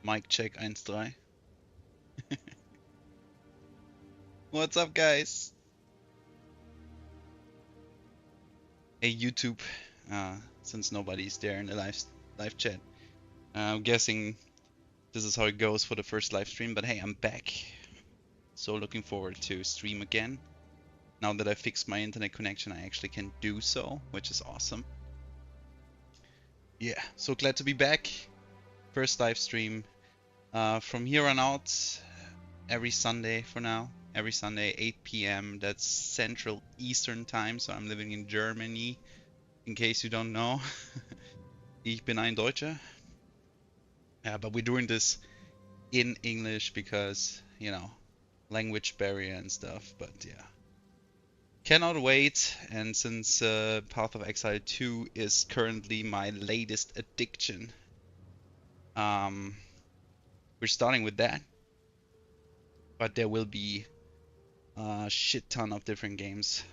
Mic check 1, 2. What's up, guys? Hey, YouTube. Since nobody's there in the live chat, I'm guessing this is how it goes for the first live stream. But hey, I'm back. So looking forward to stream again. Now that I fixed my internet connection, I actually can do so, which is awesome. Yeah, so glad to be back. First live stream. From here on out, every Sunday for now. Every Sunday, 8 p.m. That's Central Eastern Time, so I'm living in Germany. In case you don't know, ich bin ein Deutscher. Yeah, but we're doing this in English because, you know, language barrier and stuff. But yeah, cannot wait. And since Path of Exile 2 is currently my latest addiction, we're starting with that. But there will be a shit ton of different games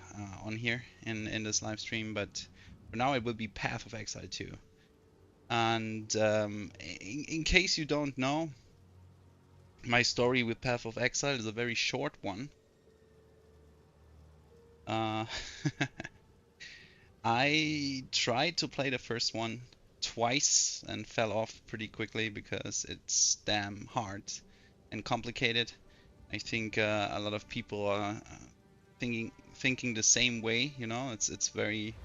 on here in this live stream. But for now, it will be Path of Exile 2. And in case you don't know, my story with Path of Exile is a very short one. I tried to play the first one twice and fell off pretty quickly because it's damn hard and complicated. I think a lot of people are thinking the same way. You know, it's very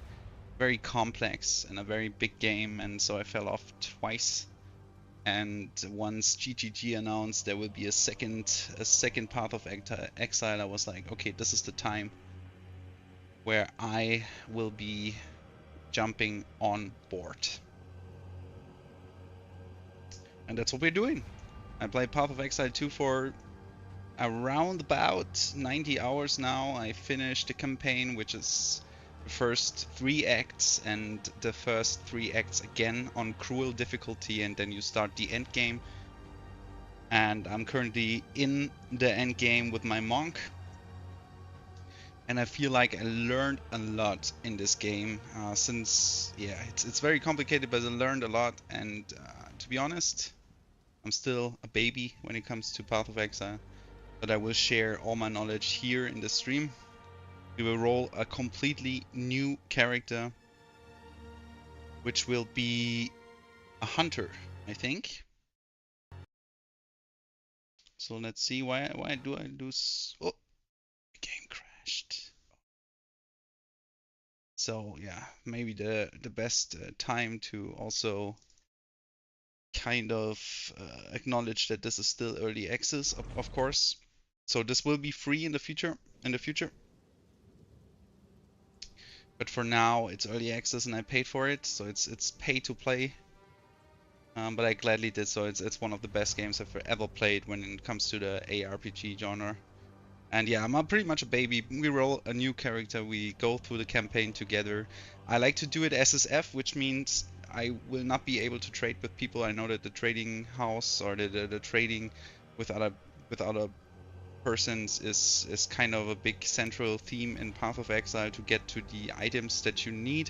complex and a very big game, and so I fell off twice. And once GGG announced there will be a second Path of Exile, I was like, okay, this is the time where I will be jumping on board. And that's what we're doing. I played Path of Exile 2 for around about 90 hours now. I finished the campaign, which is the first 3 acts, and the first 3 acts again on cruel difficulty, and then you start the end game. And I'm currently in the end game with my monk, and I feel like I learned a lot in this game. Since yeah, it's very complicated, but I learned a lot. And to be honest, I'm still a baby when it comes to Path of Exile, but I will share all my knowledge here in the stream. We will roll a completely new character, which will be a hunter, I think. So let's see, why do I lose? Oh, the game crashed. So yeah, maybe the best time to also kind of acknowledge that this is still early access, of course. So this will be free in the future. But for now, it's early access, and I paid for it, so it's pay to play. But I gladly did so. It's one of the best games I've ever played when it comes to the ARPG genre. And yeah, I'm pretty much a baby. We roll a new character, we go through the campaign together. I like to do it SSF, which means I will not be able to trade with people. I know that the trading house or the trading with other persons is kind of a big central theme in Path of Exile to get to the items that you need,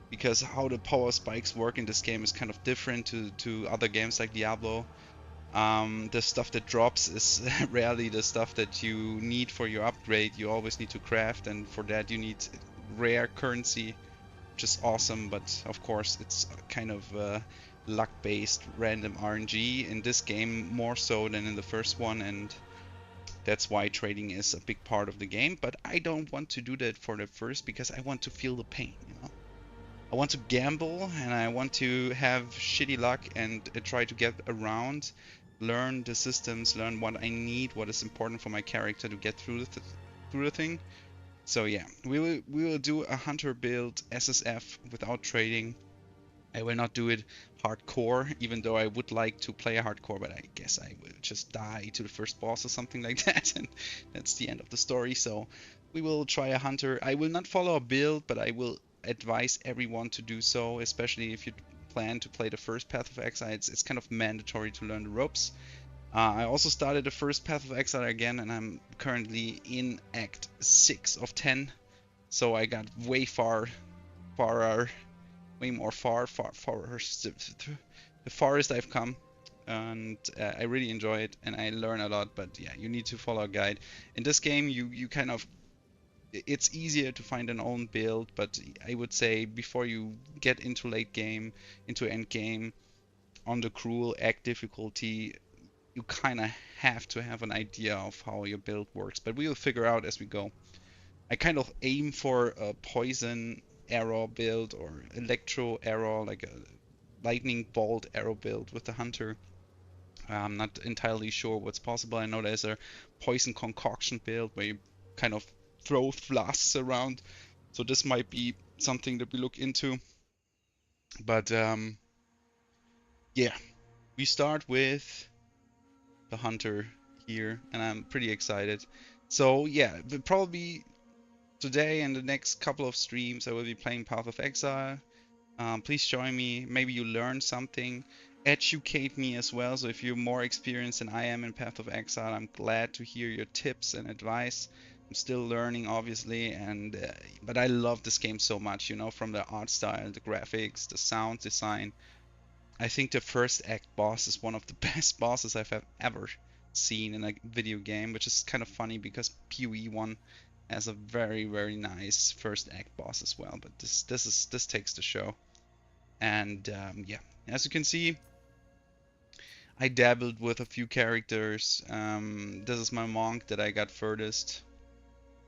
because how the power spikes work in this game is kind of different to other games like Diablo. The stuff that drops is rarely the stuff that you need for your upgrade. You always need to craft, and for that you need rare currency, which is awesome, but of course it's kind of luck-based random RNG in this game, more so than in the first one, and that's why trading is a big part of the game. But I don't want to do that for the first, because I want to feel the pain, you know? I want to gamble, and I want to have shitty luck and try to get around, learn the systems, learn what I need, what is important for my character to get through the thing. So yeah, we will do a hunter build SSF without trading. I will not do it hardcore, even though I would like to play hardcore, but I guess I will just die to the first boss or something like that, and that's the end of the story. So we will try a hunter. I will not follow a build, but I will advise everyone to do so, especially if you plan to play the first Path of Exile. It's kind of mandatory to learn the ropes. I also started the first Path of Exile again, and I'm currently in Act 6 of 10, so I got way more far the farthest I've come, and I really enjoy it and I learn a lot. But yeah, you need to follow a guide. In this game, you kind of, it's easier to find an own build, but I would say before you get into late game, into end game, on the cruel egg difficulty, you kind of have to have an idea of how your build works. But we will figure out as we go. I kind of aim for a poison arrow build or electro arrow, like a lightning bolt arrow build with the hunter. I'm not entirely sure what's possible. I know there's a poison concoction build where you kind of throw flasks around. So this might be something that we look into. But yeah, we start with the hunter here, and I'm pretty excited. So yeah, but probably today and the next couple of streams I will be playing Path of Exile. Please join me. Maybe you learn something. Educate me as well. So if you're more experienced than I am in Path of Exile, I'm glad to hear your tips and advice. I'm still learning, obviously, and but I love this game so much. You know, from the art style, the graphics, the sound design. I think the first act boss is one of the best bosses I've ever seen in a video game, which is kind of funny because PoE 1 has a very nice first act boss as well. But this takes the show. And yeah, as you can see, I dabbled with a few characters. This is my monk that I got furthest.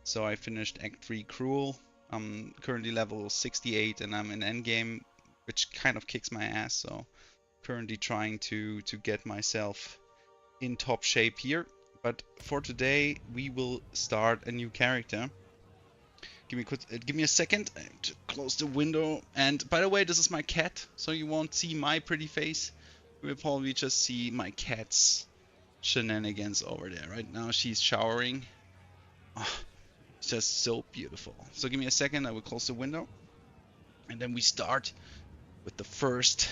So I finished Act 3 Cruel. I'm currently level 68 and I'm in endgame, which kind of kicks my ass. So currently trying to get myself in top shape here. But for today, we will start a new character. Give me a second to close the window. And by the way, this is my cat, so you won't see my pretty face. You will probably just see my cat's shenanigans over there. Right now she's showering. Oh, it's just so beautiful. So give me a second, I will close the window. And then we start with the first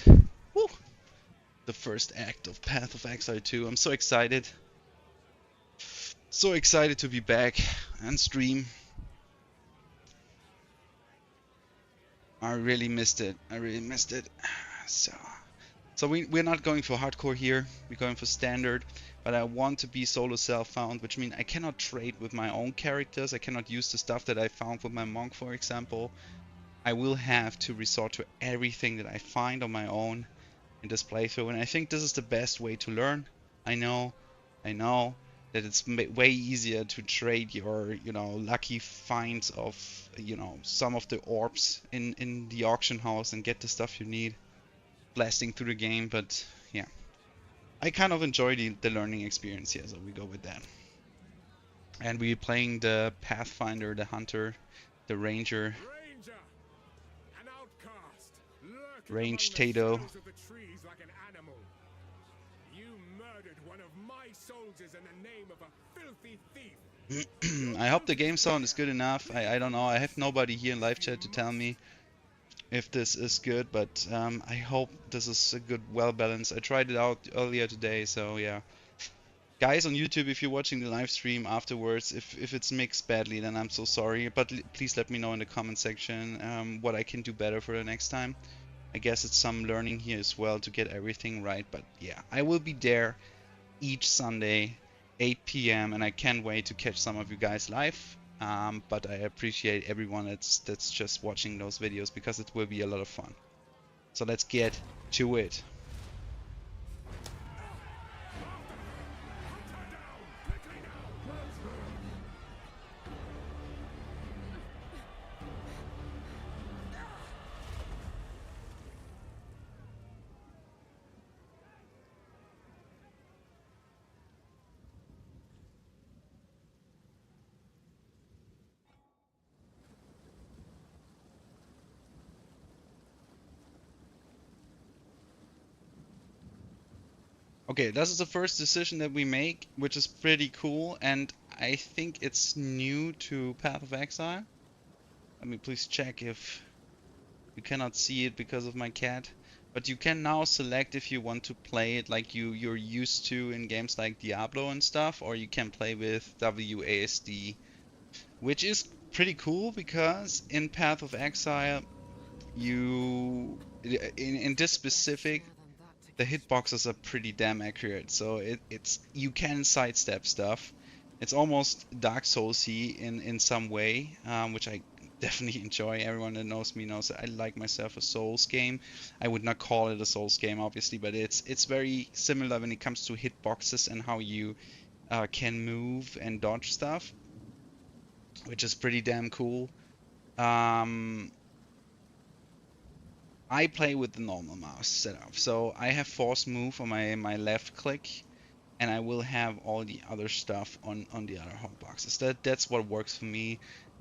act of Path of Exile 2. I'm so excited. So excited to be back and stream. I really missed it. So we're not going for hardcore here. We're going for standard. But I want to be solo self-found, which means I cannot trade with my own characters. I cannot use the stuff that I found with my monk, for example. I will have to resort to everything that I find on my own in this playthrough. And I think this is the best way to learn. I know that it's way easier to trade your, lucky finds of, some of the orbs in the auction house and get the stuff you need, blasting through the game. But yeah, I kind of enjoy the learning experience here, so we go with that. And we're playing the Pathfinder, the Hunter, the Ranger, Range Tato. I hope the game sound is good enough. I don't know. I have nobody here in live chat to tell me if this is good, but I hope this is a good, well balanced. I tried it out earlier today, so yeah. Guys on YouTube, if you're watching the live stream afterwards, if it's mixed badly, then I'm so sorry. But please let me know in the comment section what I can do better for the next time. I guess it's some learning here as well to get everything right. But yeah, I will be there each Sunday, 8 p.m. and I can't wait to catch some of you guys live. But I appreciate everyone that's just watching those videos because it will be a lot of fun. So let's get to it. Okay, this is the first decision that we make, which is pretty cool, and I think it's new to Path of Exile. Let me please check if you cannot see it because of my cat. But you can now select if you want to play it like you're used to in games like Diablo and stuff, or you can play with WASD, which is pretty cool because in Path of Exile, in this specific the hitboxes are pretty damn accurate. So it's you can sidestep stuff. It's almost Dark Soulsy in some way, which I definitely enjoy. Everyone that knows me knows that I like myself a Souls game. I would not call it a Souls game, obviously, but it's very similar when it comes to hitboxes and how you can move and dodge stuff, which is pretty damn cool. Um, I play with the normal mouse setup, so I have force move on my left click, and I will have all the other stuff on the other hotboxes. That's what works for me.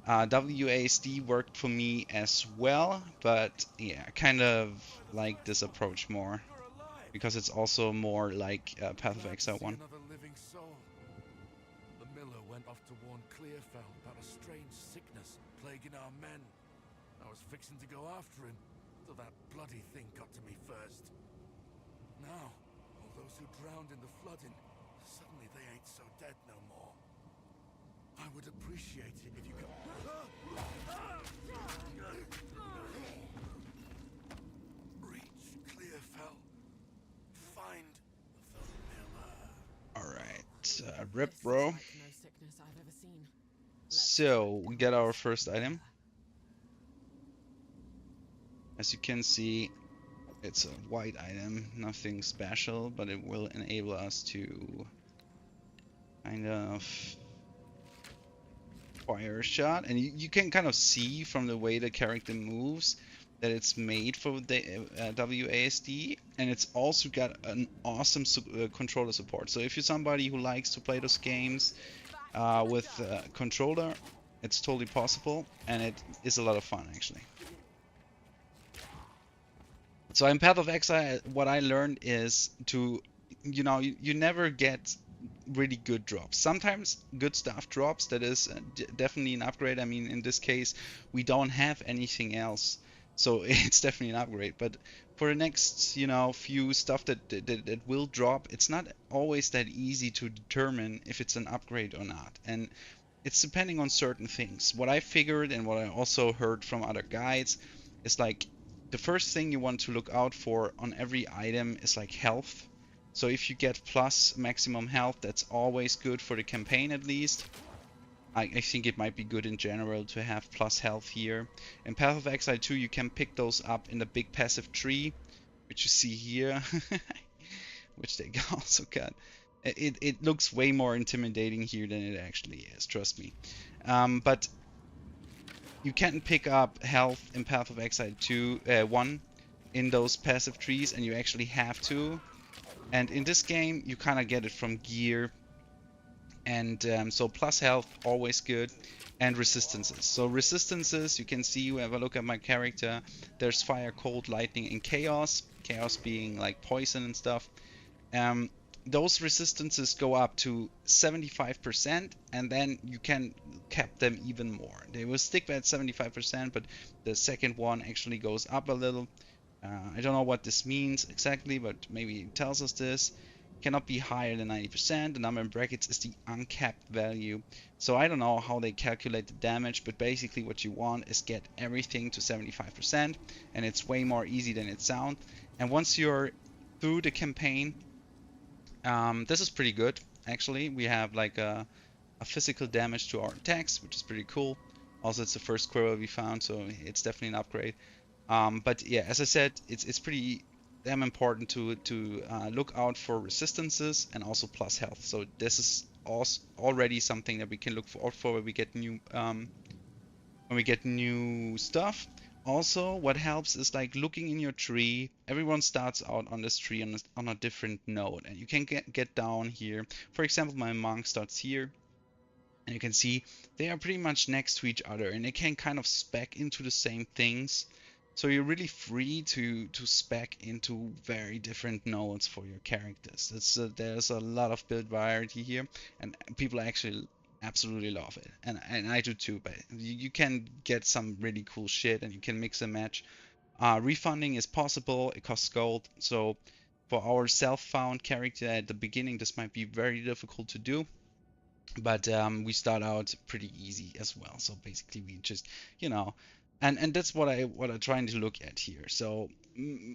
WASD worked for me as well, but yeah, I kind of like this approach more because it's also more like Path of Exile 1. The miller went off to warn Clearfell about a strange sickness plaguing our men. I was fixing to go after him, till that bloody thing got to me first. Now, all those who drowned in the flooding, suddenly they ain't so dead no more. I would appreciate it if you could... Reach Clearfell. Find the miller. Alright, rip bro. So, we get our first item. As you can see, it's a white item, nothing special, but it will enable us to kind of fire a shot. And you can kind of see from the way the character moves that it's made for the WASD, and it's also got an awesome controller support. So if you're somebody who likes to play those games with controller, it's totally possible, and it is a lot of fun actually. So in Path of Exile, what I learned is to, you never get really good drops. Sometimes good stuff drops, that is definitely an upgrade. I mean, in this case, we don't have anything else, so it's definitely an upgrade. But for the next, few stuff that will drop, it's not always that easy to determine if it's an upgrade or not. And it's depending on certain things. What I figured and what I also heard from other guides is like the first thing you want to look out for on every item is like health. So if you get plus maximum health, that's always good for the campaign at least. I think it might be good in general to have plus health here. In Path of Exile 2, you can pick those up in the big passive tree, which you see here, which they also got. It looks way more intimidating here than it actually is, trust me. But you can pick up health in Path of Exile 1 in those passive trees, and you actually have to. And in this game, you kind of get it from gear. And so plus health, always good. And resistances. So resistances, you can see, you have a look at my character. There's fire, cold, lightning, and chaos. Chaos being like poison and stuff. Those resistances go up to 75%, and then you can cap them even more. They will stick at 75%, but the second one actually goes up a little. I don't know what this means exactly, but maybe it tells us this. Cannot be higher than 90%. The number in brackets is the uncapped value. So I don't know how they calculate the damage, but basically what you want is get everything to 75%, and it's way more easy than it sounds. And once you're through the campaign, this is pretty good actually. We have like a physical damage to our attacks, which is pretty cool. Also, it's the first squirrel we found, so it's definitely an upgrade. But yeah, as I said, it's pretty damn important to look out for resistances and also plus health. So this is also already something that we can look for when we get new stuff. Also, what helps is like looking in your tree. Everyone starts out on this tree on a different node, and you can get down here. For example, my monk starts here, and you can see they are pretty much next to each other, and they can kind of spec into the same things. So you're really free to spec into very different nodes for your characters. There's a lot of build variety here, and people actually absolutely love it, and I do too. But you can get some really cool shit, and you can mix and match. Refunding is possible. It costs gold, so for our self-found character at the beginning, this might be very difficult to do. But we start out pretty easy as well. So basically, we just, And that's what I'm trying to look at here. So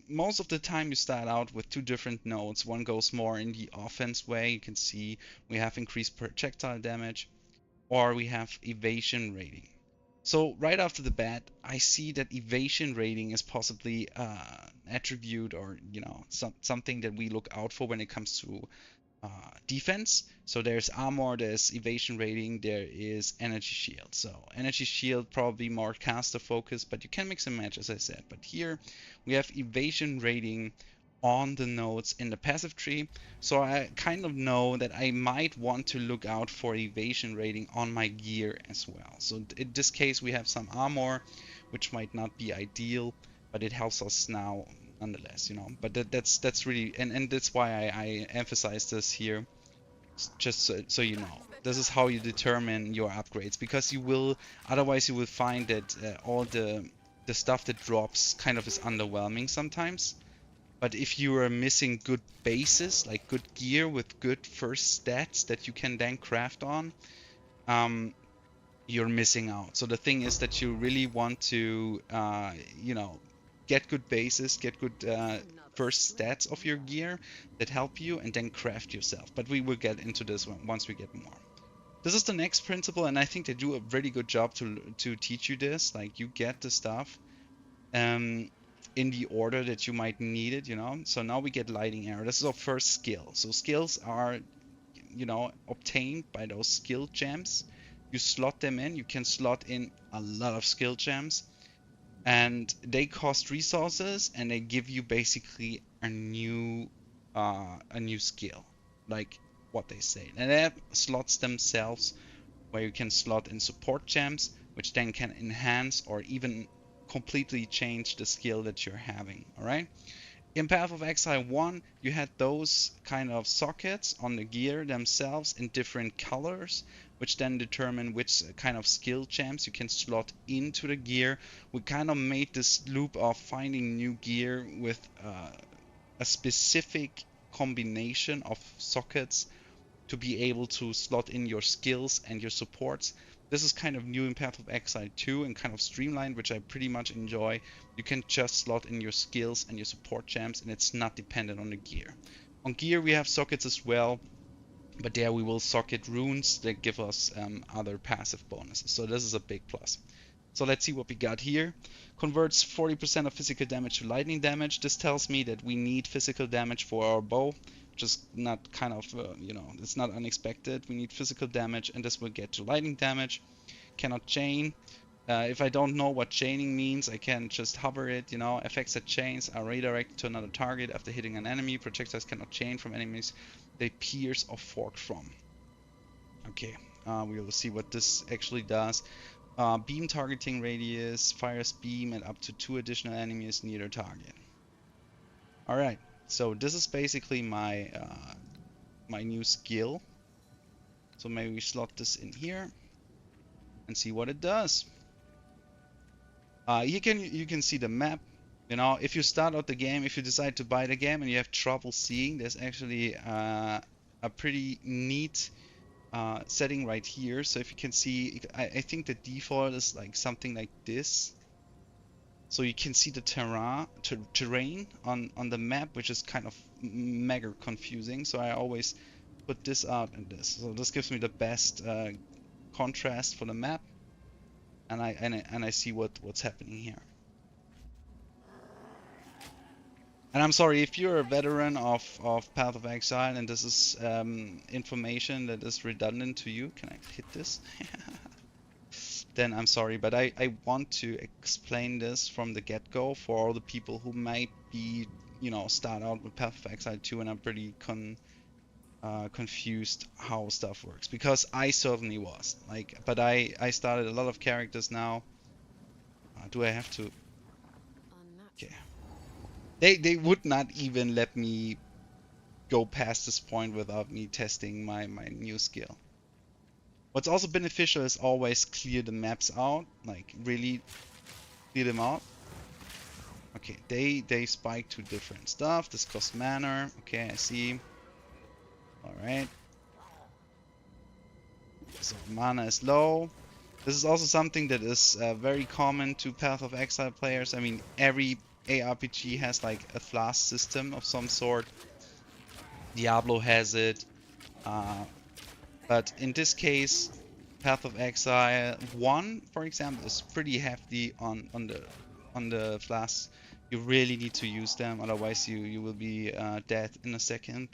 most of the time you start out with two different nodes. One goes more in the offense way. You can see we have increased projectile damage, or we have evasion rating. So right after the bat, I see that evasion rating is possibly an attribute, or something that we look out for when it comes to defense. So there's armor, there's evasion rating, there is energy shield. So energy shield probably more caster focus, but you can mix and match, as I said. But here we have evasion rating on the nodes in the passive tree. So I kind of know that I might want to look out for evasion rating on my gear as well. So in this case we have some armor, which might not be ideal, but it helps us now nonetheless. But that's really, and that's why I emphasize this here, just so you know. This is how you determine your upgrades, because otherwise you will find that all the stuff that drops kind of is underwhelming sometimes. But if you are missing good bases, like good gear with good first stats that you can then craft on, you're missing out. So the thing is that you really want to, get good bases, get good first stats of your gear that help you, and then craft yourself. But we will get into this one once we get more. This is the next principle, and I think they do a really good job to teach you this. Like, you get the stuff in the order that you might need it. So now we get lighting arrow. This is our first skill. So skills are, obtained by those skill gems. You slot them in. You can slot in a lot of skill gems, and they cost resources, and they give you basically a new skill, like what they say. And they have slots themselves where you can slot in support gems, which then can enhance or even completely change the skill that you're having. All right. In Path of Exile 1, you had those kind of sockets on the gear themselves in different colors, which then determine which kind of skill gems you can slot into the gear. We kind of made this loop of finding new gear with a specific combination of sockets to be able to slot in your skills and your supports. This is kind of new in Path of Exile 2 and kind of streamlined, which I pretty much enjoy. You can just slot in your skills and your support gems, and it's not dependent on the gear. On gear we have sockets as well, but there we will socket runes that give us other passive bonuses. So this is a big plus. So let's see what we got here. Converts 40% of physical damage to lightning damage. This tells me that we need physical damage for our bow, which is not kind of, it's not unexpected. We need physical damage, and this will get to lightning damage. Cannot chain. If I don't know what chaining means, I can just hover it. Effects that chains are redirected to another target after hitting an enemy. Projectiles cannot chain from enemies they pierce or fork from. Okay, we will see what this actually does. Beam targeting radius, fires beam at up to 2 additional enemies near the target. Alright, so this is basically my my new skill. So maybe we slot this in here and see what it does. You can see the map. If you start out the game, if you decide to buy the game and you have trouble seeing, there's actually a pretty neat setting right here. So if you can see, I think the default is like something like this. So you can see the terrain on the map, which is kind of mega confusing. So I always put this out and this. So this gives me the best contrast for the map, and I see what's happening here. And I'm sorry if you're a veteran of Path of Exile and this is information that is redundant to you. Can I hit this? Then I'm sorry, but I want to explain this from the get-go for all the people who might be, start out with Path of Exile 2 and are pretty confused how stuff works. Because I certainly was. But I started a lot of characters now. Do I have to? Okay. They would not even let me go past this point without me testing my new skill. What's also beneficial is always clear the maps out, like really clear them out. Okay, they spike to different stuff. This costs mana. Okay, I see. Alright. So mana is low. This is also something that is very common to Path of Exile players. I mean, every ARPG has like a flask system of some sort. Diablo has it. Uh, but in this case, Path of Exile 1, for example, is pretty hefty on the flasks. You really need to use them, otherwise you will be dead in a second.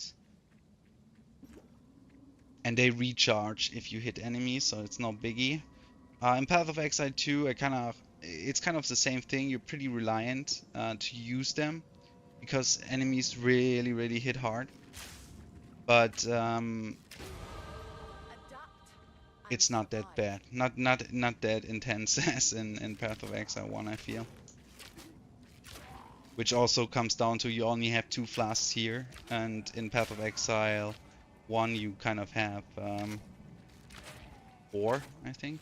And they recharge if you hit enemies, so it's no biggie. In Path of Exile 2, it's kind of the same thing. You're pretty reliant to use them because enemies really hit hard. But it's not that bad. Not that intense as in Path of Exile 1, I feel. Which also comes down to you only have 2 flasks here, and in Path of Exile 1 you kind of have 4, I think.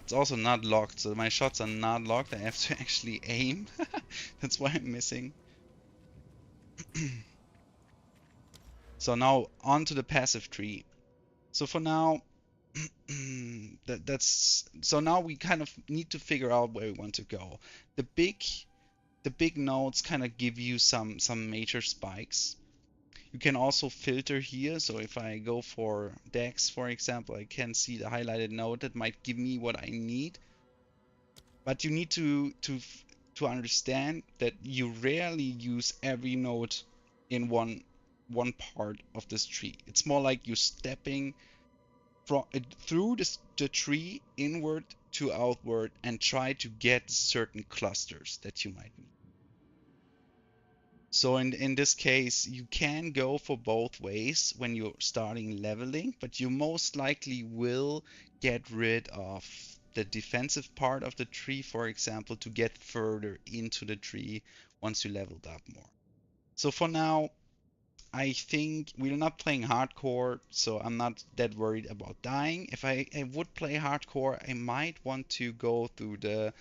It's also not locked, so my shots are not locked. I have to actually aim. That's why I'm missing. So now on to the passive tree. So for now, so now we kind of need to figure out where we want to go. The big nodes kind of give you some major spikes. You can also filter here. So if I go for Dex, for example, I can see the highlighted node that might give me what I need. But you need to understand that you rarely use every node in one part of this tree. It's more like you're stepping through the tree inward to outward and try to get certain clusters that you might need. So in this case, you can go for both ways when you're starting leveling, but you most likely will get rid of the defensive part of the tree, for example, to get further into the tree once you leveled up more. So for now, I think we're not playing hardcore, so I'm not that worried about dying. If I would play hardcore, I might want to go through the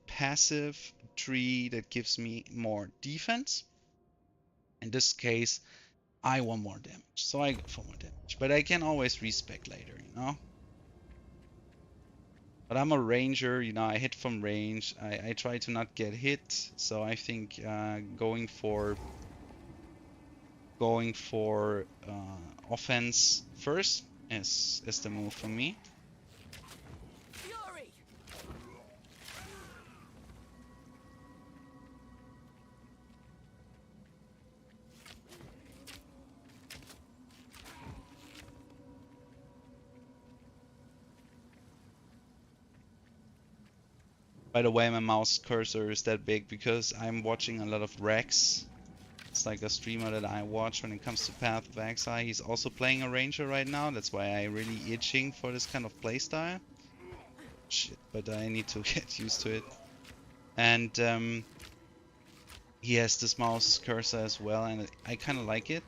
passive tree that gives me more defense. In this case, I want more damage, so I go for more damage. But I can always respec later, you know? But I'm a ranger, you know, I hit from range. I try to not get hit, so I think going for offense first is the move for me. Fury. By the way, my mouse cursor is that big because I'm watching a lot of Rex. It's like a streamer that I watch when it comes to Path of Exile. He's also playing a ranger right now. That's why I'm really itching for this kind of playstyle. Shit, but I need to get used to it. And he has this mouse cursor as well, and I kind of like it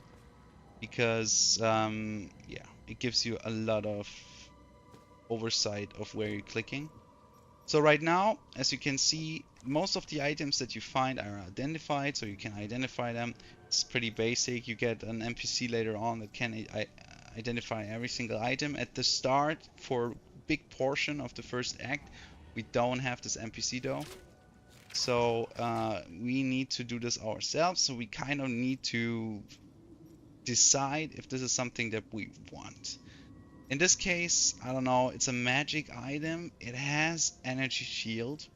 because yeah, it gives you a lot of oversight of where you're clicking. So right now, as you can see, most of the items that you find are identified, so you can identify them. It's pretty basic. You get an NPC later on that can identify every single item. At the start, for a big portion of the first act, we don't have this NPC though. So we need to do this ourselves. So we kind of need to decide if this is something that we want. In this case, I don't know, it's a magic item. It has energy shield,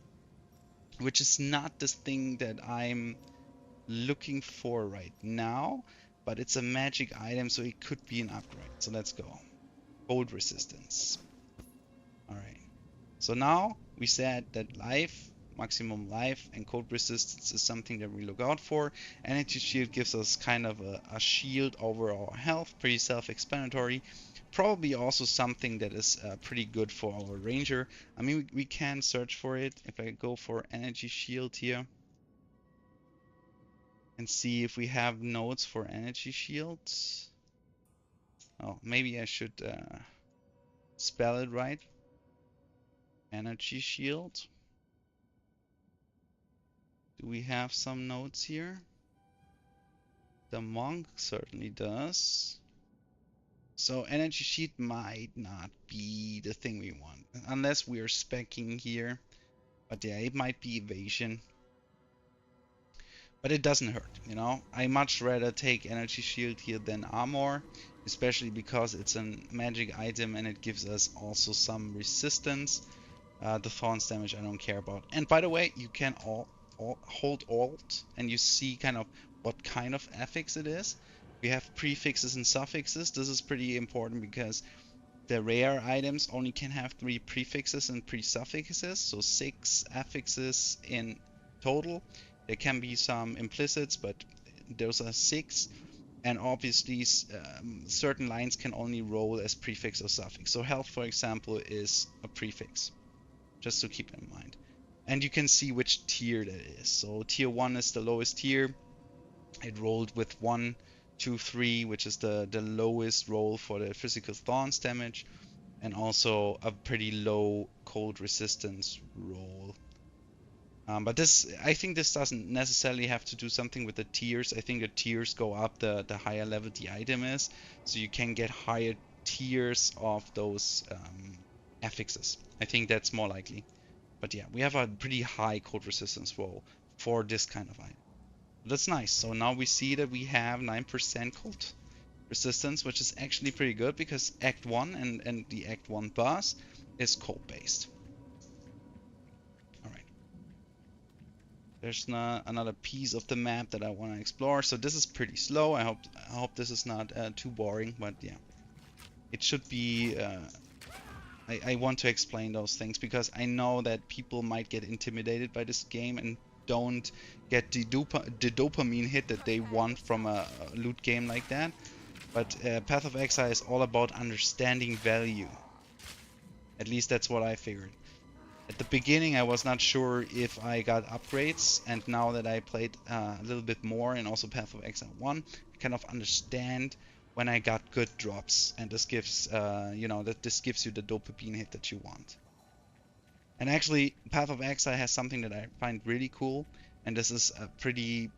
which is not the thing that I'm looking for right now, but it's a magic item, so it could be an upgrade. So let's go. Cold resistance. Alright. So now we said that life, maximum life, and cold resistance is something that we look out for. Energy shield gives us kind of a shield over our health, pretty self-explanatory. Probably also something that is pretty good for our ranger. I mean, we can search for it. If I go for energy shield here and see if we have nodes for energy shields. Oh, maybe I should spell it right. Energy shield. Do we have some nodes here? The monk certainly does. So energy sheet might not be the thing we want, unless we are speccing here. But yeah, it might be evasion. But it doesn't hurt, you know? I much rather take energy shield here than armor, especially because it's a magic item and it gives us also some resistance. The thorns damage I don't care about. And by the way, you can hold Alt and you see kind of what kind of affix it is. We have prefixes and suffixes. This is pretty important because the rare items only can have 3 prefixes and 3 suffixes, so 6 affixes in total. There can be some implicits, but those are 6. And obviously, certain lines can only roll as prefix or suffix. So health, for example, is a prefix, just to keep in mind. And you can see which tier that is. So tier 1 is the lowest tier. It rolled with 1, 2, 3, which is the lowest roll for the physical thorns damage, and also a pretty low cold resistance roll. But this, I think this doesn't necessarily have to do something with the tiers. I think the tiers go up the higher level the item is, so you can get higher tiers of those affixes. I think that's more likely. But yeah, we have a pretty high cold resistance roll for this kind of item. That's nice. So now we see that we have 9% cold resistance, which is actually pretty good because Act 1 and the Act 1 boss is cold based. Alright. There's another piece of the map that I want to explore. So this is pretty slow. I hope this is not too boring, but yeah. It should be... I want to explain those things because I know that people might get intimidated by this game and don't get the dopamine hit that they want from a loot game like that. But Path of Exile is all about understanding value. At least that's what I figured. At the beginning I was not sure if I got upgrades, and now that I played a little bit more and also Path of Exile 1, I kind of understand when I got good drops, and this gives this gives you the dopamine hit that you want. And actually, Path of Exile has something that I find really cool, and this is a pretty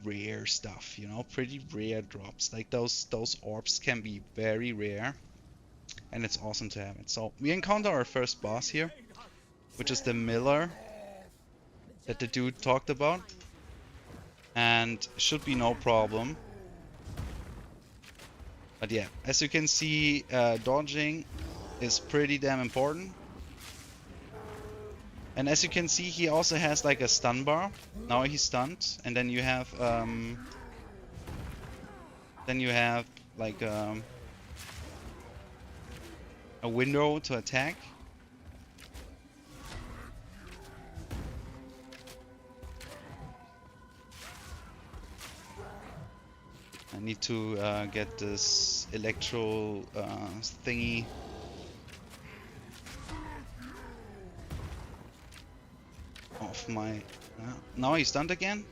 rare stuff, you know, pretty rare drops. Like those orbs can be very rare, and it's awesome to have it. So we encounter our first boss here, which is the Miller that the dude talked about, and should be no problem. But yeah, as you can see, dodging is pretty damn important. And as you can see, he also has like a stun bar. Now he's stunned, and then you have like a window to attack. I need to get this electro thingy. Off my... now he's stunned again?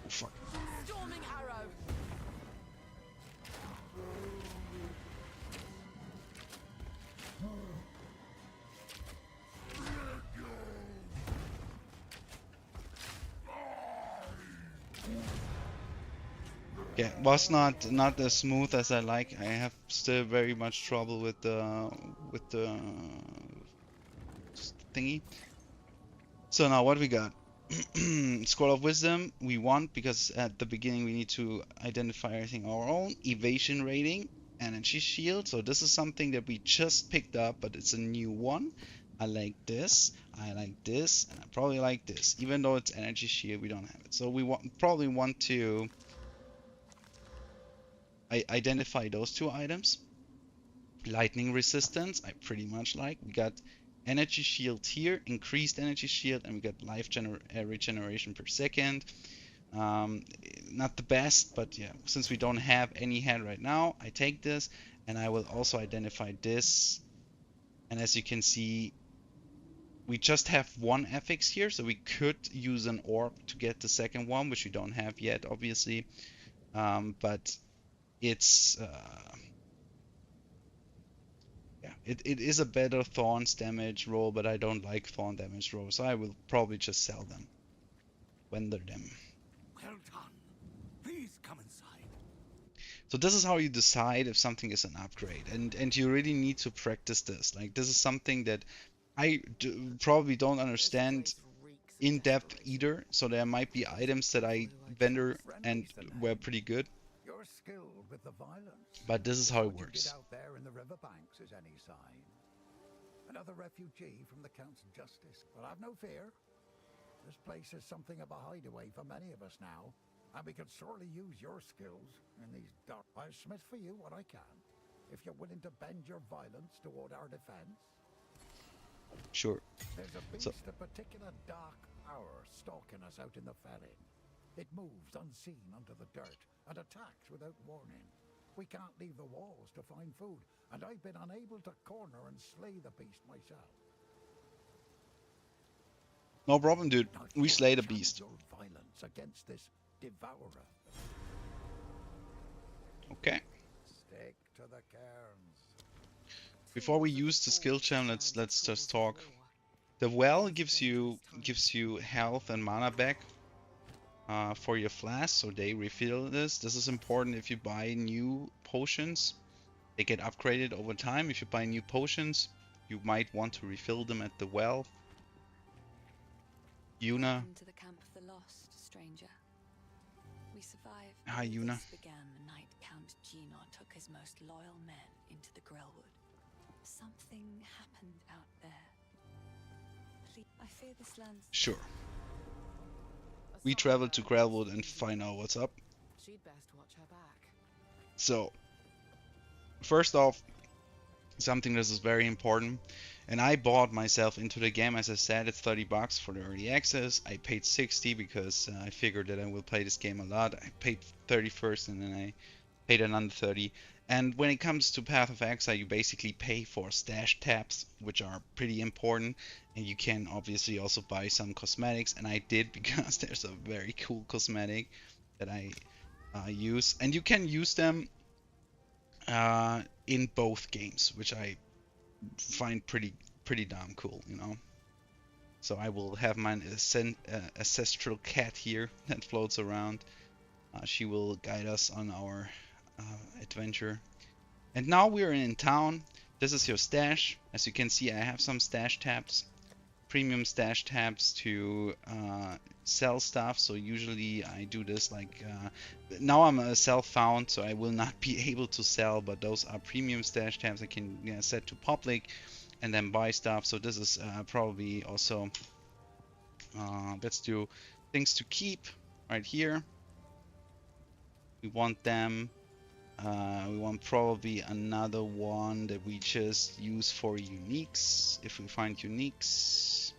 Oh fuck. Storming arrow. Yeah, was not as smooth as I like. I have still very much trouble with the thingy. So now what we got? Scroll of Wisdom we want because at the beginning we need to identify everything our own. Evasion rating, energy shield. So this is something that we just picked up, but it's a new one. I like this, I like this, and I probably like this. Even though it's energy shield, we don't have it. So we probably want to identify those two items. Lightning resistance, I pretty much like. We got energy shield here, increased energy shield, and we got life regeneration per second. Not the best, but yeah, since we don't have any head right now, I take this, and I will also identify this. And as you can see, we just have one affix here, so we could use an orb to get the second one, which we don't have yet, obviously. But it's yeah, it is a better thorns damage roll, but I don't like thorn damage rolls, so I will probably just sell them, render them. Well done. These So this is how you decide if something is an upgrade, and you really need to practice this. Like this is something that probably don't understand in depth either. So there might be items that I vendor and were pretty good, You're skilled with the violence. but this is how it What you did works. out there in the riverbanks is any sign. Another refugee from the Count's justice. Well, have no fear. This place is something of a hideaway for many of us now, and we could sorely use your skills in these dark. I'll smith for you what I can, if you're willing to bend your violence toward our defense. Sure. There's a So beast of particular dark power stalking us out in the felling. It moves unseen under the dirt and attacks without warning. We can't leave the walls to find food, and I've been unable to corner and slay the beast myself. no problem, dude. Now We you slay the channel beast. your violence against this devourer. Okay. Stick to the cairns. Before we use the skill gem, let's just talk. The well gives you health and mana back for your flask, so they refill this. This is important if you buy new potions. They get upgraded over time. If you buy new potions, you might want to refill them at the well. Yuna. Welcome to the camp of the lost, stranger. We survived. Hi, Yuna. This began the night Count Gino took his most loyal men into the Grellwood. Something happened out there. Please, I fear this land's... Sure. We travel to Grellwood and find out what's up. She'd best watch her back. So, first off, something that is very important. And I bought myself into the game, as I said, it's 30 bucks for the early access. I paid 60 because I figured that I will play this game a lot. I paid 30 first and then I paid another 30. And when it comes to Path of Exile, you basically pay for stash tabs, which are pretty important. And you can obviously also buy some cosmetics, and I did because there's a very cool cosmetic that I use. And you can use them in both games, which I find pretty damn cool, you know. So I will have my ancestral cat here that floats around. She will guide us on our adventure. And now we're in town. This is your stash. As you can see, I have some stash tabs, premium stash tabs to sell stuff. So usually I do this like now I'm a self-found, so I will not be able to sell, but those are premium stash tabs I can set to public and then buy stuff. So this is probably also let's do things to keep right here. We want them. We want probably another one that we just use for uniques. If we find uniques,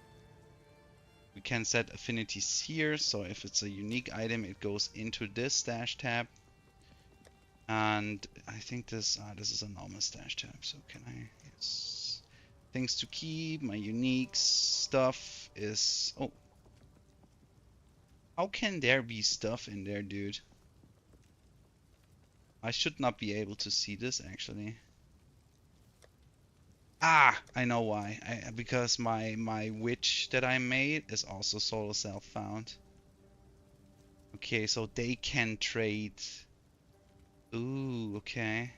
we can set affinities here. So if it's a unique item, it goes into this stash tab. And I think this is a normal stash tab. So can I? Yes. Things to keep. My unique stuff is. Oh. How can there be stuff in there, dude? I should not be able to see this actually. Ah, I know why. Because my witch that I made is also solo self-found. Okay, so they can trade. Ooh, okay.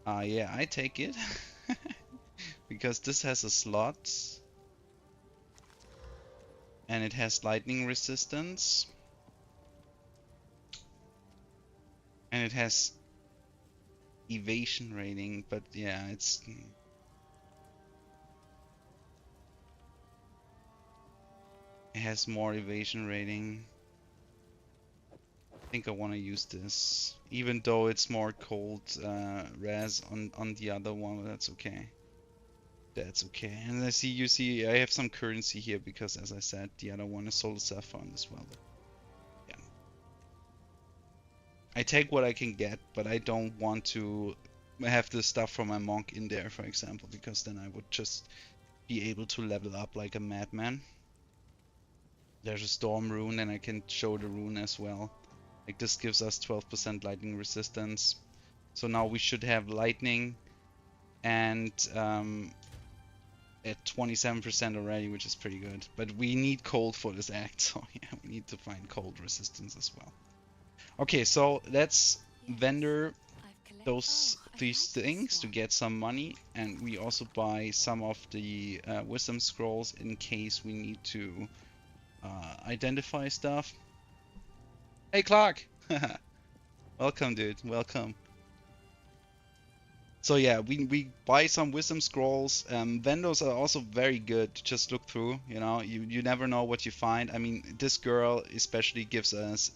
Yeah, I take it. Because this has a slot. And it has lightning resistance. And it has evasion rating, but yeah, it has more evasion rating. I think I want to use this, even though it's more cold res on the other one, but that's okay. That's okay. And you see, I have some currency here because, as I said, the other one is solo self-found as well. I take what I can get, but I don't want to have the stuff from my monk in there, for example, because then I would just be able to level up like a madman. There's a storm rune, and I can show the rune as well. Like this gives us 12% lightning resistance. So now we should have lightning and at 27% already, which is pretty good. But we need cold for this act, so yeah, we need to find cold resistance as well. Okay, so let's vendor I've collected these things to get some money, and we also buy some of the wisdom scrolls in case we need to identify stuff. Hey Clark! Welcome, dude. Welcome. So yeah, we buy some wisdom scrolls. Vendors are also very good to just look through. You know, you never know what you find. I mean, this girl especially gives us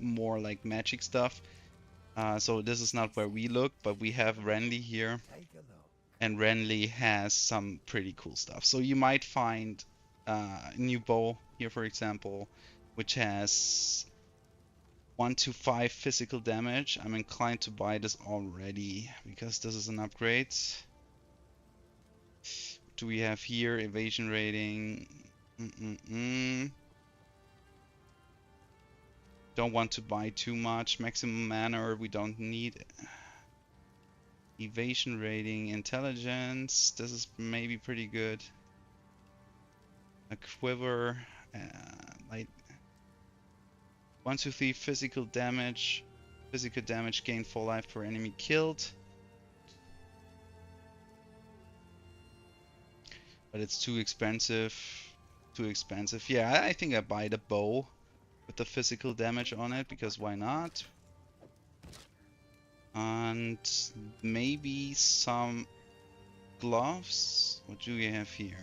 more like magic stuff. So this is not where we look, but we have Renly here, Take a look. and Renly has some pretty cool stuff. So you might find a new bow here, for example, which has 1 to 5 physical damage. I'm inclined to buy this already because this is an upgrade. What do we have here? Evasion rating. Don't want to buy too much. Maximum mana we don't need. Evasion rating, intelligence. This is maybe pretty good. A quiver. Light. 1 to 3 physical damage. Physical damage gained for life per enemy killed. But it's too expensive. Too expensive. Yeah, I think I buy the bow with the physical damage on it, because why not? And maybe some gloves. What do we have here?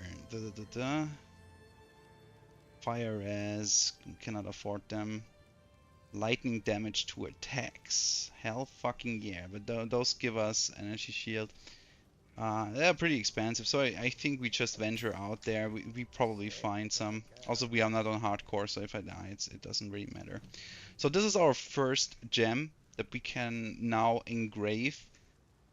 Fire res. Cannot afford them. Lightning damage to attacks. Hell fucking yeah. But those give us energy shield. They're pretty expensive, so I think we just venture out there. We probably find some. Also, we are not on hardcore, so if I die, it doesn't really matter. So this is our first gem that we can now engrave.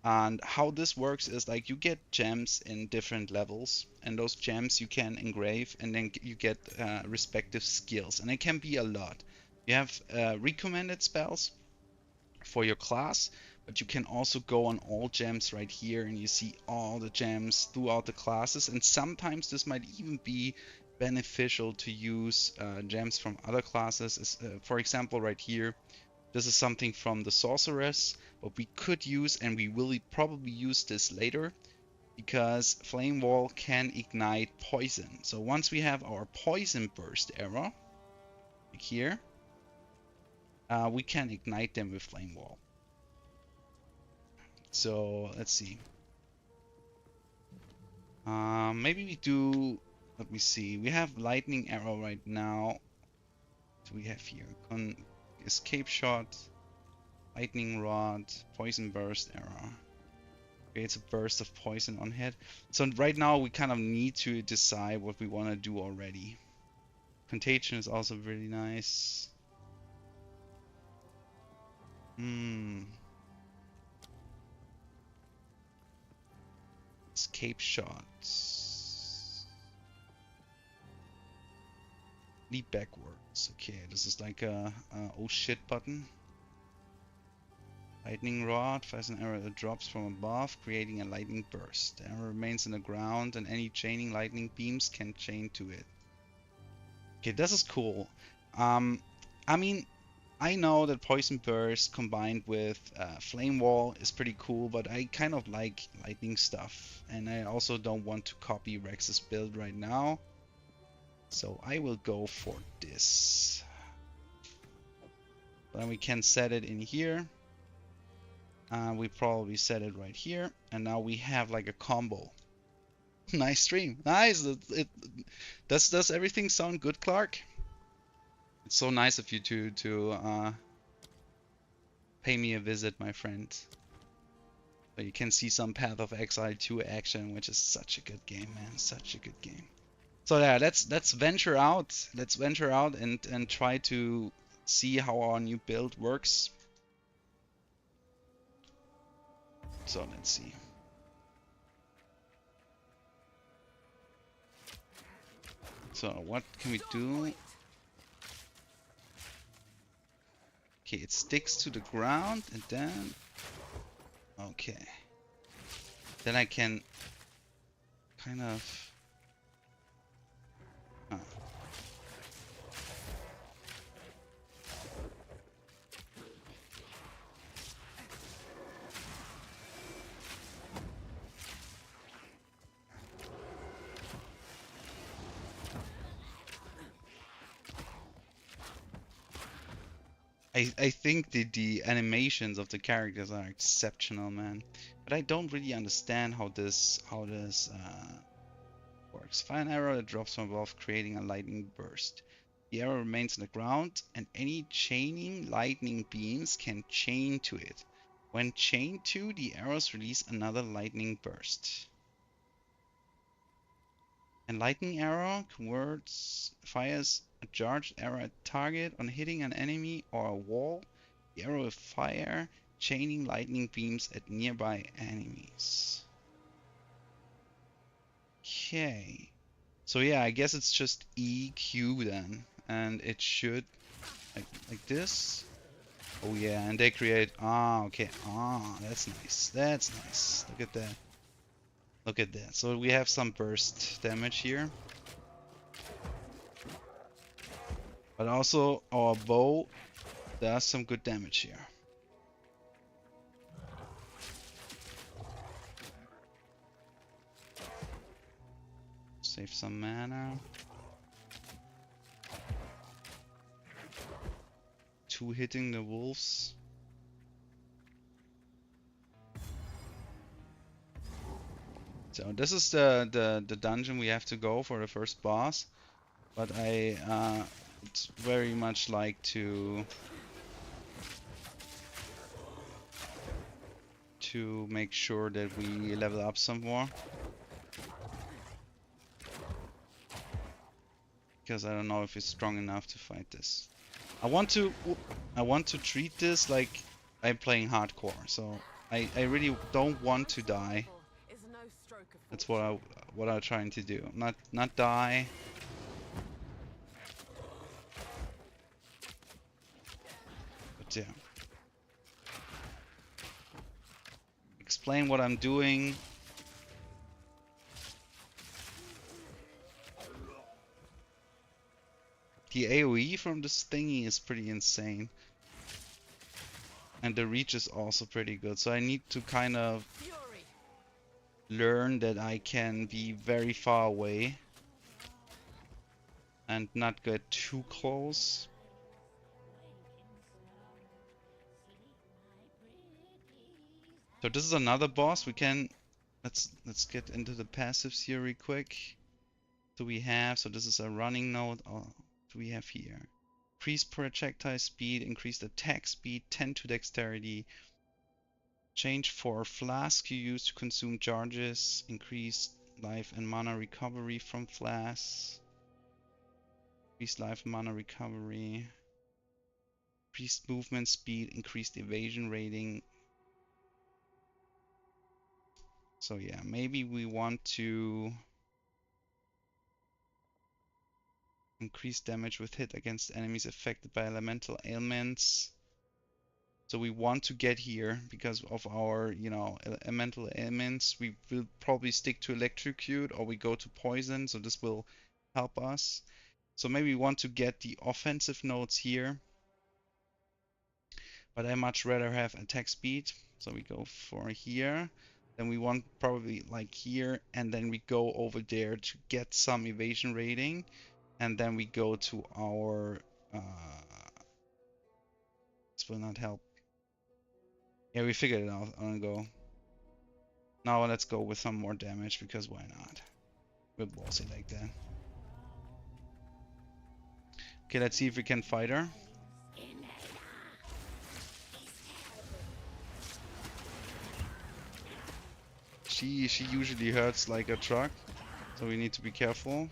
And how this works is like you get gems in different levels, and those gems you can engrave, and then you get respective skills, and it can be a lot. You have recommended spells for your class, but you can also go on all gems right here, and you see all the gems throughout the classes, and sometimes this might even be beneficial to use gems from other classes. For example, right here, this is something from the sorceress, but we could use, and we will probably use this later, because Flame Wall can ignite poison. So once we have our poison burst arrow, like here, we can ignite them with Flame Wall. So let's see. Maybe we do. Let me see. We have lightning arrow right now. What do we have here? Escape shot, lightning rod, poison burst arrow. Creates a burst of poison on hit. So right now we kind of need to decide what we want to do already. Contagion is also really nice. Escape shots. Leap backwards. Okay, this is like a oh shit button. Lightning rod fires an arrow that drops from above, creating a lightning burst. The arrow remains in the ground, and any chaining lightning beams can chain to it. Okay, this is cool. I mean, I know that Poison Burst combined with Flame Wall is pretty cool, but I kind of like lightning stuff, and I also don't want to copy Rex's build right now. So I will go for this. Then we can set it in here. We probably set it right here, and now we have like a combo. Nice stream. Nice. Does everything sound good, Clark? It's so nice of you to pay me a visit, my friend. So you can see some Path of Exile 2 action, which is such a good game, man. Such a good game. So yeah, let's venture out. Let's venture out and try to see how our new build works. So let's see. So what can we do? Okay, it sticks to the ground, and then okay, then I can kind of I think the animations of the characters are exceptional, man. But I don't really understand how this works. Fire an arrow that drops from above, creating a lightning burst. The arrow remains on the ground, and any chaining lightning beams can chain to it. When chained to, the arrows release another lightning burst. And lightning arrow fires a charged arrow at target on hitting an enemy or a wall. The arrow will fire chaining lightning beams at nearby enemies. Okay. So yeah, I guess it's just EQ then. And it should like this. Oh yeah, and they create okay. That's nice. That's nice. Look at that. Look at that. So we have some burst damage here. But also our bow does some good damage here. Save some mana. 2 hitting the wolves. So this is the dungeon we have to go for the first boss. But I would very much like to make sure that we level up some more. Because I don't know if it's strong enough to fight this. I want to treat this like I'm playing hardcore, so I really don't want to die. That's what I'm trying to do. Not die. But yeah. Explain what I'm doing. The AoE from this thingy is pretty insane. And the reach is also pretty good. So I need to kind of learn that I can be very far away and not get too close. So this is another boss. We can let's get into the passives here real quick. So this is a running node. We have here increase projectile speed, increased attack speed, 10 to dexterity, change for flask you use to consume charges, increased life and mana recovery from flasks, increased life and mana recovery, increased movement speed, increased evasion rating. So yeah, maybe we want to increase damage with hit against enemies affected by elemental ailments. So we want to get here because of our, elemental ailments. We will probably stick to electrocute or we go to poison. So this will help us. So maybe we want to get the offensive nodes here. But I much rather have attack speed. So we go for here. Then we want probably like here. And then we go over there to get some evasion rating. And then we go to our... this will not help. Yeah, we figured it out. I'm gonna go. Now let's go with some more damage, because why not? We're bossy like that. Okay, let's see if we can fight her. She usually hurts like a truck, so we need to be careful.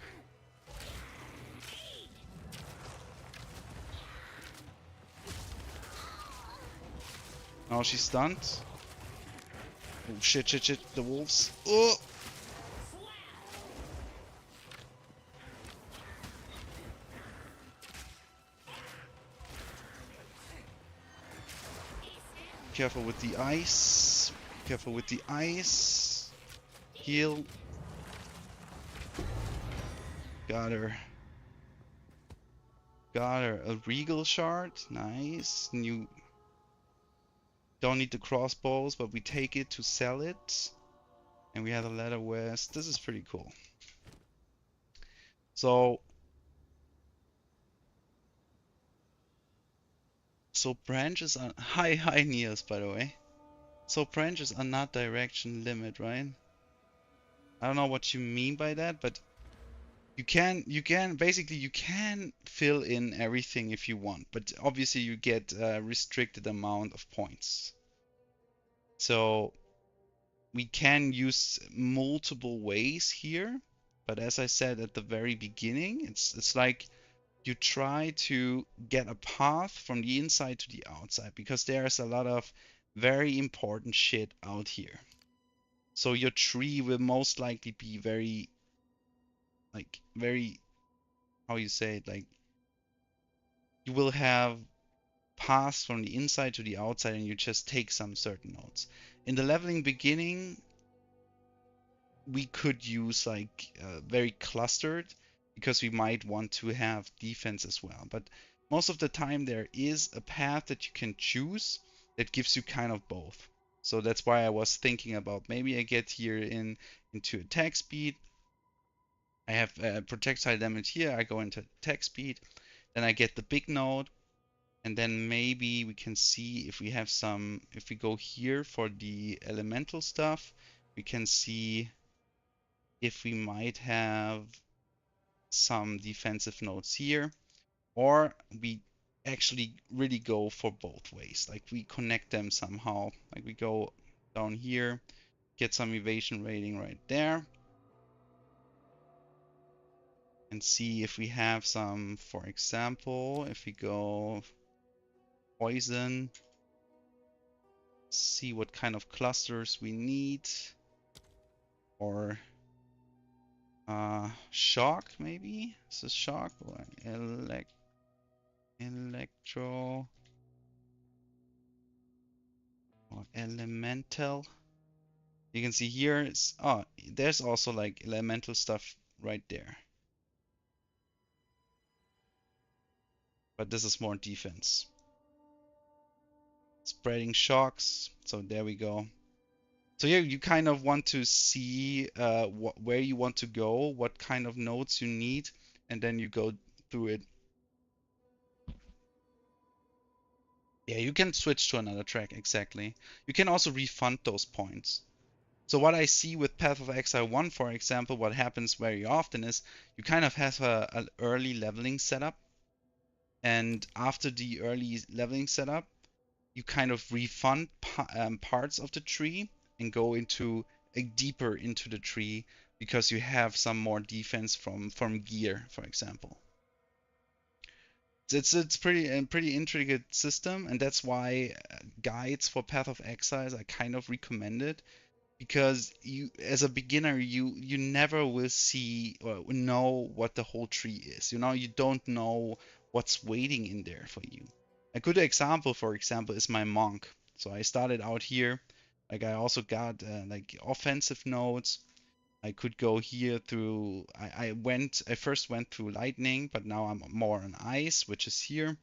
Now she's stunned. Oh shit, the wolves. Oh! Careful with the ice. Careful with the ice. Heal. Got her. Got her. A regal shard. Nice. New. Don't need the crossbows, but we take it to sell it. And we have a leather vest. This is pretty cool. So So branches are hi Niels, by the way. So branches are not direction limit, right? I don't know what you mean by that, but you can basically you can fill in everything if you want, but obviously you get a restricted amount of points. So we can use multiple ways here, but as I said at the very beginning, it's like you try to get a path from the inside to the outside because there's a lot of very important shit out here. So your tree will most likely be very, like, very, how you say it, like, you will have paths from the inside to the outside and you just take some certain nodes. In the leveling beginning, we could use like very clustered because we might want to have defense as well. But most of the time there is a path that you can choose that gives you kind of both. So that's why I was thinking about maybe I get here into attack speed. I have projectile damage here. I go into attack speed. Then I get the big node. And then maybe we can see if we have some, if we go here for the elemental stuff, we can see if we might have some defensive nodes here, or we actually really go for both ways. Like we connect them somehow. Like we go down here, get some evasion rating right there, and see if we have some, for example, if we go poison, see what kind of clusters we need, or shock maybe? This is shock or electro or elemental. You can see here is, oh, there's also like elemental stuff right there. But this is more defense. Spreading shocks. So there we go. So yeah, you kind of want to see where you want to go, what kind of nodes you need, and then you go through it. Yeah, you can switch to another track, exactly. You can also refund those points. So what I see with Path of Exile 1, for example, what happens very often is you kind of have an early leveling setup. And after the early leveling setup, you kind of refund parts of the tree and go into deeper into the tree because you have some more defense from gear, for example. It's pretty intricate system, and that's why guides for Path of Exiles are kind of recommended because you, as a beginner, you never will see or know what the whole tree is. You know, you don't know what's waiting in there for you. A good example, for example, is my monk. So I started out here, like I also got like offensive nodes. I could go here through. I first went through lightning, but now I'm more on ice, which is here.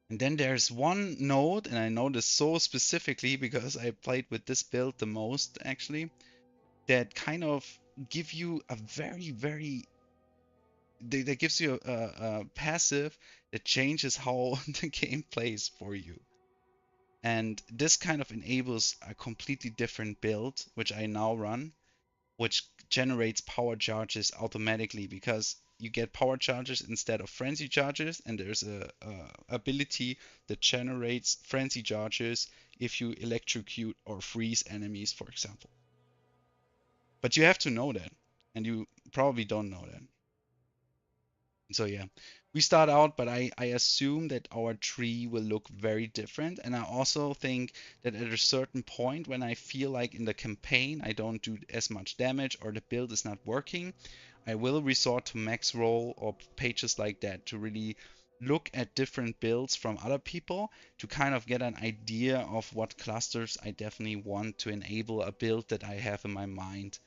And then there's one node, and I know this so specifically because I played with this build the most actually, that kind of give you a that gives you a passive that changes how the game plays for you. And this kind of enables a completely different build, which I now run, which generates power charges automatically because you get power charges instead of frenzy charges, and there's a ability that generates frenzy charges if you electrocute or freeze enemies, for example. But you have to know that, and you probably don't know that. So yeah, we start out, but I assume that our tree will look very different. And I also think that at a certain point when I feel like in the campaign I don't do as much damage or the build is not working, I will resort to max roll or pages like that to really look at different builds from other people to kind of get an idea of what clusters I definitely want to enable a build that I have in my mind,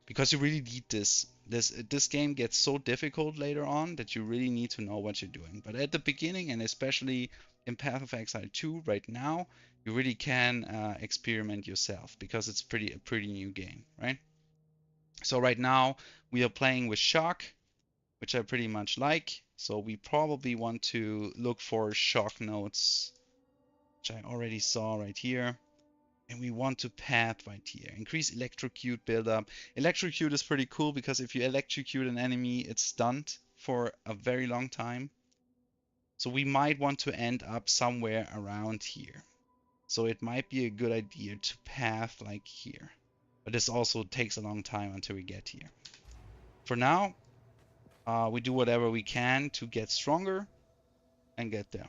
because you really need this. This game gets so difficult later on that you really need to know what you're doing. But at the beginning, and especially in Path of Exile 2 right now, you really can experiment yourself because it's a pretty new game, right? So right now we are playing with Shock. which I pretty much like. So we probably want to look for shock nodes, which I already saw right here. And we want to path right here. Increase electrocute buildup. Electrocute is pretty cool because if you electrocute an enemy, it's stunned for a very long time. So we might want to end up somewhere around here. So it might be a good idea to path like here. But this also takes a long time until we get here. For now, we do whatever we can to get stronger and get there.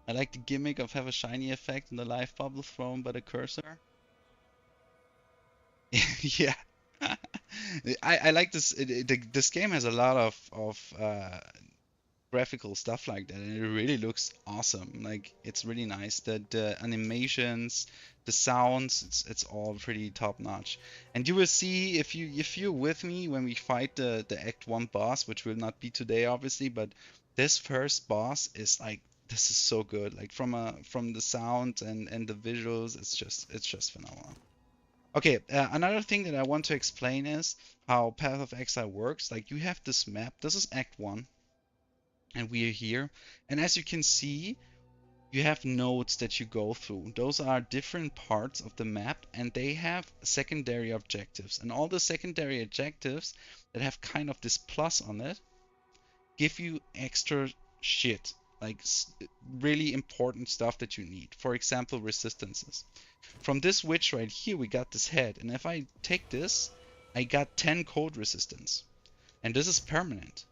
I like the gimmick of have a shiny effect and the life bubble thrown by the cursor. Yeah. I like this. This game has a lot of graphical stuff like that, and it really looks awesome. Like it's really nice. The animations, the sounds, it's all pretty top notch. And you will see if you're with me when we fight the Act 1 boss, which will not be today obviously, but this first boss is like this is so good. Like from the sound and the visuals, it's just phenomenal. Okay, another thing that I want to explain is how Path of Exile works. Like you have this map. This is Act 1. And we are here. And as you can see, you have nodes that you go through. Those are different parts of the map and they have secondary objectives. And all the secondary objectives that have kind of this plus on it give you extra shit. Like really important stuff that you need. For example, resistances. From this witch right here, we got this head. And if I take this, I got 10 cold resistance. And this is permanent.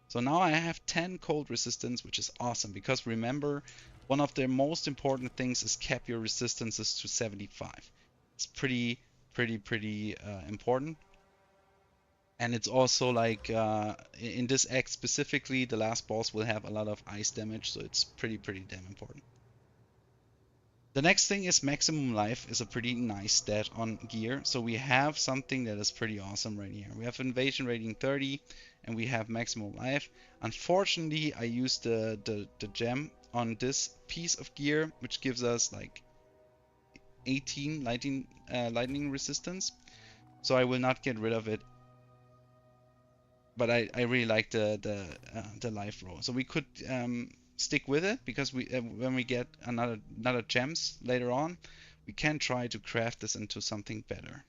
So now I have 10 cold resistance, which is awesome. Because remember, one of the most important things is cap your resistances to 75. It's pretty important. And it's also like, in this act specifically, the last boss will have a lot of ice damage. So it's pretty damn important. The next thing is maximum life is a pretty nice stat on gear. So we have something that is pretty awesome right here. We have invasion rating 30 and we have maximum life. Unfortunately, I used the gem on this piece of gear, which gives us like 18 lightning resistance. So I will not get rid of it. But I really like the life roll. So we could stick with it because we when we get another gems later on, we can try to craft this into something better.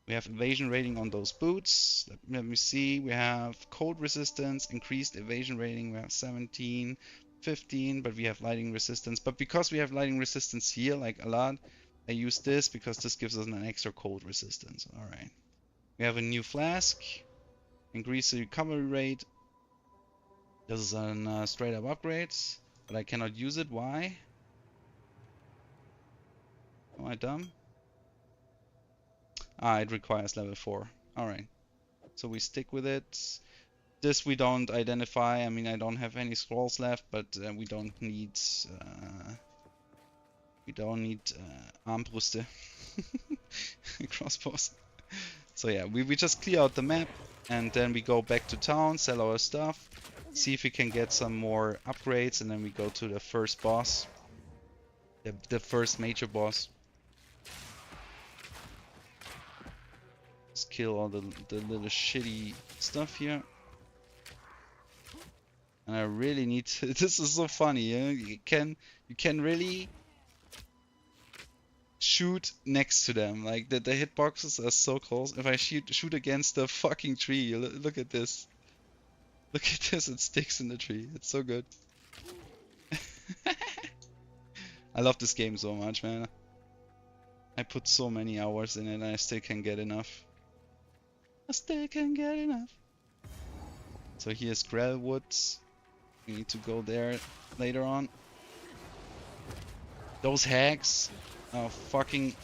We have evasion rating on those boots. Let me see. We have cold resistance, increased evasion rating. We have 17, 15, but we have lightning resistance. But because we have lightning resistance here, like a lot, I use this because this gives us an extra cold resistance. All right. We have a new flask. Increase the recovery rate. This is a straight up upgrade, but I cannot use it. Why? Am I dumb? Ah, it requires level 4. Alright. So we stick with it. This we don't identify. I mean, I don't have any scrolls left, but we don't need Armbruste. Crossbows. So yeah, we just clear out the map and then we go back to town, sell our stuff, see if we can get some more upgrades, and then we go to the first boss, the first major boss. Just kill all the little shitty stuff here. And I really need to, this is so funny, you can really shoot next to them. Like the hitboxes are so close. If I shoot against the fucking tree, look at this. Look at this, it sticks in the tree. It's so good. I love this game so much, man. I put so many hours in it and I still can't get enough. I still can't get enough. So here's Grellwood. We need to go there later on. Those hags are fucking...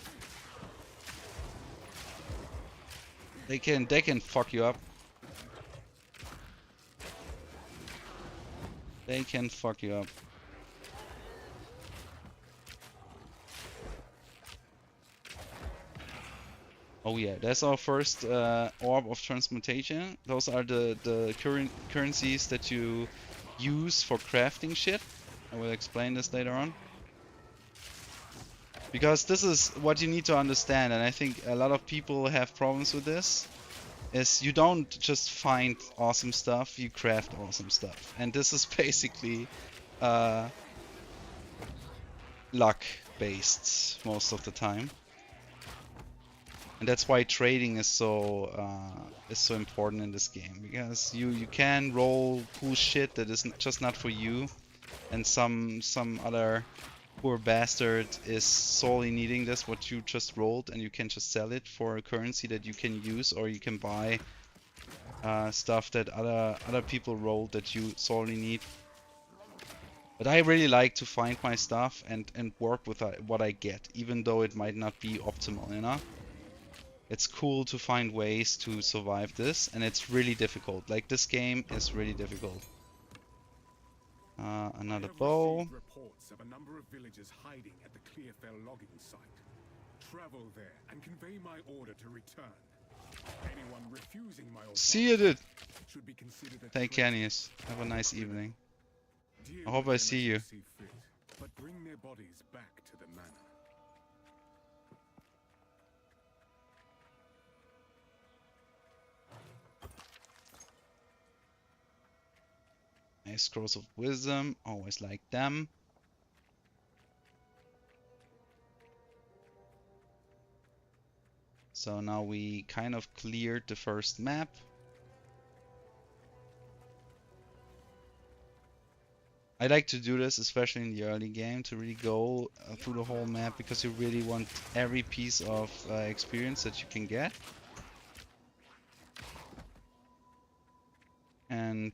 They can fuck you up. They can fuck you up. Oh yeah, that's our first orb of transmutation. Those are the currencies that you use for crafting shit. I will explain this later on. Because this is what you need to understand, and I think a lot of people have problems with this, is you don't just find awesome stuff, you craft awesome stuff. And this is basically luck based most of the time. And that's why trading is so important in this game, because you can roll cool shit that is just not for you, and some other poor bastard is solely needing this what you just rolled, and you can just sell it for a currency that you can use, or you can buy stuff that other people rolled that you solely need. But I really like to find my stuff and work with what I get, even though it might not be optimal, you know? It's cool to find ways to survive this, and it's really difficult. Like, this game is really difficult. Another bow. Reports of a number of villagers hiding at the Clearfell logging site. Travel there and convey my order to return. Anyone refusing my order See you, dude. should be considered a Take care, Nies. Have a nice evening. I hope I see you. But bring their bodies back to the manor. Nice scrolls of wisdom. Always like them. So now we kind of cleared the first map. I like to do this, especially in the early game, to really go through the whole map, because you really want every piece of experience that you can get. And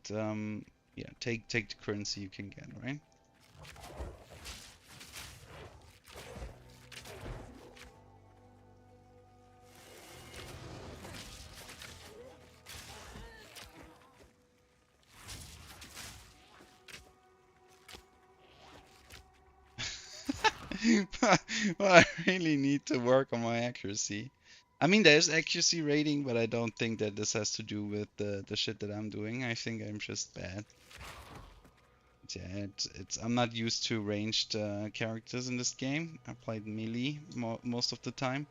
yeah, take the currency you can get, right? But I really need to work on my accuracy. I mean, there's accuracy rating, but I don't think that this has to do with the shit that I'm doing. I think I'm just bad. Yeah, I'm not used to ranged characters in this game. I played melee most of the time.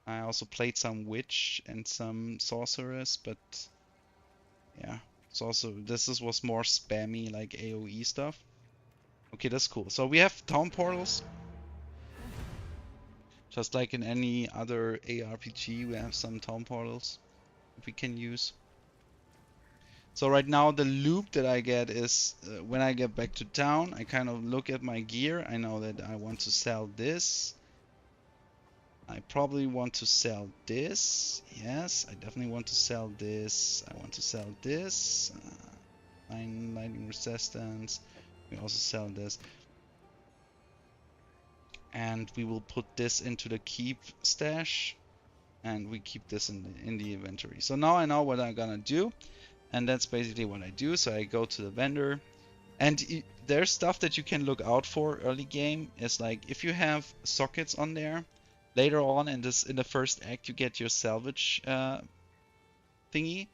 I also played some witch and some sorceress, but yeah, this was more spammy, like AoE stuff. Okay, that's cool. So we have town portals. Just like in any other ARPG, we have some town portals that we can use. So right now the loop that I get is when I get back to town, I kind of look at my gear. I know that I want to sell this. I probably want to sell this. Yes, I definitely want to sell this. I want to sell this. Lightning resistance. We also sell this. And we will put this into the keep stash. And we keep this in the inventory. So now I know what I'm gonna do. And that's basically what I do. So I go to the vendor. And there's stuff that you can look out for early game. It's like if you have sockets on there, later on in the first act you get your salvage thingy,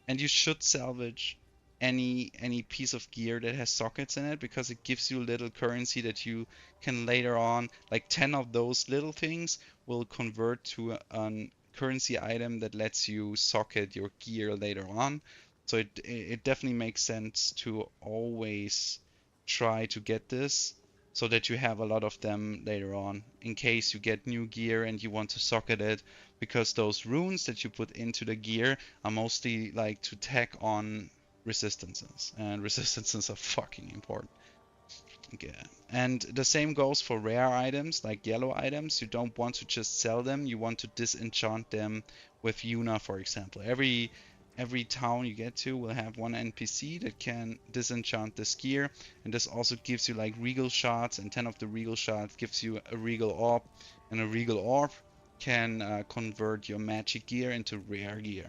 and you should salvage any piece of gear that has sockets in it, because it gives you little currency that you can later on, like 10 of those little things will convert to a currency item that lets you socket your gear later on. So it definitely makes sense to always try to get this, so that you have a lot of them later on, in case you get new gear and you want to socket it, because those runes that you put into the gear are mostly like to tack on resistances, and resistances are fucking important. Okay. And the same goes for rare items, like yellow items. You don't want to just sell them, you want to disenchant them with Yuna, for example. Every town you get to will have one NPC that can disenchant this gear, and this also gives you like regal shards, and 10 of the regal shards gives you a regal orb, and a regal orb can convert your magic gear into rare gear.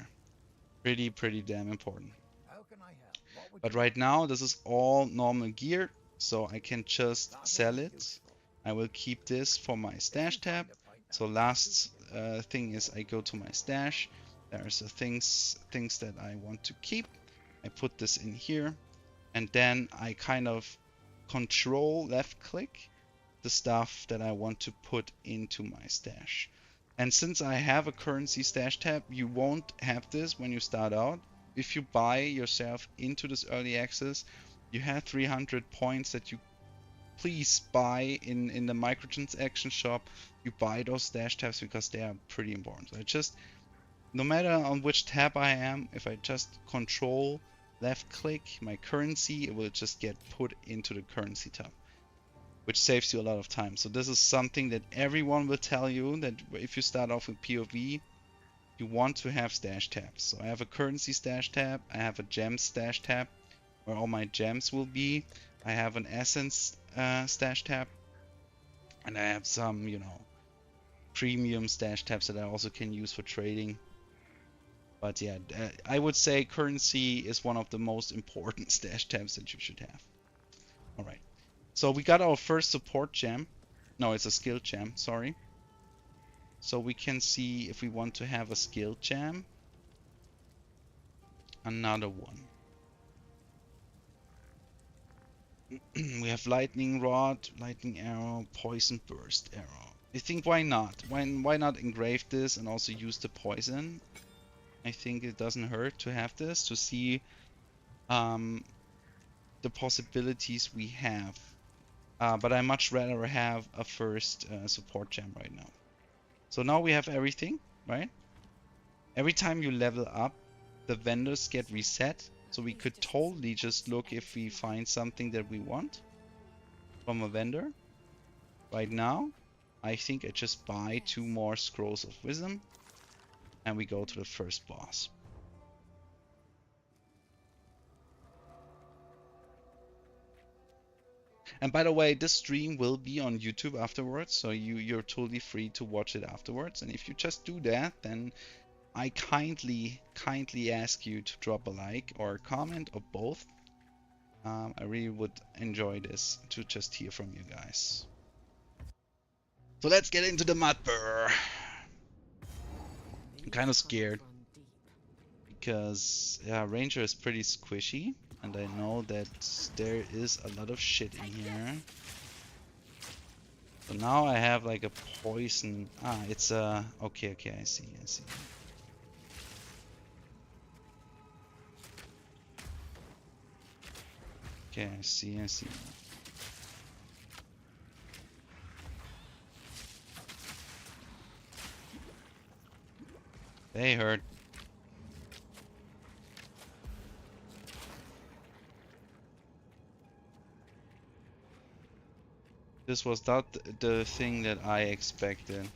Pretty damn important. How can I help? But right now this is all normal gear, so I can just sell it. I will keep this for my stash tab. So last thing is I go to my stash. There's things that I want to keep. I put this in here, and then I kind of control left click the stuff that I want to put into my stash. And since I have a currency stash tab, you won't have this when you start out. If you buy yourself into this early access, you have 300 points that you please buy in the microtransaction shop. You buy those stash tabs because they are pretty important. So I just, no matter on which tab I am, if I just control left click my currency, it will just get put into the currency tab, which saves you a lot of time. So this is something that everyone will tell you, that if you start off with POV, you want to have stash tabs. So I have a currency stash tab, I have a gem stash tab where all my gems will be, I have an essence stash tab, and I have some, you know, premium stash tabs that I also can use for trading. But yeah, I would say currency is one of the most important stash tabs that you should have. Alright, so we got our first support gem. No, it's a skill gem, sorry. So we can see if we want to have a skill gem. Another one. We have lightning rod, lightning arrow, poison burst arrow. I think why not? Why not engrave this and also use the poison? I think it doesn't hurt to have this, to see the possibilities we have. But I much rather have a first support gem right now. So now we have everything, right? Every time you level up, the vendors get reset. So we could totally just look if we find something that we want from a vendor. Right now, I think I just buy 2 more scrolls of wisdom and we go to the first boss. And by the way, this stream will be on YouTube afterwards, so you're totally free to watch it afterwards. And if you just do that, then I kindly ask you to drop a like or a comment or both. I really would enjoy this, to just hear from you guys. So let's get into the mud burr. I'm kind of scared because yeah, Ranger is pretty squishy. And I know that there is a lot of shit in here. So now I have like a poison. Ah, it's a... Okay, I see. Okay, I see. They hurt. This was not the thing that I expected.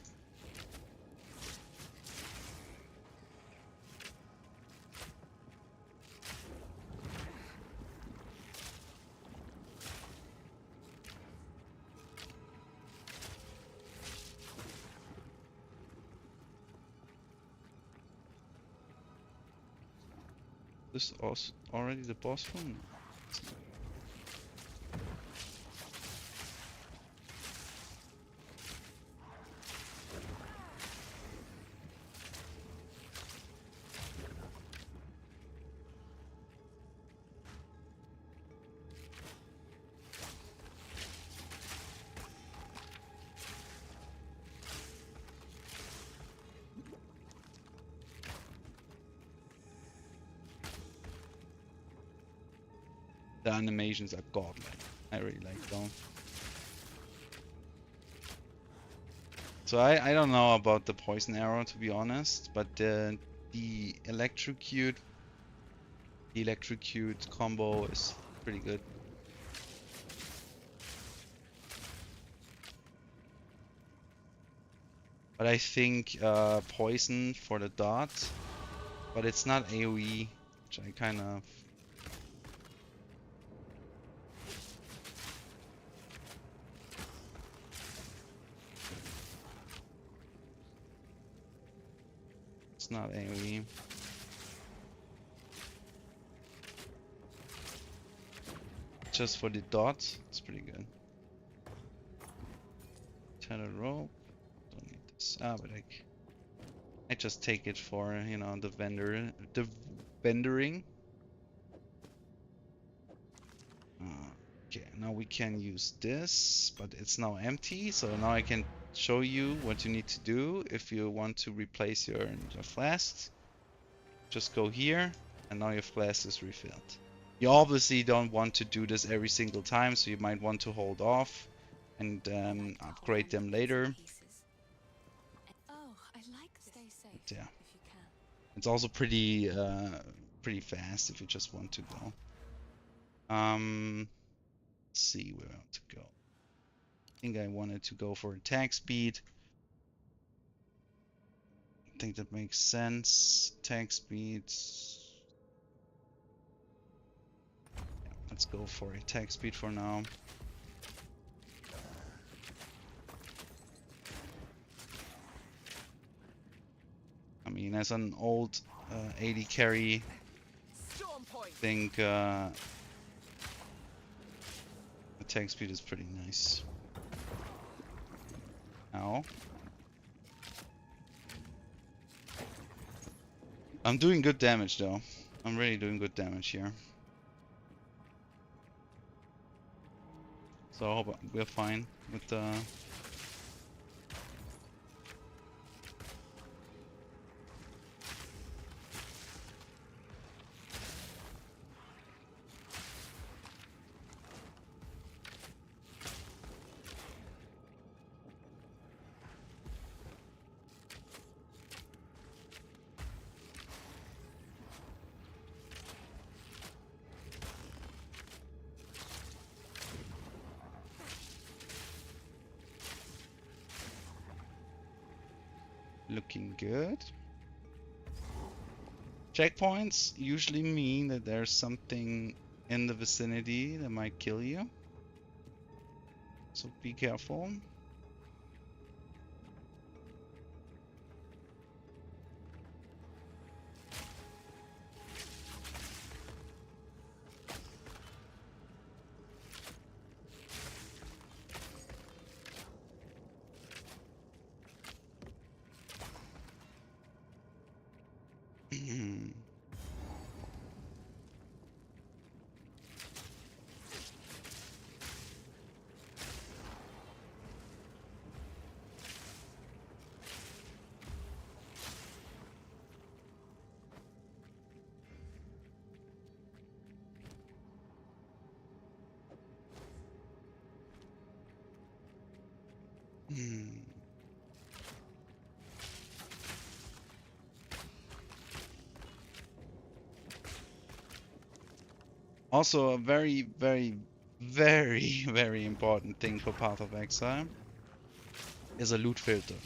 This is already the boss room? The animations are godlike. I really like them. So I don't know about the poison arrow, to be honest, but the electrocute combo is pretty good. But I think poison for the dot, but it's not AoE, which I kind of... It's not AoE. Just for the dot, it's pretty good. Tether rope. Don't need this. Ah, but I just take it for, you know, the vendoring. Okay, now we can use this, but it's now empty. So now I can show you what you need to do if you want to replace your flasks. Just go here, and now your flask is refilled. You obviously don't want to do this every single time, so you might want to hold off and upgrade them later. Oh, I like stay safe. But yeah, If you can. it's also pretty fast if you just want to go. Let's see where I want to go. I think I wanted to go for attack speed. I think that makes sense. Attack speed. Yeah, let's go for attack speed for now. I mean, as an old 80 carry, I think attack speed is pretty nice. Ow. I'm doing good damage though. I'm really doing good damage here. So I hope we're fine with the... Looking good. Checkpoints usually mean that there's something in the vicinity that might kill you. So be careful. Also, a very, very, very, very important thing for Path of Exile is a loot filter.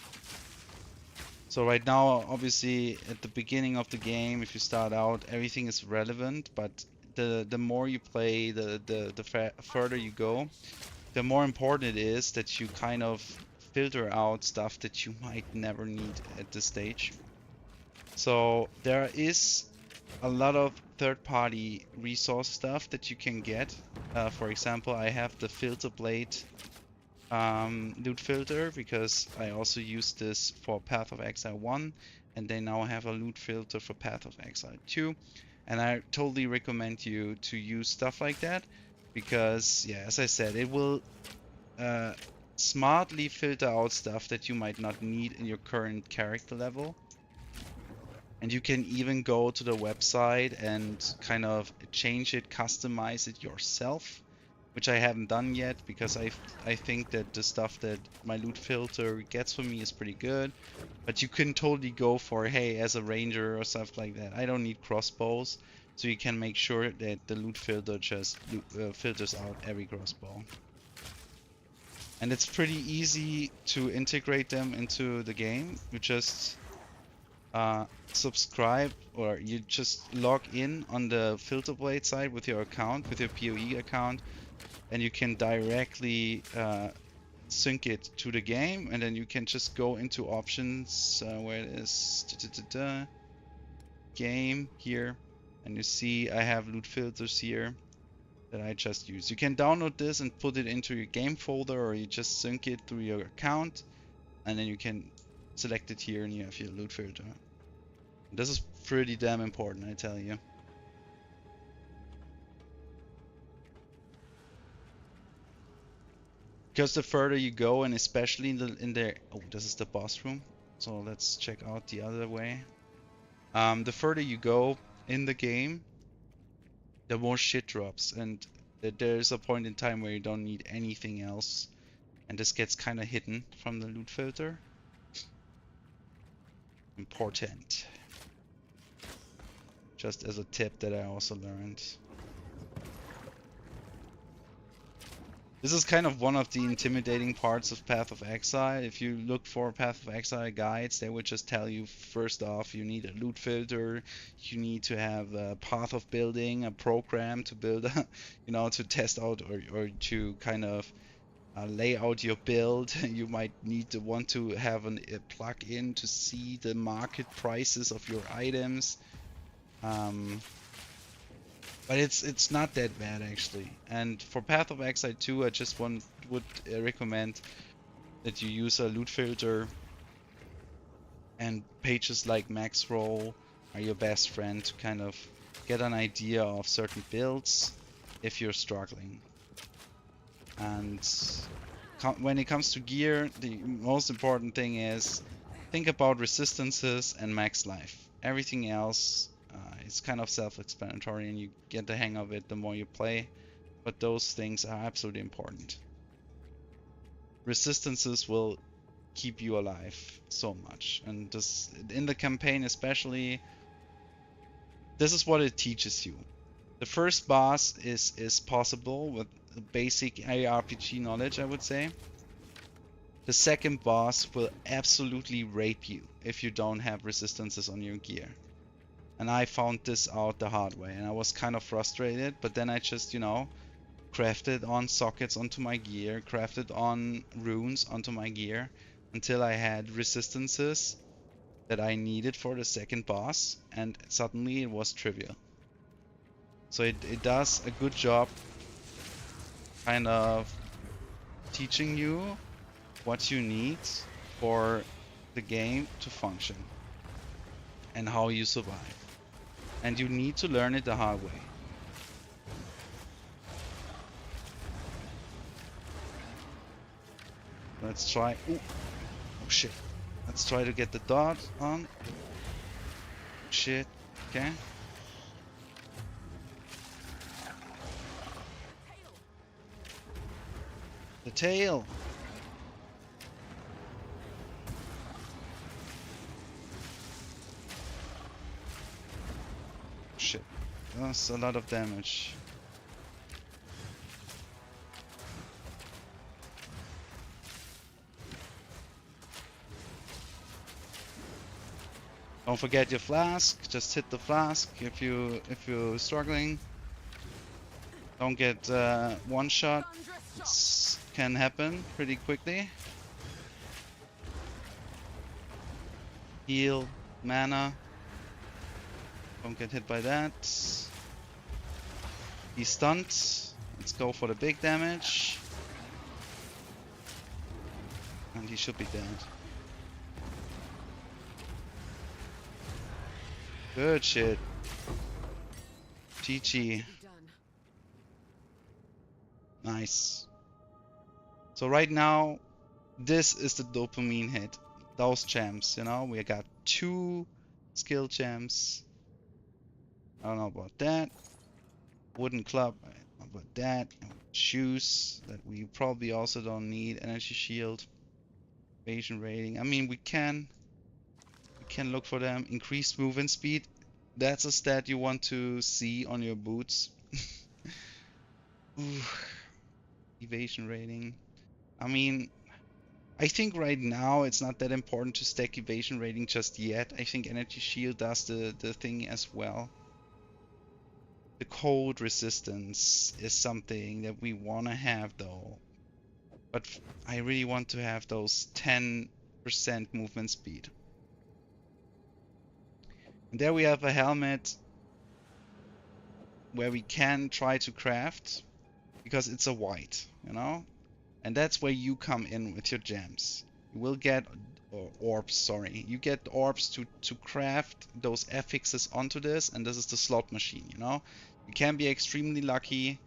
So right now, obviously, at the beginning of the game, if you start out, everything is relevant, but the more you play, the further you go, the more important it is that you kind of filter out stuff that you might never need at this stage. So there is a lot of third-party resource stuff that you can get. For example, I have the filter blade loot filter because I also use this for Path of Exile 1, and they now have a loot filter for Path of Exile 2, and I totally recommend you to use stuff like that because, yeah, as I said, it will smartly filter out stuff that you might not need in your current character level. And you can even go to the website and kind of change it, customize it yourself, which I haven't done yet because I think that the stuff that my loot filter gets for me is pretty good. But you can totally go for, hey, as a ranger or stuff like that, I don't need crossbows, so you can make sure that the loot filter just filters out every crossbow. And it's pretty easy to integrate them into the game. You just subscribe, or you just log in on the filter blade side with your account, with your PoE account, and you can directly sync it to the game, and then you can just go into options where it is game here, and you see I have loot filters here that I just use. You can download this and put it into your game folder, or you just sync it through your account, and then you can select it here and you have your loot filter. This is pretty damn important, I tell you. Because the further you go, and especially in the oh, this is the boss room, so let's check out the other way. The further you go in the game, the more shit drops, and there's a point in time where you don't need anything else, and this gets kind of hidden from the loot filter. Important. Just as a tip that I also learned. This is kind of one of the intimidating parts of Path of Exile. If you look for Path of Exile guides, they would just tell you first off you need a loot filter, you need to have a path of building, a program to build, you know, to test out or to kind of lay out your build. You might need to want to have a plug-in to see the market prices of your items. But it's not that bad actually. And for Path of Exile 2, I just would recommend that you use a loot filter, and pages like Maxroll are your best friend to kind of get an idea of certain builds if you're struggling. And when it comes to gear, the most important thing is think about resistances and max life. Everything else it's kind of self-explanatory, and you get the hang of it the more you play, but those things are absolutely important. Resistances will keep you alive so much, and this in the campaign especially, this is what it teaches you. The first boss is possible with basic ARPG knowledge, I would say. The second boss will absolutely rape you if you don't have resistances on your gear. And I found this out the hard way, and I was kind of frustrated, but then I just, you know, crafted on sockets onto my gear, crafted on runes onto my gear, until I had resistances that I needed for the second boss, and suddenly it was trivial. So it does a good job kind of teaching you what you need for the game to function and how you survive. And you need to learn it the hard way. Let's try. Ooh. Oh shit. Let's try to get the dot on. Shit. Okay. The tail. Shit. That's a lot of damage. Don't forget your flask. Just hit the flask if you're struggling. Don't get one shot. It can happen pretty quickly. Heal, mana. Don't get hit by that. He's stunned. Let's go for the big damage. And he should be dead. Good shit. GG. Nice. So right now, this is the dopamine hit. Those gems, you know, we got 2 skill gems. I don't know about that. Wooden club, I don't know about that. And shoes that we probably also don't need. Energy shield, evasion rating. I mean, we can look for them. Increased movement speed. That's a stat you want to see on your boots. Evasion rating. I mean, I think right now it's not that important to stack evasion rating just yet. I think energy shield does the thing as well. The cold resistance is something that we want to have though. But I really want to have those 10% movement speed. And there we have a helmet where we can try to craft, because it's a white, you know? And that's where you come in with your gems. You will get orbs, sorry. You get orbs to craft those affixes onto this, and this is the slot machine, you know? You can be extremely lucky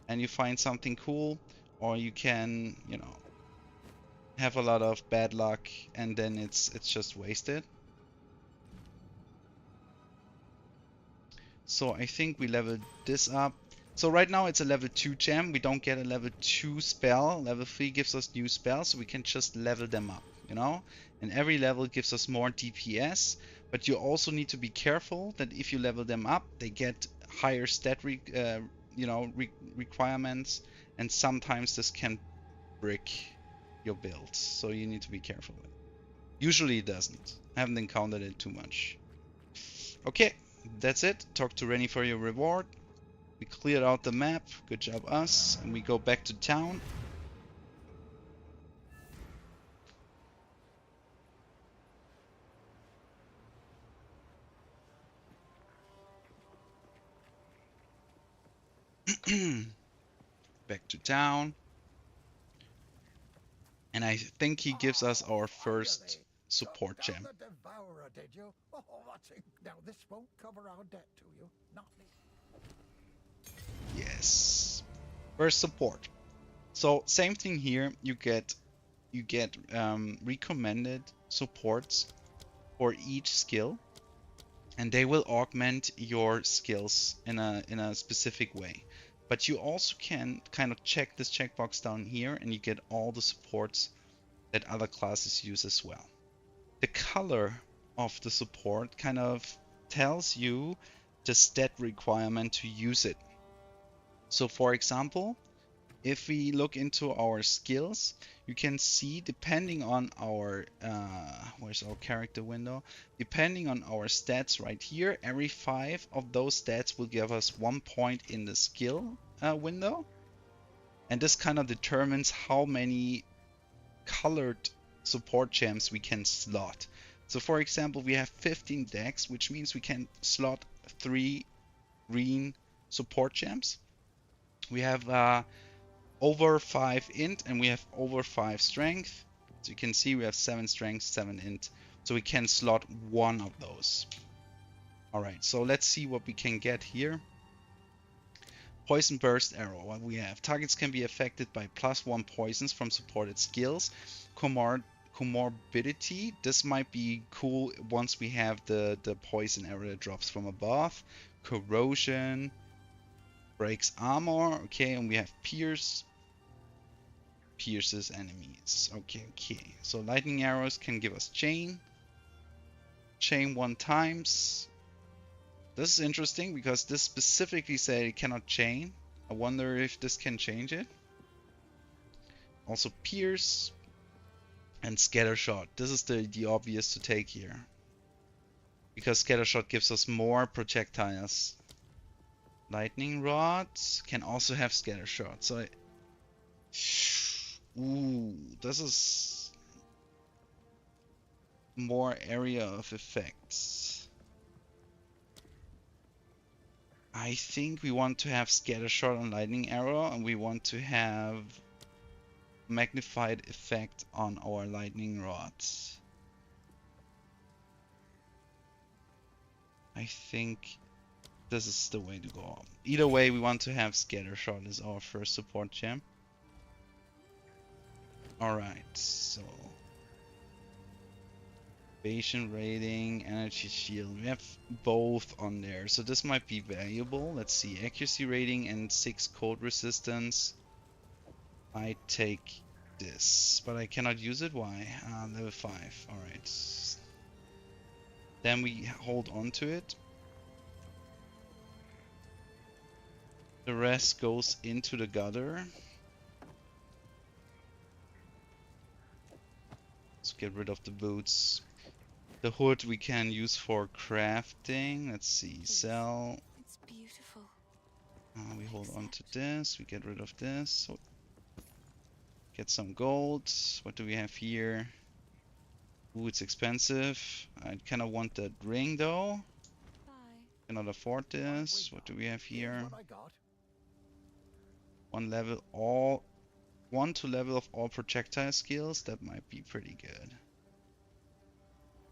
and you find something cool, or you can, you know, have a lot of bad luck, and then it's just wasted. So I think we level this up. So right now it's a level 2 gem. We don't get a level 2 spell. Level 3 gives us new spells, so we can just level them up, you know? And every level gives us more DPS, but you also need to be careful that if you level them up, they get higher stat requirements, and sometimes this can brick your build, so you need to be careful with it. Usually it doesn't. I haven't encountered it too much. Okay, that's it. Talk to Rennie for your reward. We cleared out the map. Good job us. And we go back to town. Back to town. And I think he gives us our first support gem. The Devourer, did you? Oh, now this won't cover our debt to you. Not me. Yes. First support. So same thing here. You get recommended supports for each skill, and they will augment your skills in a specific way. But you also can kind of check this checkbox down here, and you get all the supports that other classes use as well. The color of the support kind of tells you the stat requirement to use it. So for example, if we look into our skills, you can see depending on our, where's our character window? Depending on our stats right here, every 5 of those stats will give us 1 point in the skill window. And this kind of determines how many colored support gems we can slot. So for example, we have 15 decks, which means we can slot 3 green support gems. We have over 5 int and we have over 5 strength. So you can see we have 7 strength, 7 int. So we can slot 1 of those. Alright, so let's see what we can get here. Poison Burst Arrow. What we have. Targets can be affected by +1 poisons from supported skills. Comorbidity. This might be cool once we have the poison arrow that drops from above. Corrosion. Breaks armor. Okay, and we have Pierce. Pierces enemies. Okay. So lightning arrows can give us chain. Chain 1 times. This is interesting because this specifically said it cannot chain. I wonder if this can change it. Also pierce and scatter shot. This is the obvious to take here, because scatter shot gives us more projectiles. Lightning rod can also have scatter shot. So ooh, this is more area of effects. I think we want to have scatter shot on lightning arrow, and we want to have magnified effect on our lightning rods. I think this is the way to go. Either way, we want to have scatter shot as our first support gem. Alright, so evasion rating, energy shield, we have both on there, so this might be valuable. Let's see, accuracy rating and 6 cold resistance. I take this, but I cannot use it. Why? Level 5. Alright, then we hold on to it. The rest goes into the gutter. Let's get rid of the boots. The hood we can use for crafting. Let's see, sell. It's beautiful. We hold on to this. We get rid of this. So get some gold. What do we have here? Ooh, it's expensive. I kind of want that ring though. Bye. Cannot afford this. What do we have here? 1 to level of all projectile skills. That might be pretty good.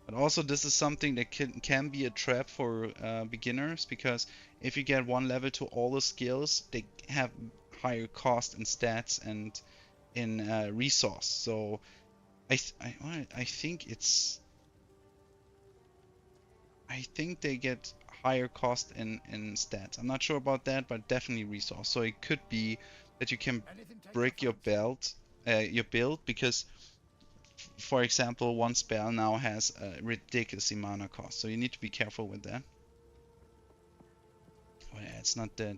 But also this is something that can be a trap for beginners, because if you get 1 level to all the skills, they have higher cost in stats and in resource. So I think it's. I think they get higher cost in stats. I'm not sure about that, but definitely resource. So it could be that you can break your build because, for example, one spell now has a ridiculous mana cost. So you need to be careful with that. Well, yeah, it's not that.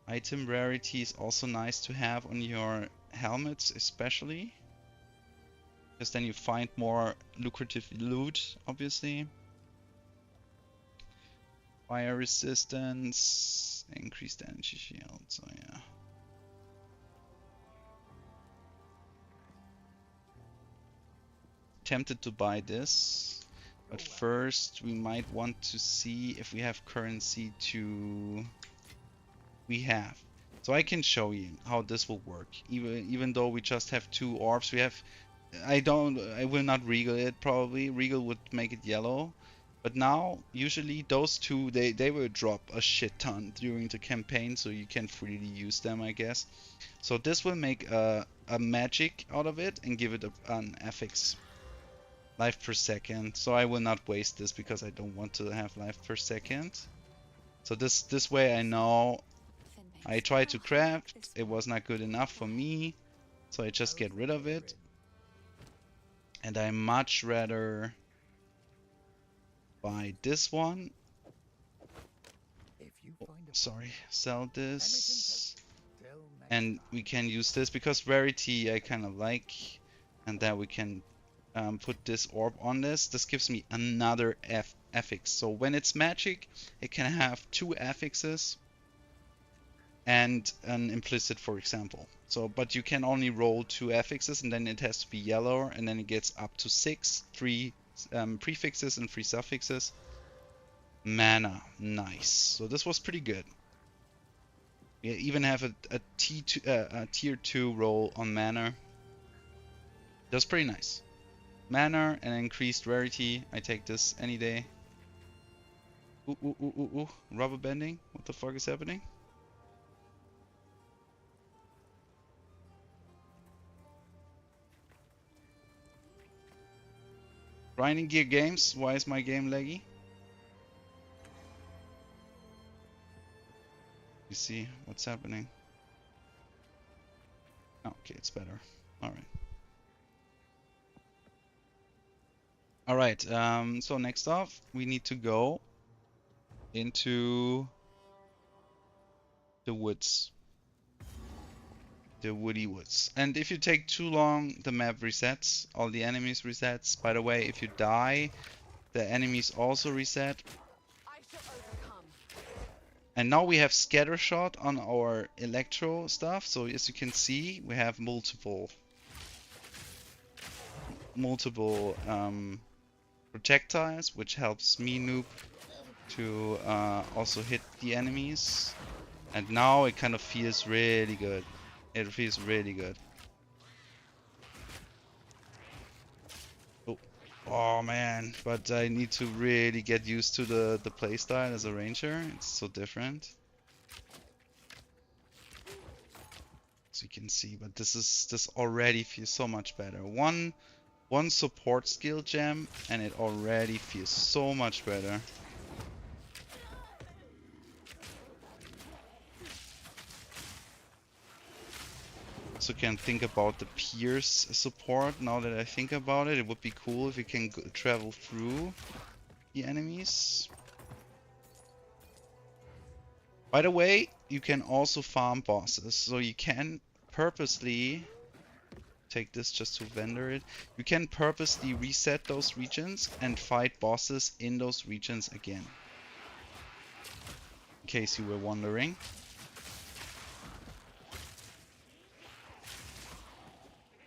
Item rarity is also nice to have on your helmets, especially. Because then you find more lucrative loot, obviously. Fire resistance, increased energy shield, so yeah. Tempted to buy this, but first we might want to see if we have currency to... We have. So I can show you how this will work. Even though we just have 2 orbs, we have... I will not regal it probably. Regal would make it yellow. But now, usually those 2, they will drop a shit ton during the campaign, so you can freely use them, I guess. So this will make a magic out of it and give it an affix. Life per second. So I will not waste this because I don't want to have life per second. So this way I know I tried to craft, it was not good enough for me. So I just get rid of it. And I much rather buy this one. Sorry, sell this. And we can use this because rarity I kind of like. And then we can put this orb on this. This gives me another affix. So when it's magic, it can have 2 affixes and an implicit, for example. So, but you can only roll 2 affixes, and then it has to be yellow, and then it gets up to 6, 3 prefixes and 3 suffixes. Mana, nice. So this was pretty good. We even have a tier 2 roll on mana. That's pretty nice. Mana and increased rarity. I take this any day. Ooh. Rubber banding. What the fuck is happening? Grinding Gear Games. Why is my game laggy? You see what's happening? Oh, okay, it's better. Alright. Alright, so next off, we need to go into the woods. The woody woods. And if you take too long, the map resets. All the enemies resets. By the way, if you die, the enemies also reset. And now we have scatter shot on our electro stuff. So as you can see, we have multiple projectiles, which helps me noob to also hit the enemies. And now it kind of feels really good. It feels really good. Oh man, but I need to really get used to the playstyle as a ranger. It's so different. So you can see, but this already feels so much better. One support skill gem and it already feels so much better. Also can think about the pierce support. Now that I think about it, it would be cool if you can travel through the enemies. By the way, you can also farm bosses, so you can purposely take this just to vendor it. You can purposely reset those regions and fight bosses in those regions again. In case you were wondering.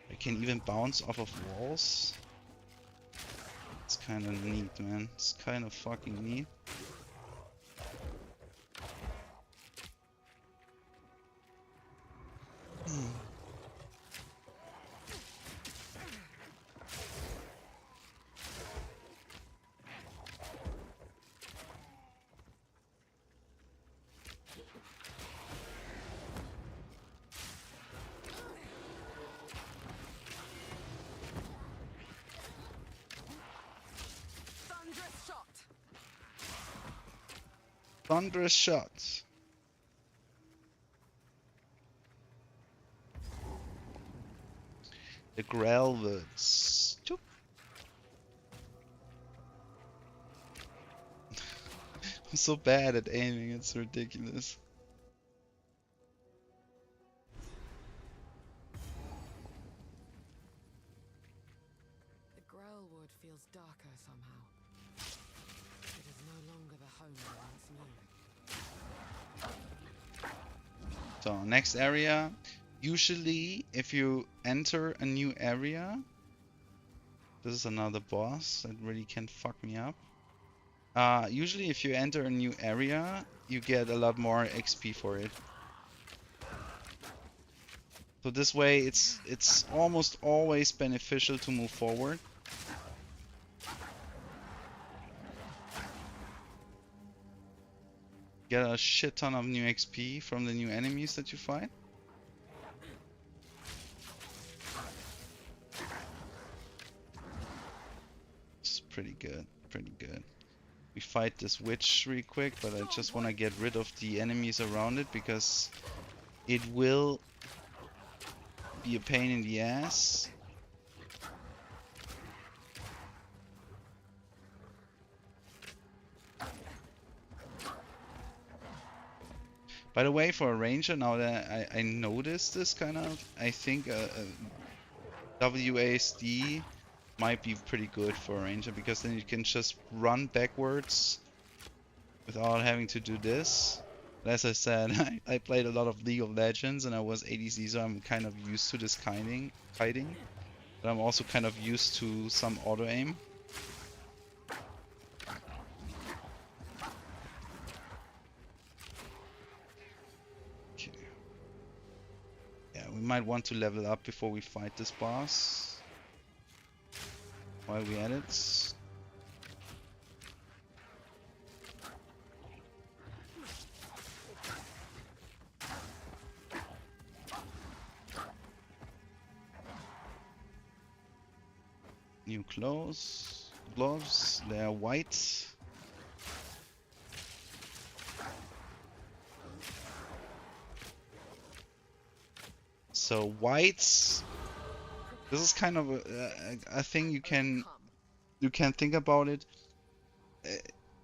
I can even bounce off of walls. It's kind of neat, man. It's kind of fucking neat. Thunderous shot. The Grelwoods. Choop. I'm so bad at aiming, it's ridiculous. The Grelwood feels darker somehow. It is no longer the home I once knew. So next area. Usually if you enter a new area, this is another boss that really can fuck me up. Usually if you enter a new area, you get a lot more XP for it. So this way it's almost always beneficial to move forward. Get a shit ton of new XP from the new enemies that you fight. It's pretty good, pretty good. We fight this witch really quick, but I just want to get rid of the enemies around it because it will be a pain in the ass. By the way, for a ranger, now that I noticed this kind of, I think WASD might be pretty good for a ranger because then you can just run backwards without having to do this. But as I said, I played a lot of League of Legends and I was ADC, so I'm kind of used to this kiting. But I'm also kind of used to some auto aim. Okay. Yeah, we might want to level up before we fight this boss. While we at it. New gloves, they are white. So whites, this is kind of a thing you can think about it.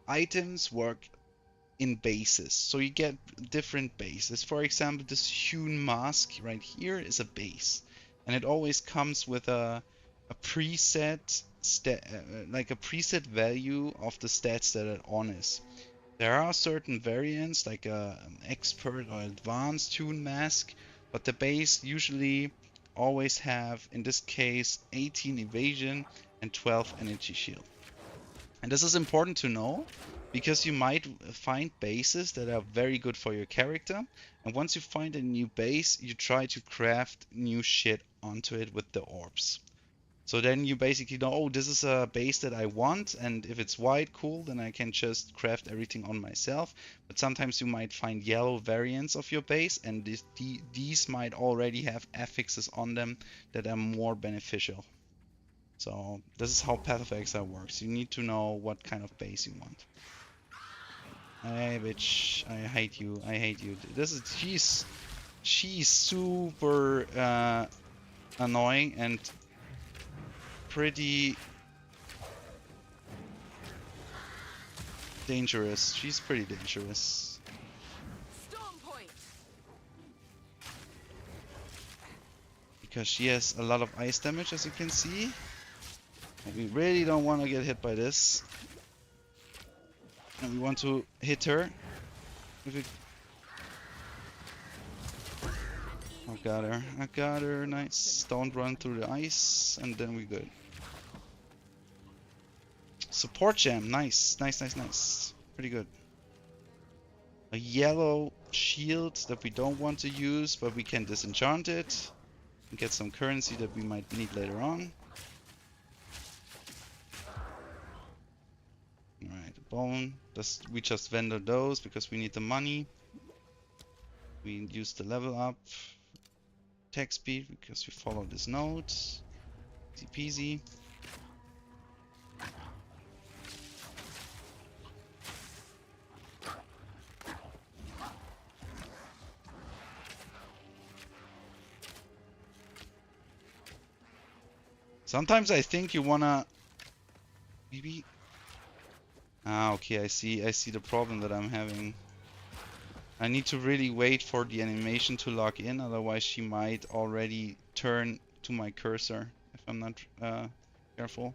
Items work in bases, so you get different bases. For example, this hewn mask right here is a base, and it always comes with a preset like a preset value of the stats that it on is. There are certain variants like an expert or advanced hewn mask, but the base usually always have, in this case, 18 evasion and 12 energy shield. And this is important to know because you might find bases that are very good for your character, and once you find a new base, you try to craft new shit onto it with the orbs. So then you basically know, oh, this is a base that I want, and if it's white, cool, then I can just craft everything on myself. But sometimes you might find yellow variants of your base, and these might already have affixes on them that are more beneficial. So this is how Path of Exile works. You need to know what kind of base you want. Hey, bitch, I hate you. I hate you. She's super annoying and pretty dangerous. She's pretty dangerous. Storm point. Because she has a lot of ice damage, as you can see. And we really don't want to get hit by this. And we want to hit her. If it... I got her. I got her. Nice. Don't run through the ice, and then we're good. Support gem. Nice. Nice, nice, nice. Pretty good. A yellow shield that we don't want to use, but we can disenchant it and get some currency that we might need later on. Alright, a bone. We just vendor those because we need the money. We use the level up. Attack speed because we follow this node. Easy peasy. Sometimes I think you wanna maybe. Ah, okay. I see the problem that I'm having. I need to really wait for the animation to lock in, otherwise she might already turn to my cursor if I'm not careful.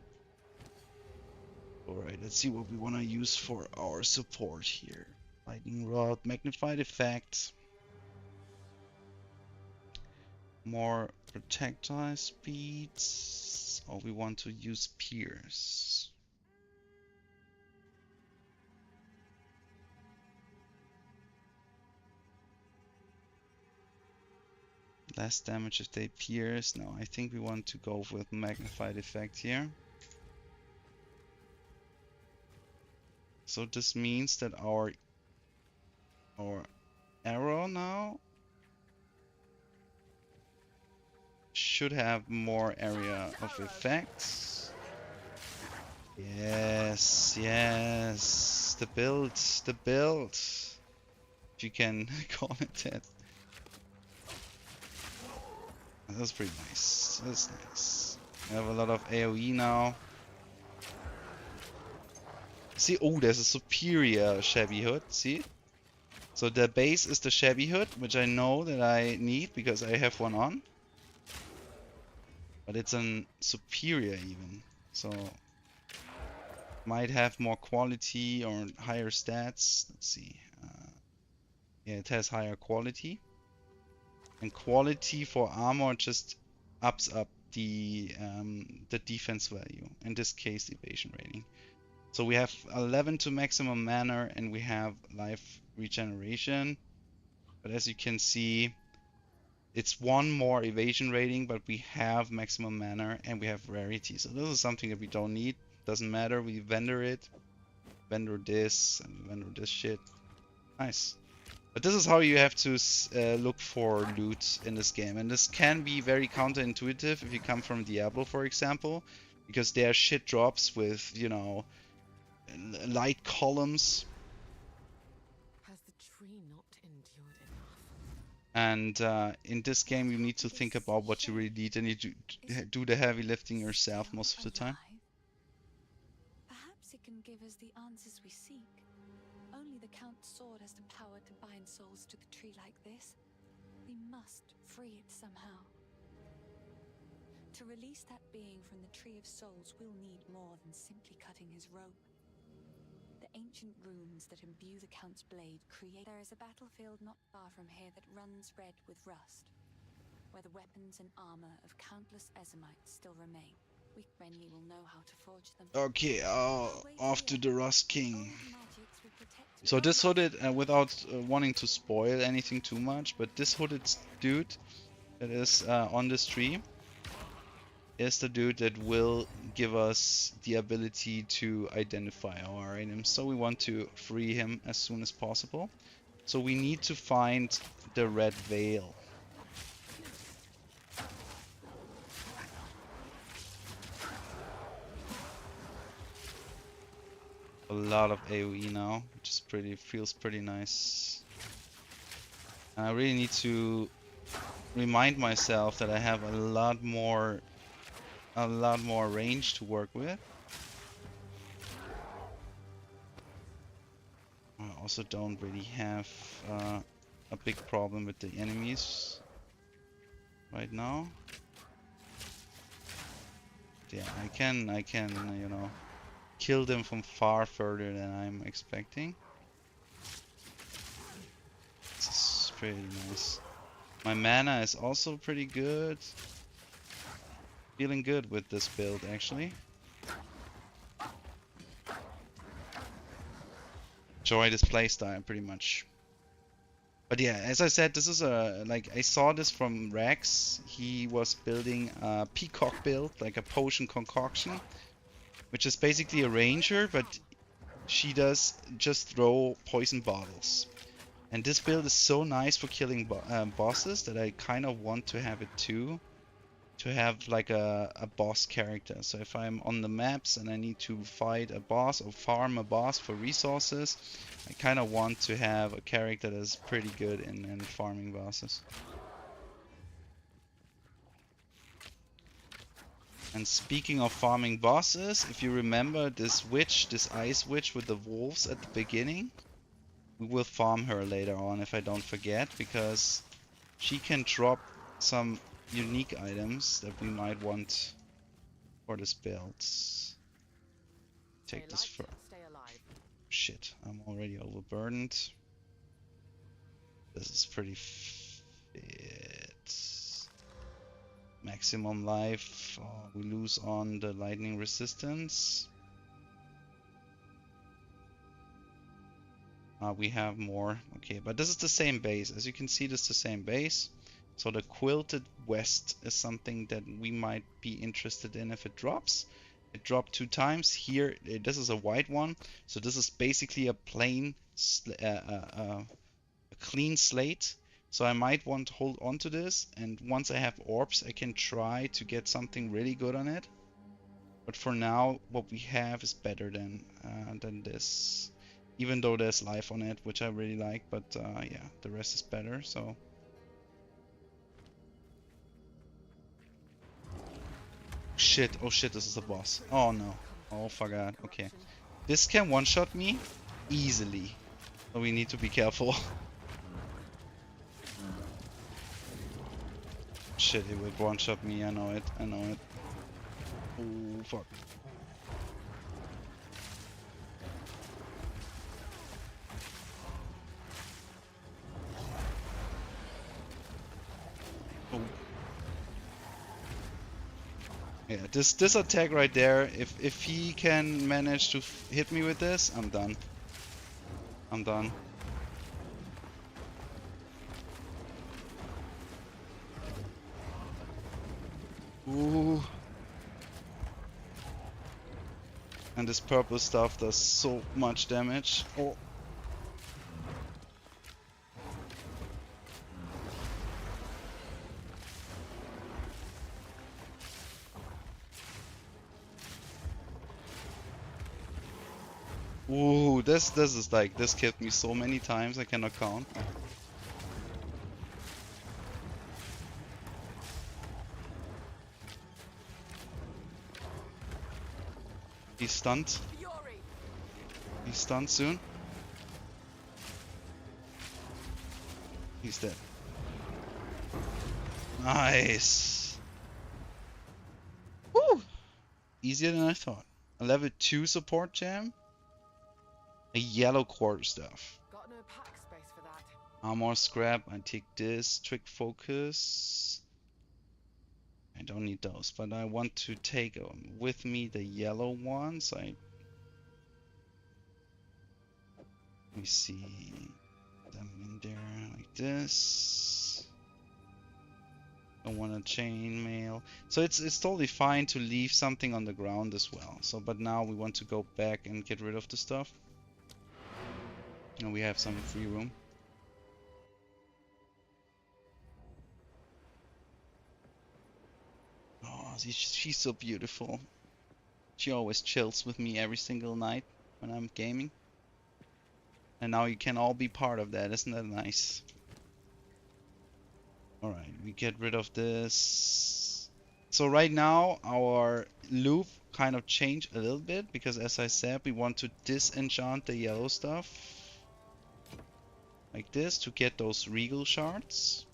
Alright, let's see what we want to use for our support here. Lightning Rod, Magnified Effect, more projectile speeds, or we want to use Pierce. Less damage if they pierce. No, I think we want to go with Magnified Effect here. So this means that our arrow now should have more area of effects. Yes, yes, the build, if you can call it that. That's pretty nice. That's nice. We have a lot of AoE now. See, oh, there's a superior shabby hood. See? So the base is the shabby hood, which I know that I need because I have one on. But it's a superior even. So might have more quality or higher stats. Let's see. Yeah, it has higher quality. And quality for armor just ups up the defense value. In this case, evasion rating. So we have 11 to maximum mana and we have life regeneration. But as you can see, it's one more evasion rating, but we have maximum mana and we have rarity. So this is something that we don't need. Doesn't matter. We vendor it. Vendor this and vendor this shit. Nice. But this is how you have to look for loot in this game. And this can be very counterintuitive if you come from Diablo, for example. Because there are shit drops with, you know, light columns. Has the tree not endured enough? And in this game you need to think about what you really need and you do the heavy lifting yourself most of the time. Perhaps it can give us the answers we seek. Only the Count's sword has the power to bind souls to the tree like this. We must free it somehow. To release that being from the Tree of Souls, we'll need more than simply cutting his rope. The ancient runes that imbue the Count's blade create... There is a battlefield not far from here that runs red with rust, where the weapons and armor of countless Ezamites still remain. We Renly will know how to forge them. Okay, off to the Rust King. So this hooded, without wanting to spoil anything too much, but this hooded dude that is on this tree is the dude that will give us the ability to identify our items. So we want to free him as soon as possible. So we need to find the red veil. A lot of AoE now, which is feels pretty nice. And I really need to remind myself that I have a lot more range to work with. I also don't really have a big problem with the enemies right now. Yeah, I can, you know, kill them from far further than I'm expecting. This is pretty nice. My mana is also pretty good. Feeling good with this build actually. Enjoy this playstyle pretty much. But yeah, as I said, this is I saw this from Rex. He was building a peacock build, like a potion concoction, which is basically a ranger, but she does just throw poison bottles. And this build is so nice for killing bosses that I kind of want to have it too. To have like a boss character. So if I'm on the maps and I need to fight a boss or farm a boss for resources, I kind of want to have a character that is pretty good in farming bosses. And speaking of farming bosses, if you remember this witch, this ice witch with the wolves at the beginning, we will farm her later on if I don't forget, because she can drop some unique items that we might want for this build. Take this for... Shit, I'm already overburdened. This is pretty fit. Maximum life. Oh, we lose on the lightning resistance. We have more. Okay, but this is the same base. As you can see, this is the same base. So the quilted vest is something that we might be interested in if it drops. It dropped 2 times. Here, this is a white one. So this is basically a plain, a clean slate. So I might want to hold on to this. And once I have orbs, I can try to get something really good on it. But for now, what we have is better than this. Even though there's life on it, which I really like, but yeah, the rest is better, so. Shit, oh shit, this is a boss. Oh no, oh forgot, okay. This can one-shot me easily, so we need to be careful. Shit, he will one-shot me, I know it, I know it. Oh fuck. Yeah, this attack right there, if he can manage to hit me with this, I'm done. I'm done. Ooh. And this purple stuff does so much damage. Oh. Ooh, this is like, this killed me so many times I cannot count. He's stunned. He's stunned soon. He's dead. Nice. Woo! Easier than I thought. A level 2 support gem. A yellow quarterstaff. Got no pack space for that. Armor scrap. I take this. Trick focus. I don't need those, but I want to take with me the yellow ones. Let me see them in there like this. Don't want a chainmail. So it's totally fine to leave something on the ground as well. So, but now we want to go back and get rid of the stuff. And we have some free room. Oh, she's so beautiful. She always chills with me every single night when I'm gaming. And now you can all be part of that, isn't that nice? Alright, we get rid of this. So right now our loop kind of changed a little bit, because as I said, we want to disenchant the yellow stuff. Like this, to get those regal shards.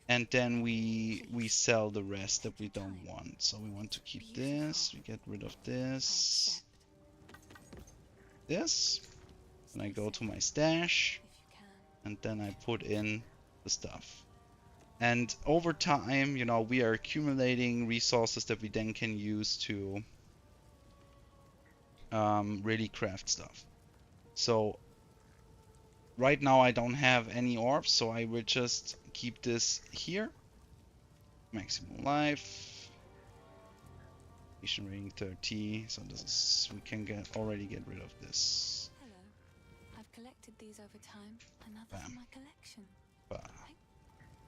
And then we sell the rest that we don't want. So we want to keep this, we get rid of this. This. And I go to my stash. And then I put in the stuff. And over time, you know, we are accumulating resources that we then can use to really craft stuff. So right now I don't have any orbs, so I will just keep this here. Maximum life. Patient rating 30. So this is, we can already get rid of this. Hello. I've collected these over time. Another Bam. for my collection. Bam.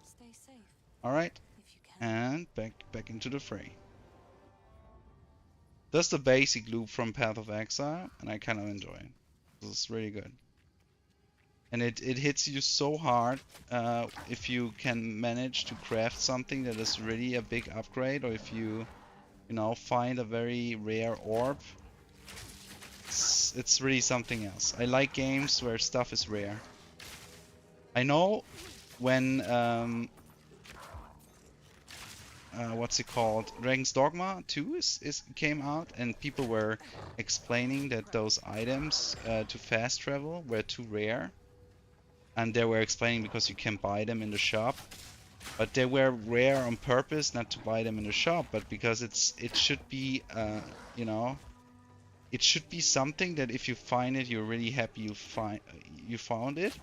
Stay safe. Alright. If you can. And back into the fray. That's the basic loop from Path of Exile, and I kind of enjoy it. This is really good. And it hits you so hard if you can manage to craft something that is really a big upgrade, or if you you know, find a very rare orb. It's really something else. I like games where stuff is rare. I know when what's it called? Dragon's Dogma 2 is came out, and people were explaining that those items to fast travel were too rare, and they were explaining because you can buy them in the shop, but they were rare on purpose, not to buy them in the shop, but because it should be you know, it should be something that if you find it, you're really happy you found it,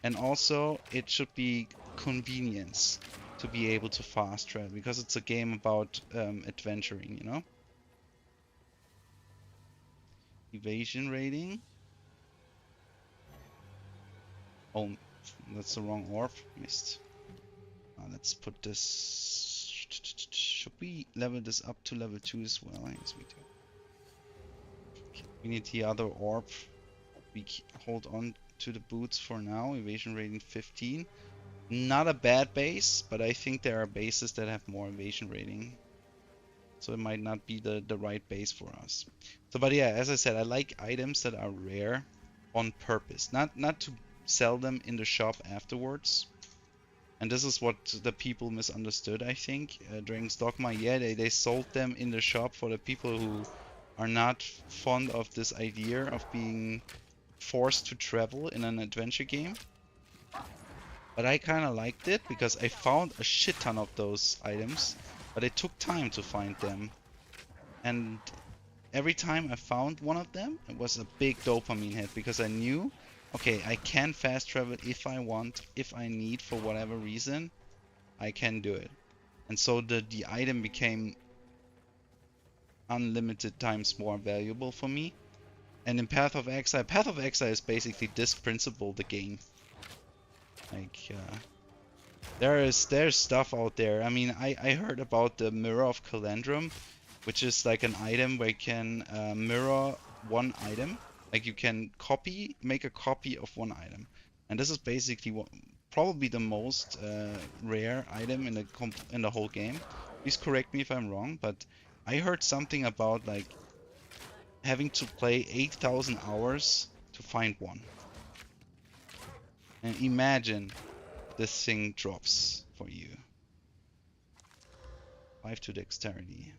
and also it should be convenience to be able to fast travel, because it's a game about adventuring, you know. Evasion rating. Oh, that's the wrong orb. Missed. Let's put this. Should we level this up to level 2 as well? I guess we do. Okay, we need the other orb. We hold on to the boots for now. Evasion rating 15. Not a bad base, but I think there are bases that have more evasion rating. So it might not be the right base for us. So, but yeah, as I said, I like items that are rare on purpose. Not to sell them in the shop afterwards. And this is what the people misunderstood, I think. Dragon's Dogma, yeah, they sold them in the shop for the people who are not fond of this idea of being forced to travel in an adventure game. But I kind of liked it because I found a shit ton of those items, but it took time to find them. And every time I found one of them, it was a big dopamine hit because I knew, okay, I can fast travel if I want, if I need for whatever reason, I can do it. And so the item became unlimited times more valuable for me. And in Path of Exile is basically this principle, the game. Like, there's stuff out there. I mean, I heard about the Mirror of Calandrum, which is like an item where you can mirror one item. Like you can make a copy of one item. And this is basically probably the most rare item in the whole game. Please correct me if I'm wrong, but I heard something about like having to play 8,000 hours to find one. And imagine this thing drops for you. 5 to dexterity.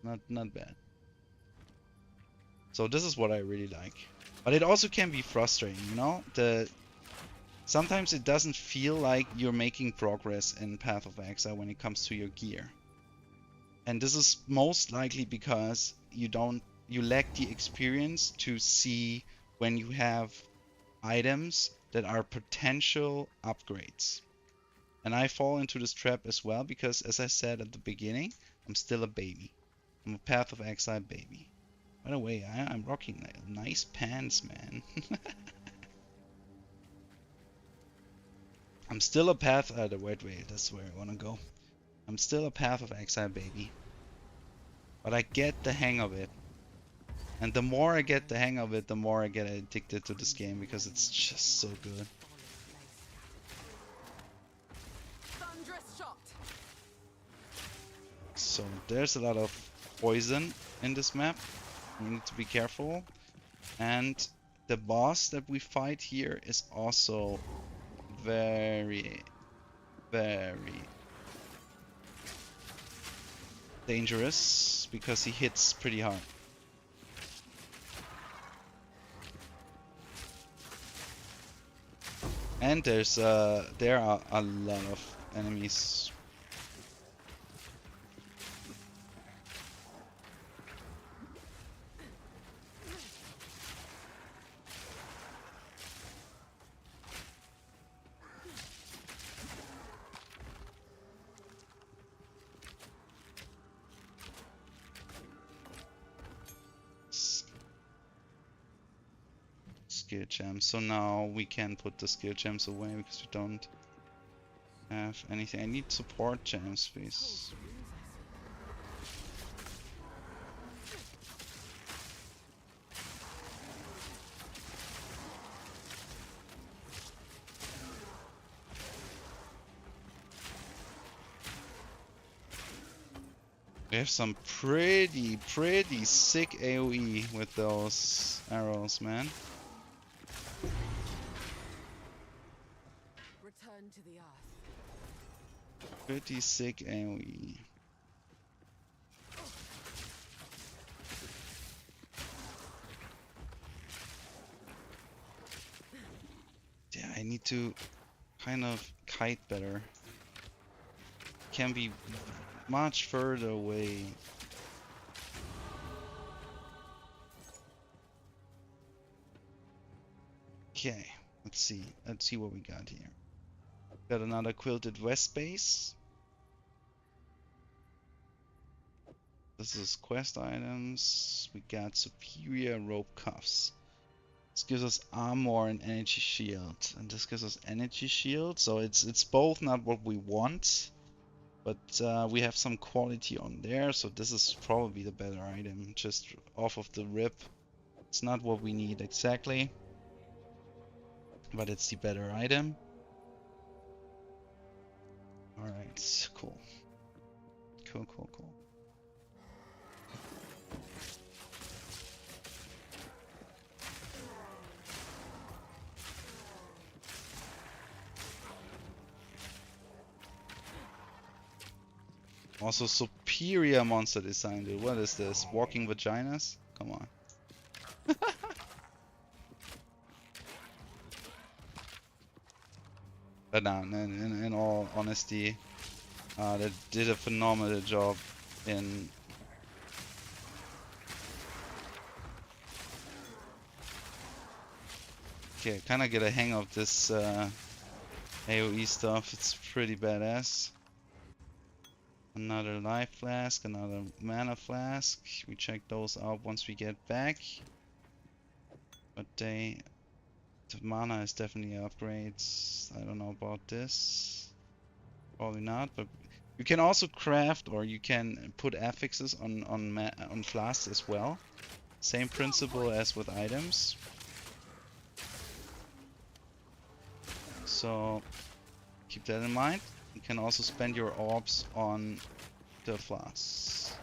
Not bad. So this is what I really like. But it also can be frustrating, you know? Sometimes it doesn't feel like you're making progress in Path of Exile when it comes to your gear. And this is most likely because you lack the experience to see when you have items that are potential upgrades. And I fall into this trap as well because, as I said at the beginning, I'm still a baby. I'm a Path of Exile baby. By the way, I'm rocking nice pants, man. I'm still a Path... wait, that's where I want to go. I'm still a Path of Exile baby. But I get the hang of it. And the more I get the hang of it, the more I get addicted to this game because it's just so good. So there's a lot of poison in this map. We need to be careful. And the boss that we fight here is also very, very dangerous because he hits pretty hard. And there are a lot of enemies. Skill gems. So now we can put the skill gems away because we don't have anything. I need support gems, please. We have some pretty sick AoE with those arrows, man. Return to the earth. Pretty sick AoE. Yeah, I need to kind of kite better. Can be much further away. Okay, let's see what we got here. Got another quilted west base. This is quest items. We got superior rope cuffs. This gives us armor and energy shield, and this gives us energy shield. So it's both not what we want, but we have some quality on there. So this is probably the better item, just off of the rip. It's not what we need exactly, but it's the better item. All right, cool. Also superior monster design, dude. What is this? Walking vaginas? Come on. But no, in all honesty, they did a phenomenal job in okay, kinda get a hang of this AoE stuff. It's pretty badass. Another life flask, another mana flask. We check those out once we get back. But the mana is definitely upgrades. I don't know about this. Probably not, but you can also craft, or you can put affixes on flasks as well. Same principle as with items. So keep that in mind. You can also spend your orbs on the flasks.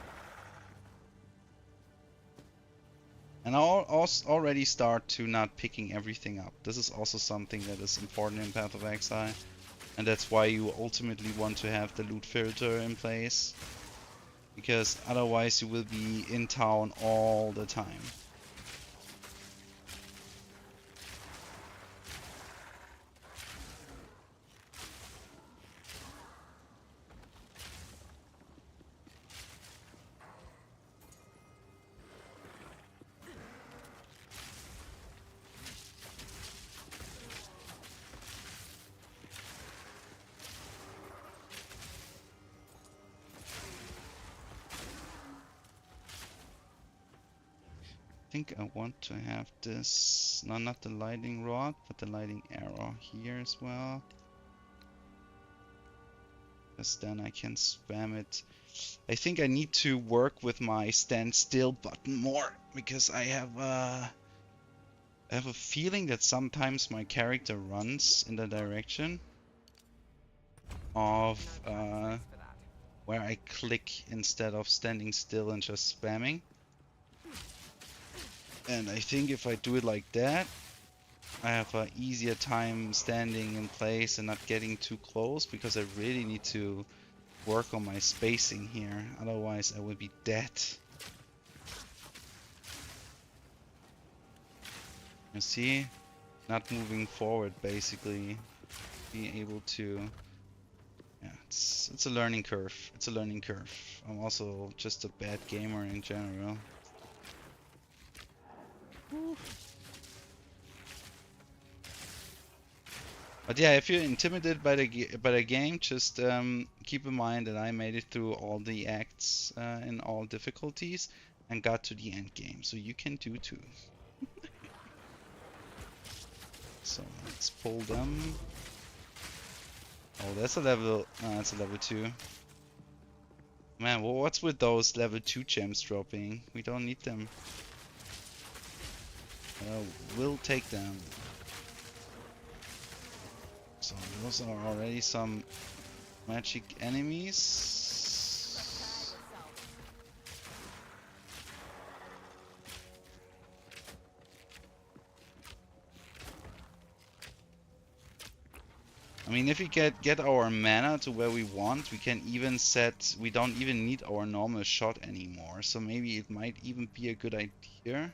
And I'll already start to not picking everything up. This is also something that is important in Path of Exile. And that's why you ultimately want to have the loot filter in place. Because otherwise you will be in town all the time. I think I want to have this, no, not the lightning rod, but the lightning arrow here as well. Because then I can spam it. I think I need to work with my stand still button more, because I have a feeling that sometimes my character runs in the direction of where I click instead of standing still and just spamming. And I think if I do it like that, I have an easier time standing in place and not getting too close, because I really need to work on my spacing here. Otherwise I will be dead. You see? Not moving forward, basically. Being able to... Yeah, it's a learning curve. It's a learning curve. I'm also just a bad gamer in general. But yeah, if you're intimidated by the game, just keep in mind that I made it through all the acts in all difficulties and got to the end game, so you can do too. So let's pull them. Oh, that's a level. That's a level 2. Man, well, what's with those level 2 gems dropping? We don't need them. We'll take them. So those are already some magic enemies. I mean, if we get our mana to where we want, we can even set, we don't even need our normal shot anymore. So maybe it might even be a good idea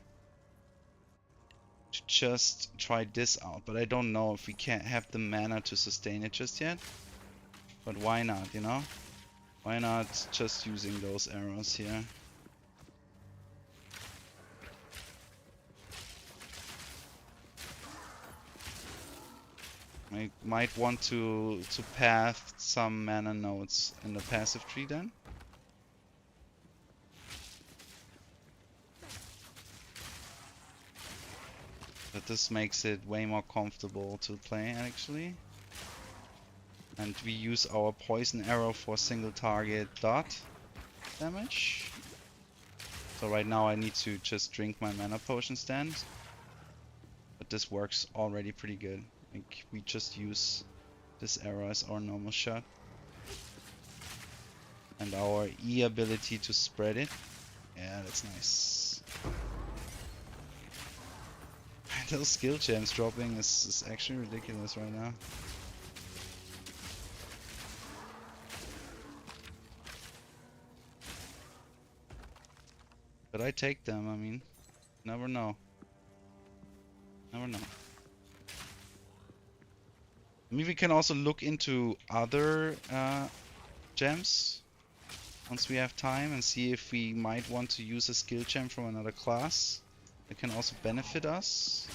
to just try this out. But I don't know if we can't have the mana to sustain it just yet. But why not, you know? Why not just using those arrows here? I might want to path some mana nodes in the passive tree then. But this makes it way more comfortable to play actually. And we use our poison arrow for single target dot damage. So right now I need to just drink my mana potion stand. But this works already pretty good. Like we just use this arrow as our normal shot. And our E ability to spread it. Yeah, that's nice. Those skill gems dropping is actually ridiculous right now. But I take them, I mean, never know. Never know. I mean, we can also look into other gems once we have time and see if we might want to use a skill gem from another class that can also benefit us.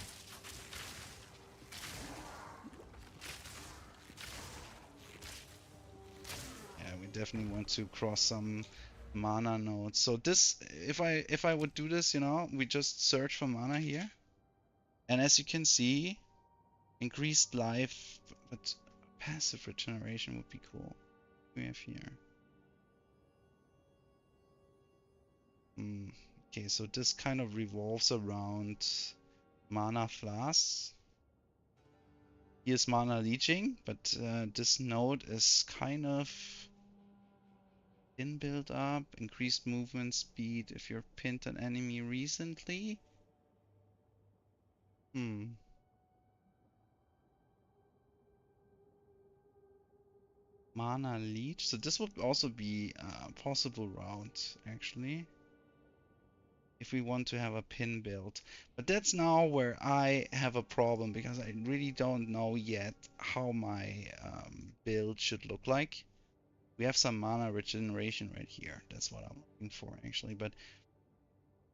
Yeah, we definitely want to cross some mana nodes. So this, if I would do this, you know, we just search for mana here, and as you can see, increased life, but passive regeneration would be cool. What do we have here? Okay, so this kind of revolves around mana flasks. Here's mana leeching, but this node is kind of pin build up, increased movement speed if you're pinned an enemy recently. Mana leech. So this would also be a possible route actually, if we want to have a pin build. But that's now where I have a problem because I really don't know yet how my build should look like. We have some mana regeneration right here. That's what I'm looking for actually. But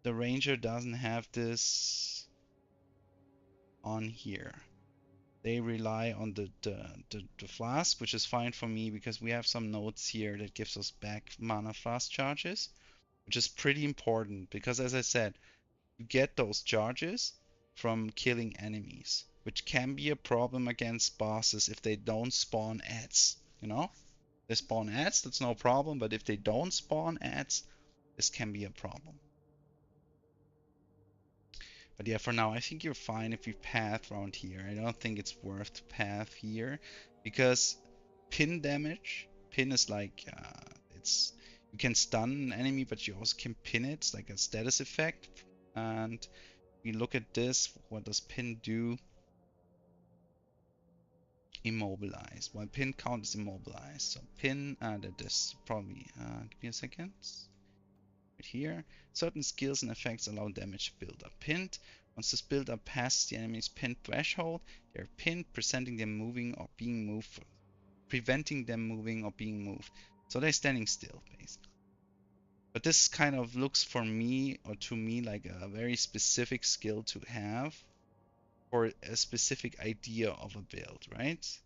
the ranger doesn't have this on here. They rely on the flask, which is fine for me because we have some nodes here that gives us back mana flask charges, which is pretty important because, as I said, you get those charges from killing enemies, which can be a problem against bosses if they don't spawn adds. You know, they spawn adds, that's no problem, but if they don't spawn adds, this can be a problem. But yeah, for now, I think you're fine if you path around here. I don't think it's worth to path here because pin damage, pin is like, it's, you can stun an enemy, but you also can pin it. It's like a status effect. And we look at this, what does pin do? Immobilize. While pin count is immobilized. So pin, that is probably, give me a second. Right here, certain skills and effects allow damage to build up. Pinned. Once this build up passes the enemy's pinned threshold, they are pinned, preventing them moving or being moved. So they're standing still, basically. But this kind of looks for me, or to me, like a very specific skill to have for a specific idea of a build, right?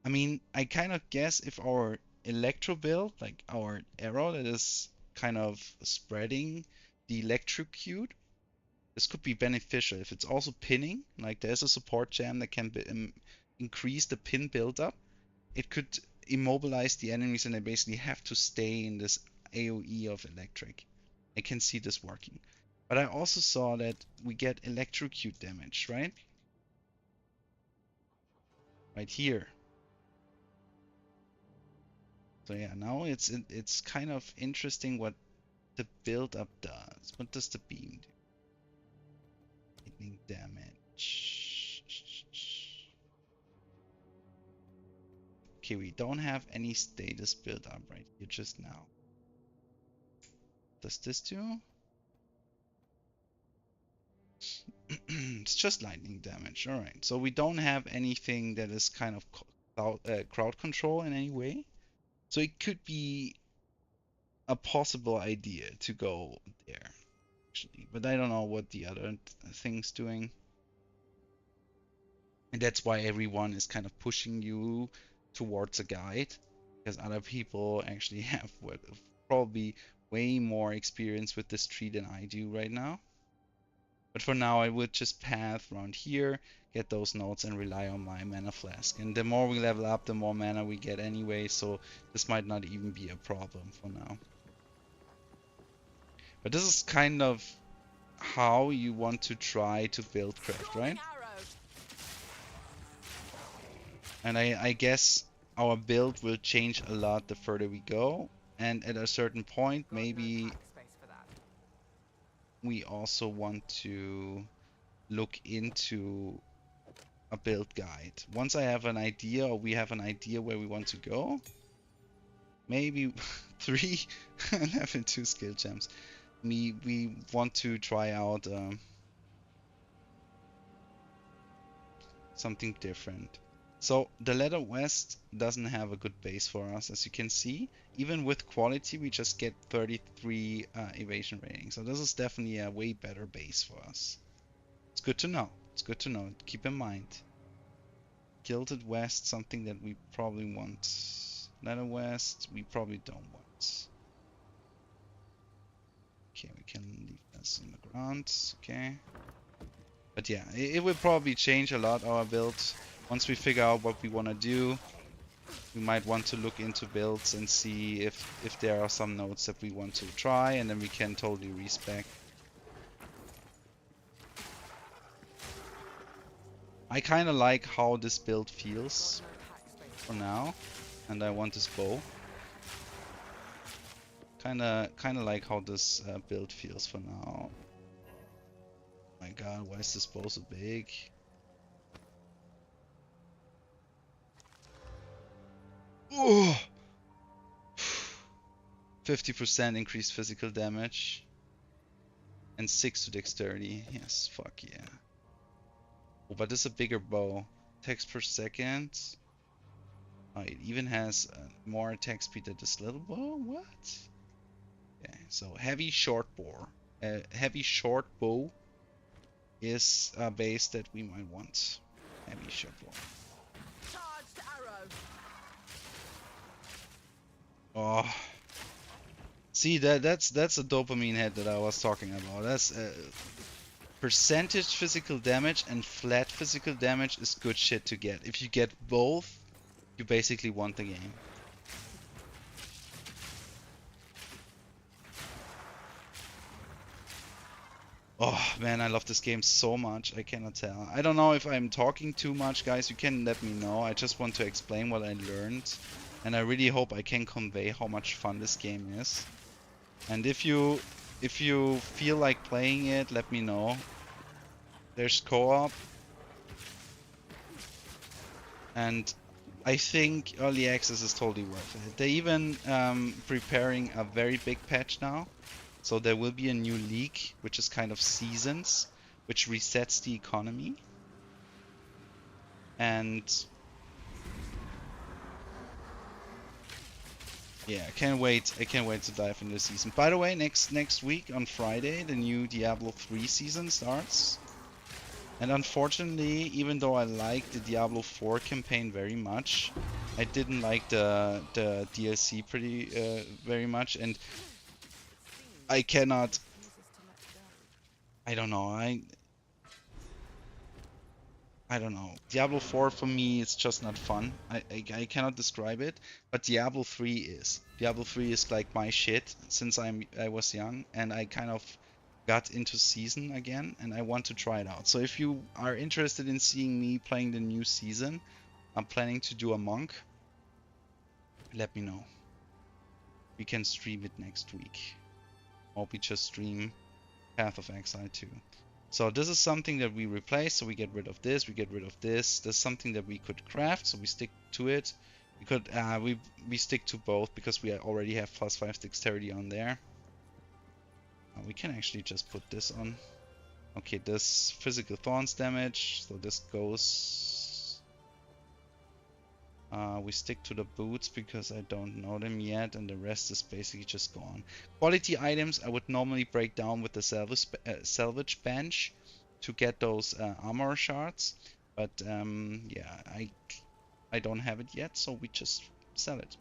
I mean, I kind of guess if our electro build, like our arrow that is kind of spreading the electrocute, this could be beneficial. If it's also pinning, like there's a support gem that can increase the pin buildup, it could immobilize the enemies and they basically have to stay in this AoE of electric. I can see this working. But I also saw that we get electrocute damage, right? Right here. So yeah, now it's kind of interesting what the build up does. What does the beam do? Lightning damage. Okay, we don't have any status build up right here just now. Does this do? It's just lightning damage. Alright, so we don't have anything that is kind of crowd control in any way. So it could be a possible idea to go there, actually. But I don't know what the other thing's doing. And that's why everyone is kind of pushing you towards a guide, because other people actually have probably way more experience with this tree than I do right now. But for now, I would just path around here, get those notes, and rely on my mana flask. And the more we level up, the more mana we get anyway, so this might not even be a problem for now. But this is kind of how you want to try to build craft, right? And I guess our build will change a lot the further we go. And at a certain point, maybe we also want to look into a build guide. Once I have an idea, or we have an idea where we want to go, maybe 3 level 2 skill gems. We want to try out something different. So the ladder west doesn't have a good base for us, as you can see. Even with quality, we just get 33 evasion rating. So this is definitely a way better base for us. It's good to know. It's good to know. Keep in mind. Gilded west, something that we probably want. Ladder west, we probably don't want. Okay, we can leave this on the ground. Okay. But yeah, it will probably change a lot our build. Once we figure out what we want to do, we might want to look into builds and see if there are some nodes that we want to try, and then we can totally respec. I kind of like how this build feels for now, and I want this bow. Kind of like how this build feels for now. My god, why is this bow so big? Oh! 50% increased physical damage and 6 to dexterity. Yes, fuck yeah. Oh, but this is a bigger bow. Attacks per second. Oh, it even has more attack speed than this little bow. What? Okay, so heavy short bow. Heavy short bow is a base that we might want. Heavy short bow. Oh, see that's a dopamine head that I was talking about. That's percentage physical damage and flat physical damage is good shit to get. If you get both, you basically won the game. Oh man, I love this game so much. I cannot tell. I don't know if I'm talking too much, guys. You can let me know. I just want to explain what I learned. And I really hope I can convey how much fun this game is. And if you feel like playing it, let me know. There's co-op. And I think early access is totally worth it. They're even preparing a very big patch now. So there will be a new league, which is kind of seasons, which resets the economy. And yeah, I can't wait to dive into the season. By the way, next week on Friday, the new Diablo 3 season starts. And unfortunately, even though I like the Diablo 4 campaign very much, I didn't like the DLC very much, and I cannot. I don't know. I don't know. Diablo 4 for me is just not fun. I cannot describe it, but Diablo 3 is. Diablo 3 is like my shit since I was young, and I kind of got into season again, and I want to try it out. So if you are interested in seeing me playing the new season, I'm planning to do a monk. Let me know. We can stream it next week. Or we just stream Path of Exile 2. So this is something that we replace, so we get rid of this, we get rid of this. There's something that we could craft, so we stick to it. We could we stick to both because we already have +5 dexterity on there. We can actually just put this on. Okay, this physical thorns damage, so this goes. We stick to the boots because I don't know them yet, and the rest is basically just gone. Quality items I would normally break down with the salvage bench to get those armor shards, but yeah, I don't have it yet, so we just sell it.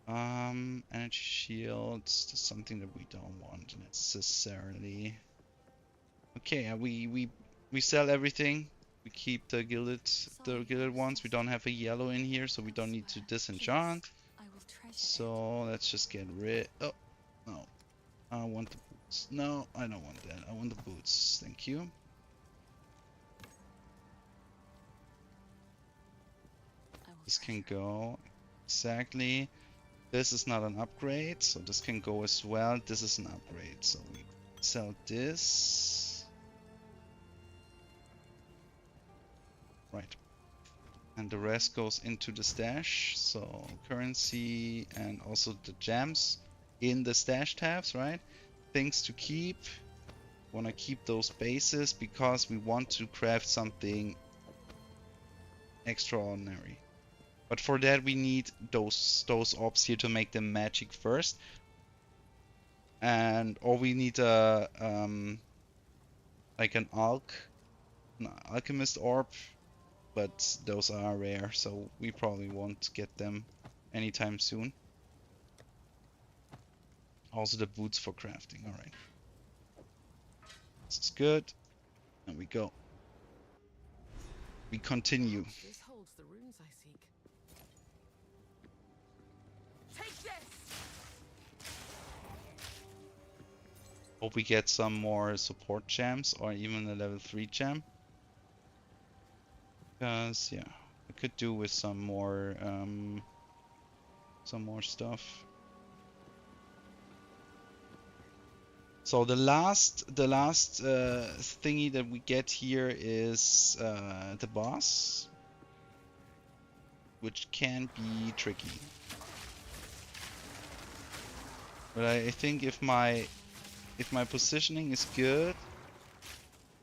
Energy shields, that's something that we don't want necessarily. Okay, we sell everything. We keep the gilded ones. We don't have a yellow in here, so we don't need to disenchant. So let's just get rid. Oh no, I want the boots. No, I don't want that. I want the boots. Thank you. This can go exactly. This is not an upgrade, so this can go as well. This is an upgrade, so we sell this. Right. And the rest goes into the stash. So currency and also the gems in the stash tabs, right? Things to keep. Want to keep those bases because we want to craft something extraordinary. But for that we need those orbs here to make them magic first. And or we need a like an alchemist orb, but those are rare, so we probably won't get them anytime soon. Also the boots for crafting. Alright. This is good. And we go. We continue. This holds the runes I seek. Take this! Hope we get some more support gems or even a level 3 gem. Because yeah, I could do with some more stuff. So the last thingy that we get here is the boss, which can be tricky. But I think if my positioning is good,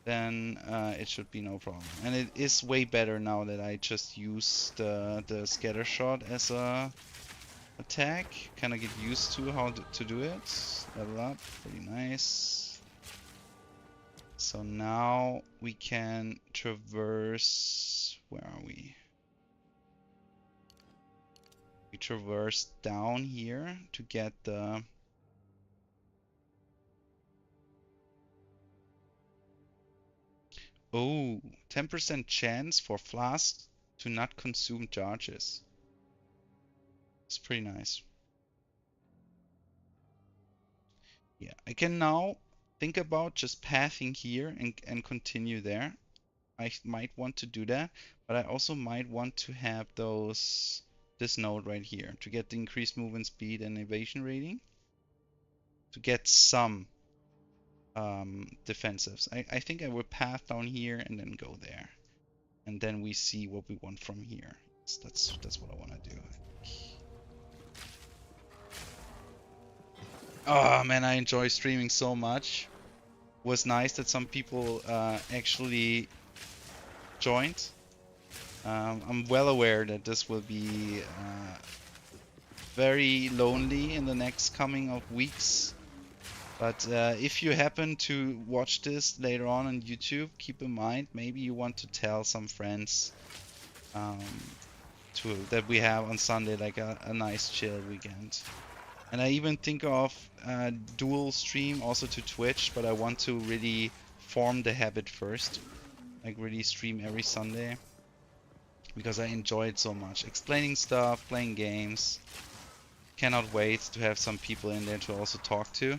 then it should be no problem. And it is way better now that I just use the scatter shot as a attack. Kind of get used to how to do it. Level up, pretty nice. So now we can traverse. Where are we? We traverse down here to get the. Oh, 10% chance for flasks to not consume charges. It's pretty nice. Yeah, I can now think about just pathing here and continue there. I might want to do that, but I also might want to have this node right here to get the increased movement speed and evasion rating. To get some defensives. I think I will path down here and then go there. And then we see what we want from here. That's what I want to do. Oh man, I enjoy streaming so much. It was nice that some people actually joined. I'm well aware that this will be very lonely in the next coming of weeks. But if you happen to watch this later on YouTube, keep in mind, maybe you want to tell some friends that we have on Sunday like a nice chill weekend. And I even think of dual stream also to Twitch, but I want to really form the habit first. Like really stream every Sunday. Because I enjoy it so much. Explaining stuff, playing games. Cannot wait to have some people in there to also talk to.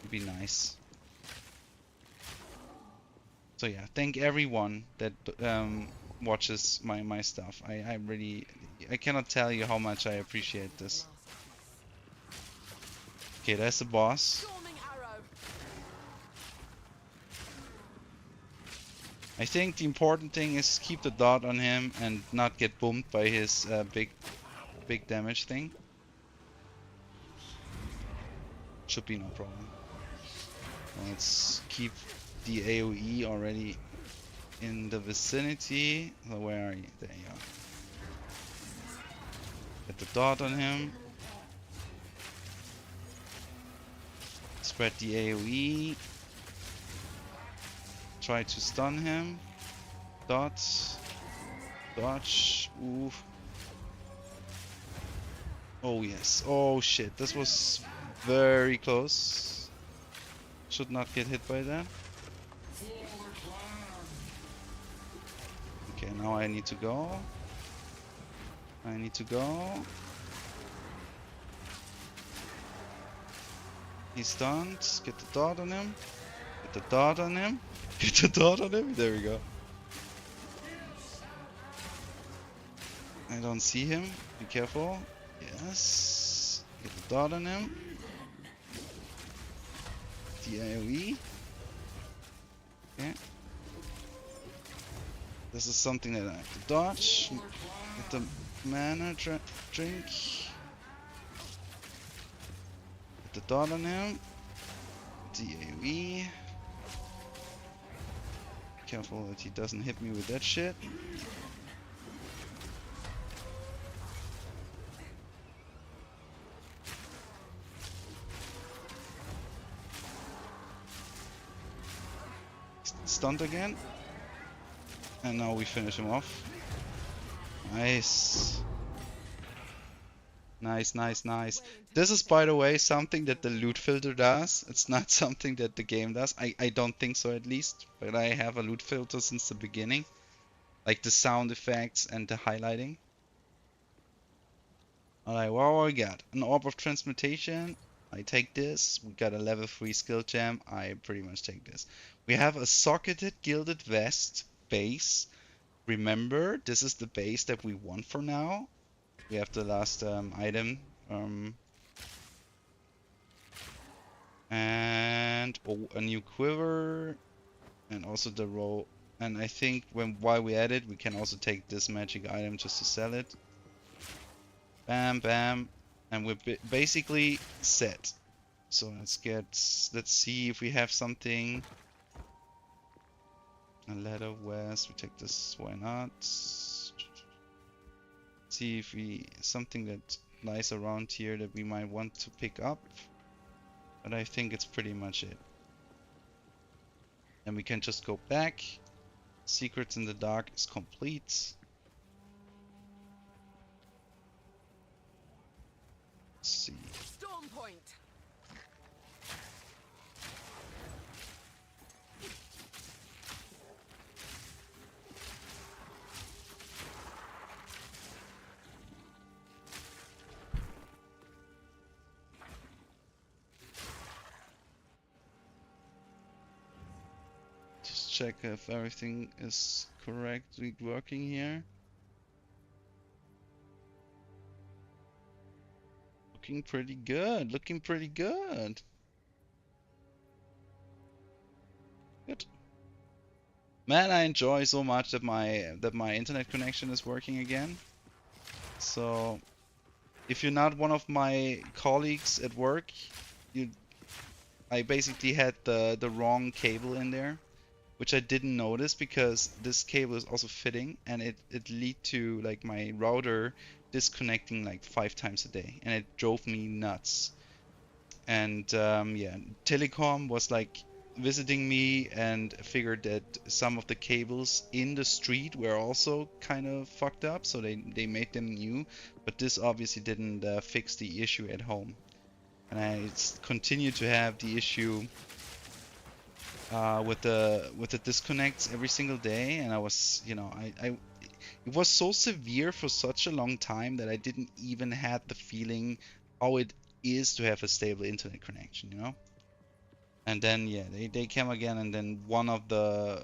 It'd be nice. So yeah, thank everyone that watches my stuff. I cannot tell you how much I appreciate this. Okay, that's the boss. I think the important thing is keep the dot on him and not get boomed by his big damage thing. Should be no problem. Let's keep the AoE already in the vicinity. So where are you? There you are. Get the dot on him. Spread the AoE. Try to stun him. Dot. Dodge. Oof. Oh yes. Oh shit. This was very close. Should not get hit by that. Okay, now I need to go. I need to go. He's stunned. Get the dot on him. Get the dot on him. Get the dot on him. There we go. I don't see him. Be careful. Yes. Get the dot on him. The AoE. Okay. This is something that I have to dodge. Get the mana drink. Get the dot on him. The AoE. Careful that he doesn't hit me with that shit. Stunned again. And now we finish him off. Nice. Nice, nice, nice. This is, by the way, something that the loot filter does. It's not something that the game does. I don't think so, at least. But I have a loot filter since the beginning. Like the sound effects and the highlighting. Alright, what we got? An Orb of Transmutation. I take this. We got a level 3 skill gem. I pretty much take this. We have a socketed gilded vest base. Remember, this is the base that we want for now. We have the last item. And a new quiver. And also the roll. And I think while we add it, we can also take this magic item just to sell it. Bam, bam. And we're basically set. So let's see if we have something. A ladder west, we take this, why not? See if something that lies around here that we might want to pick up. But I think it's pretty much it. And we can just go back. Secrets in the Dark is complete. Let's see. Storm point. Check if everything is correctly working here. Looking pretty good. Looking pretty good. Good. Man, I enjoy so much that my internet connection is working again. So, if you're not one of my colleagues at work, I basically had the wrong cable in there. Which I didn't notice because this cable is also fitting and it lead to like my router disconnecting like 5 times a day and it drove me nuts. And yeah, Telecom was like visiting me and figured that some of the cables in the street were also kind of fucked up, so they made them new, but this obviously didn't fix the issue at home. And I continue to have the issue with the disconnects every single day, and I was, you know, it was so severe for such a long time that I didn't even have the feeling how it is to have a stable internet connection, you know. And then yeah, they came again, and then one of a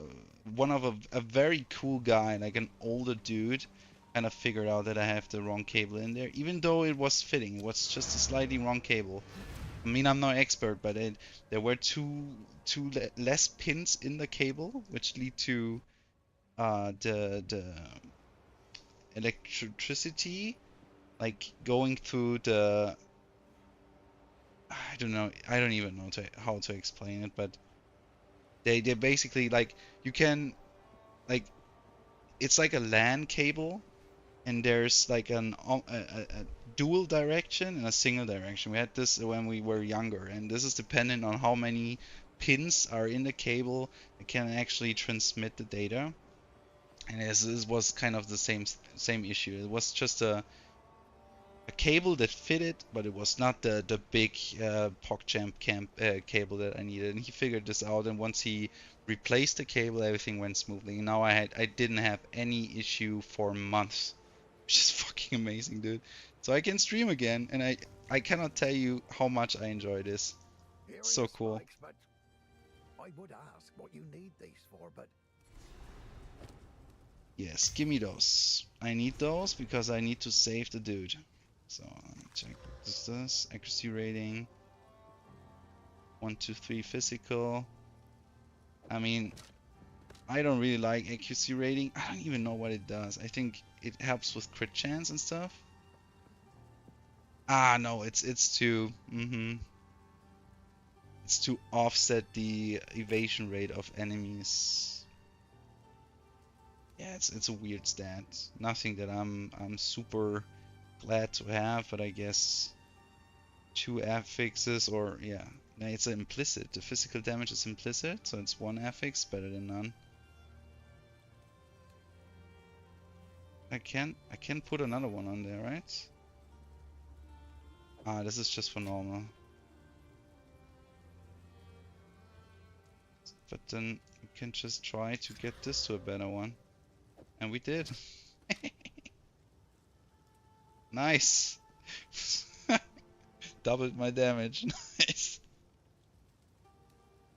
very cool guy, like an older dude, kind of figured out that I have the wrong cable in there, even though it was fitting. It was just a slightly wrong cable. I mean, I'm no expert, but there were two less pins in the cable, which lead to the electricity, like going through the, I don't know, I don't even know how to explain it, but they basically, like, you can, like, it's like a LAN cable, and there's like a dual direction and a single direction. We had this when we were younger, and this is dependent on how many pins are in the cable that can actually transmit the data. And this was kind of the same issue. It was just a cable that fitted, but it was not the big PogChamp cable that I needed. And he figured this out, and once he replaced the cable, everything went smoothly. And now I didn't have any issue for months, which is fucking amazing, dude. So I can stream again, and I cannot tell you how much I enjoy this. So cool. Spikes, but I would ask what you need these for, but Yes, give me those. I need those because I need to save the dude. So let me check what this does. Accuracy rating. 1, 2, 3 physical. I mean, I don't really like accuracy rating. I don't even know what it does. I think it helps with crit chance and stuff. Ah, no, it's to it's to offset the evasion rate of enemies. Yeah, it's a weird stat. Nothing that I'm super glad to have, but I guess 2 affixes, or yeah, it's implicit. The physical damage is implicit, so it's 1 affix, better than none. I can put another one on there, right? Ah, this is just for normal. But then we can just try to get this to a better one. And we did. Nice. Doubled my damage. Nice.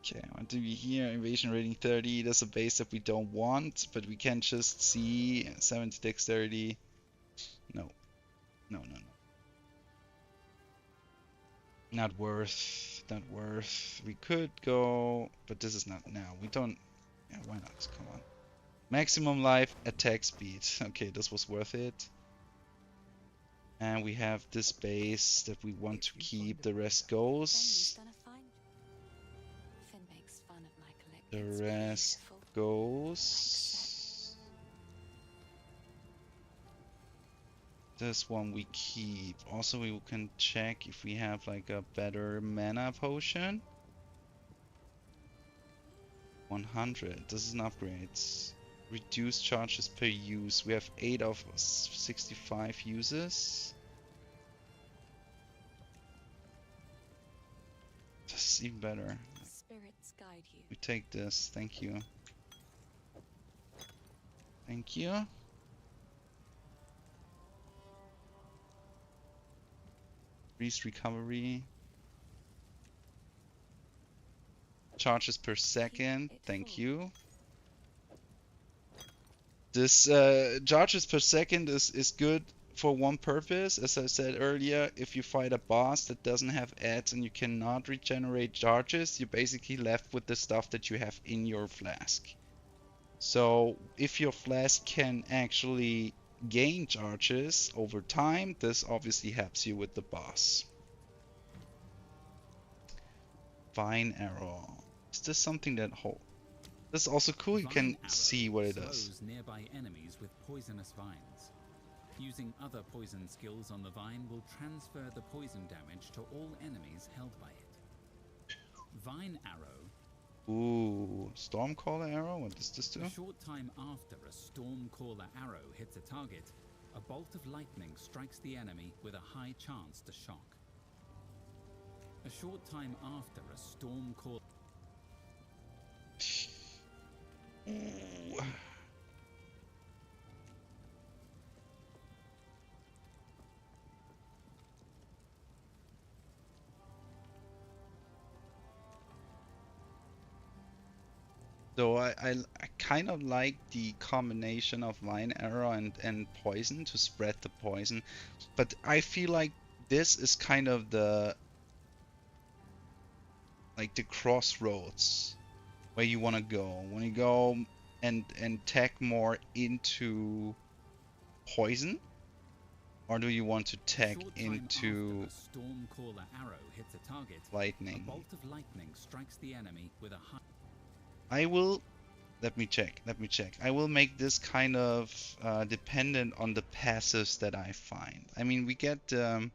Okay, what do we here? Invasion rating 30. That's a base that we don't want, but we can just see 70 dexterity. No. No. Not worth. Not worth. We could go, but this is not now. We don't. Yeah, why not? Come on. Maximum life, attack speed. Okay, this was worth it. And we have this base that we want to keep. The rest goes. The rest goes. This one we keep. Also, we can check if we have like a better mana potion. 100. This is an upgrade. Reduced charges per use. We have 8 of 65 uses. This is even better. Spirits guide you. We take this. Thank you. Thank you. Increased recovery. Charges per second. Thank you. This charges per second is good for one purpose. As I said earlier, if you fight a boss that doesn't have ads and you cannot regenerate charges, you're basically left with the stuff that you have in your flask. So if your flask can actually gain charges over time, this obviously helps you with the boss. Vine arrow. Is this something that This is also cool, you can see what it does. Nearby enemies with poisonous vines. Using other poison skills on the vine will transfer the poison damage to all enemies held by it. Vine arrow. Ooh, Stormcaller arrow? What does this do? A short time after a Stormcaller arrow hits a target, a bolt of lightning strikes the enemy with a high chance to shock. A short time after a Stormcaller... Ooh. So I kind of like the combination of Vine Arrow and Poison to spread the poison, but I feel like this is kind of the crossroads where you want to go. When you go and tech more into poison, or do you want to tech into Stormcaller arrow hits a target, lightning? a bolt of lightning strikes the enemy with a high. I will. Let me check. I will make this kind of dependent on the passives that I find. I mean, we get the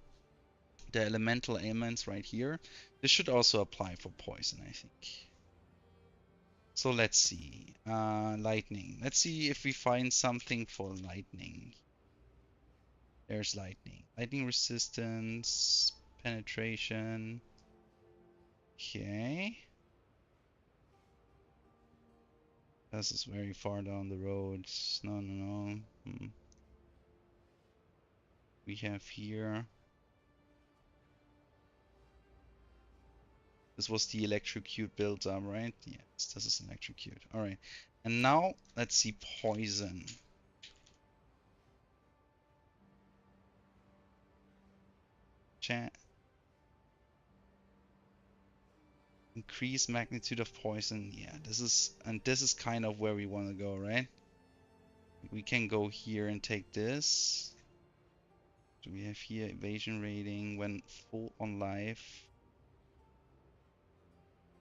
elemental ailments right here. This should also apply for poison, I think. So let's see. Lightning. Let's see if we find something for lightning. There's lightning. Lightning resistance, penetration. Okay. This is very far down the road. No. We have here. This was the electrocute build up, right? Yes, this is electrocute. Alright. And now let's see poison. Chat. Increase magnitude of poison. Yeah, this is kind of where we want to go, right? We can go here and take this. So we have here evasion rating when full on life.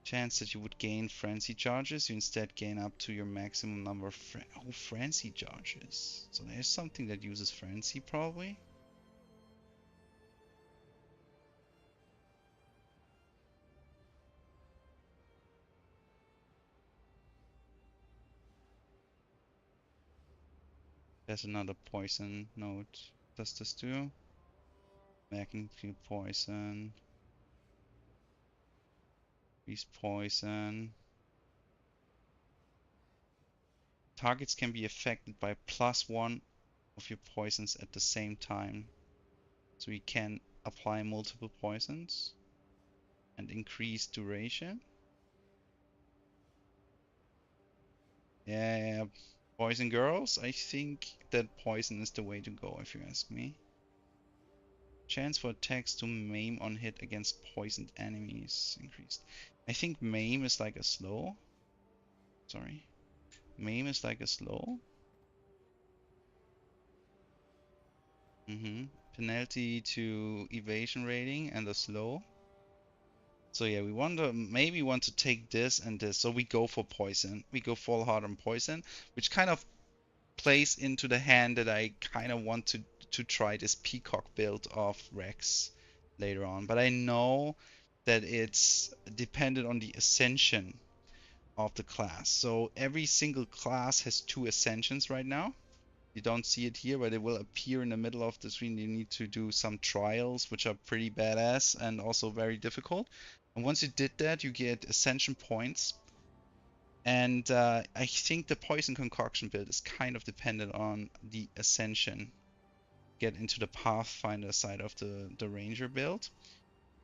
Chance that you would gain frenzy charges, you instead gain up to your maximum number of frenzy charges. So there's something that uses frenzy probably. There's another poison node. What does this do? Magnitude poison. Increase poison. Targets can be affected by +1 of your poisons at the same time. So you can apply multiple poisons and increase duration. Yeah, poison girls, I think that poison is the way to go if you ask me. Chance for attacks to maim on hit against poisoned enemies increased. I think maim is like a slow. Sorry. Maim is like a slow. Penalty to evasion rating and a slow. So yeah, we maybe want to take this and this. So we go for poison. We go full hard on poison, which kind of plays into the hand that I kind of want to try this peacock build of Rex later on. But I know that it's dependent on the ascension of the class. So every single class has 2 ascensions right now. You don't see it here, but it will appear in the middle of the screen. You need to do some trials, which are pretty badass and also very difficult. And once you did that, you get ascension points. And I think the poison concoction build is kind of dependent on the ascension. Get into the Pathfinder side of the Ranger build.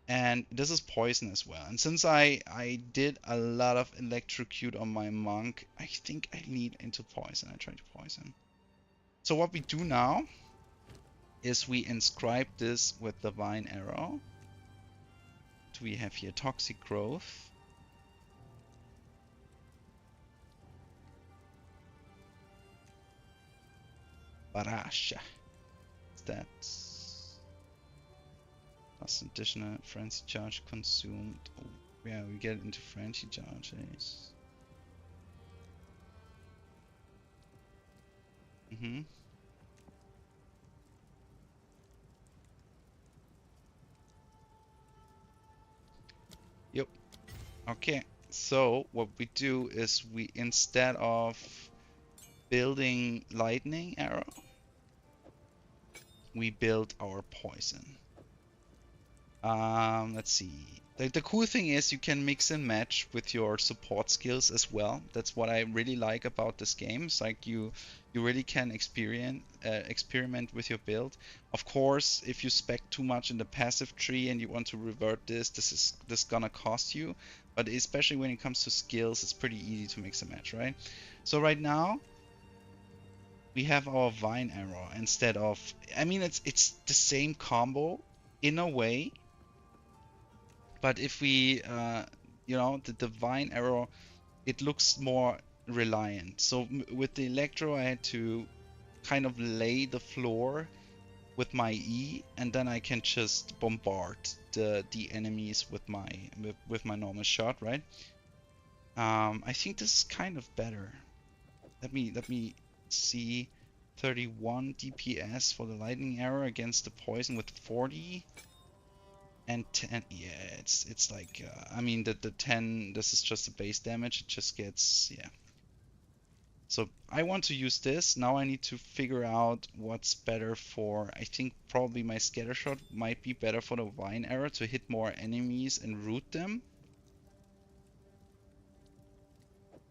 And this is poison as well. And since I did a lot of electrocute on my monk, I think I lead into poison. I try to poison. So what we do now is we inscribe this with Divine Arrow. So we have here Toxic Growth. Barasha. That's additional frenzy charge consumed. Oh, yeah, we get into frenzy charges. Yep. Okay. So what we do is we, instead of building lightning arrow, we build our poison. Let's see. The cool thing is you can mix and match with your support skills as well. That's what I really like about this game. It's like you really can experiment with your build. Of course, if you spec too much in the passive tree and you want to revert this gonna cost you. But especially when it comes to skills, it's pretty easy to mix and match, right? So right now we have our Vine Arrow instead of, I mean, it's the same combo in a way. But if we, the Divine Arrow, it looks more reliant. So with the Electro, I had to kind of lay the floor with my E, and then I can just bombard the enemies with my normal shot, right? I think this is kind of better. Let me see. 31 DPS for the lightning arrow against the poison with 40 and 10. Yeah, it's like I mean the 10. This is just the base damage. It just gets, yeah. So I want to use this. Now I need to figure out what's better for, I think probably my scatter shot might be better for the vine arrow to hit more enemies and root them.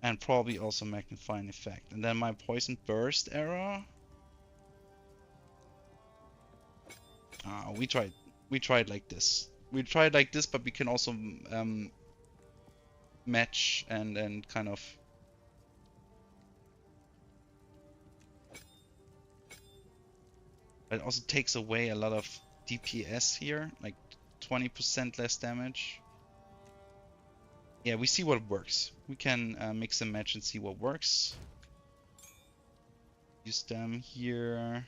And probably also magnifying effect. And then my poison burst arrow. We tried like this. We tried like this, but we can also match and kind of. It also takes away a lot of DPS here, like 20% less damage. Yeah, we see what works. We can mix and match and see what works. Use them here.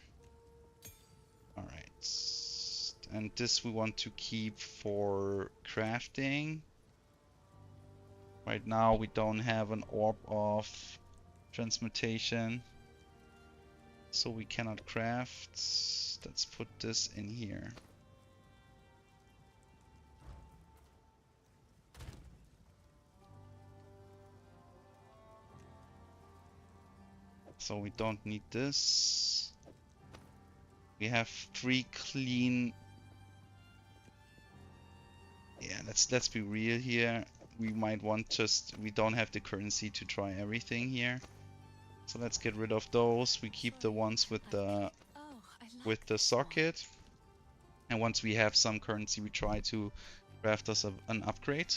Alright. And this we want to keep for crafting. Right now we don't have an orb of transmutation, so we cannot craft. Let's put this in here. So we don't need this. We have 3 clean. Yeah, let's be real here. We might want we don't have the currency to try everything here. So let's get rid of those. We keep the ones with the socket. And once we have some currency, we try to craft us an upgrade.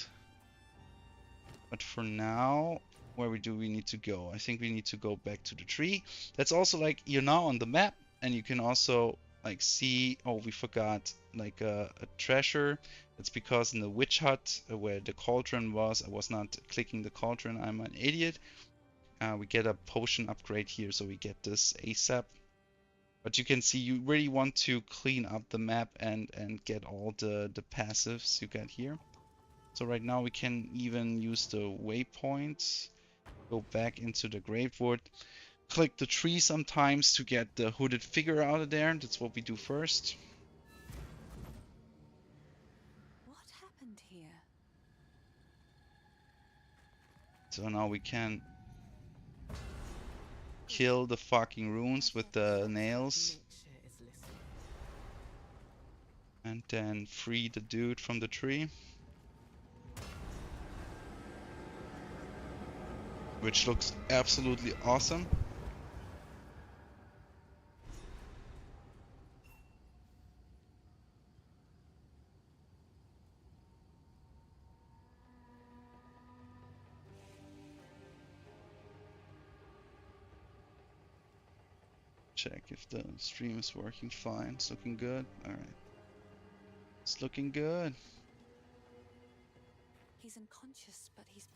But for now, where do we need to go? I think we need to go back to the tree. That's also like, you're now on the map, and you can also like see, oh, we forgot like a treasure. It's because in the witch hut where the cauldron was, I was not clicking the cauldron. I'm an idiot. We get a potion upgrade here, so we get this ASAP. But you can see you really want to clean up the map and get all the passives you get here. So right now we can even use the waypoints. Go back into the Gravewood. Click the tree sometimes to get the hooded figure out of there. That's what we do first. What happened here? So now we can kill the fucking runes with the nails. And then free the dude from the tree. Which looks absolutely awesome. Check if the stream is working fine. It's looking good. Alright. It's looking good. He's unconscious, but he's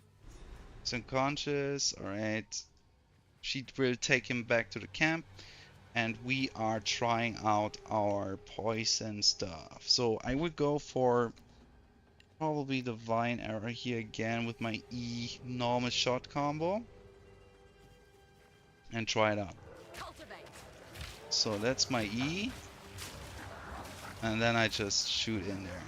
unconscious. Alright. She will take him back to the camp. And we are trying out our poison stuff. So I would go for probably the vine arrow here again with my E normal shot combo. And try it out. So that's my E. And then I just shoot in there.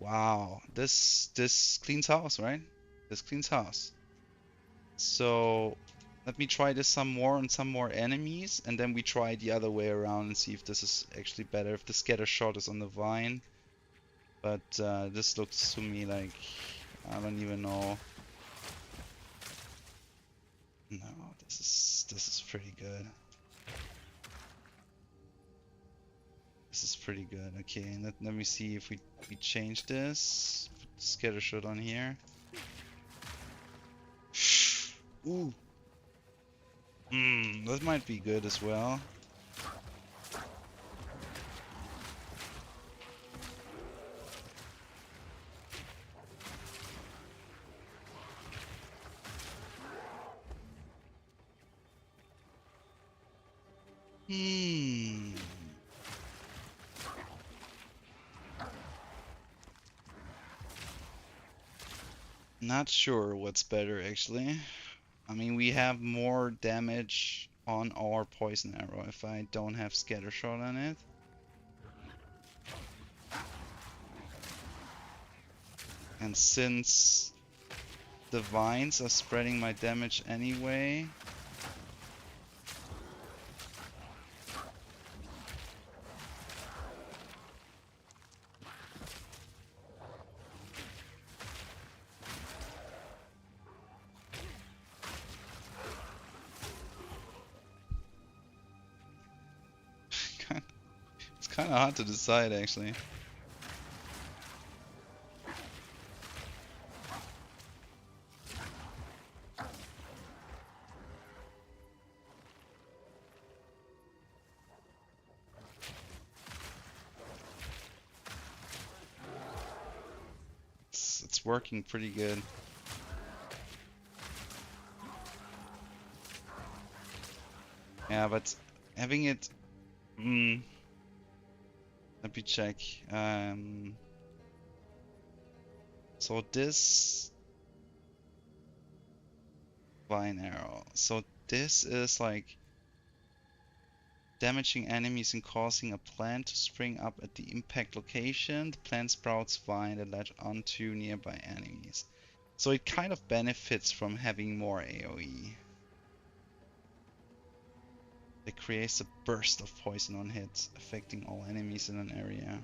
Wow, this cleans house, right? This cleans house. So let me try this some more on some more enemies, and then we try the other way around and see if this is actually better, if the scatter shot is on the vine. But this looks to me like, I don't even know. No, this is pretty good. This is pretty good. Okay, let me see if we change this. Put the scatter shot on here. Ooh. That might be good as well. Hmm. Not sure what's better actually. I mean, we have more damage on our poison arrow if I don't have scatter shot on it. And since the vines are spreading my damage anyway, it's kind of hard to decide actually. It's working pretty good. Yeah, but having it... let me check. So this... Vine arrow. So this is like... damaging enemies and causing a plant to spring up at the impact location. The plant sprouts vine that latch onto nearby enemies. So it kind of benefits from having more AoE. It creates a burst of poison on hit, affecting all enemies in an area.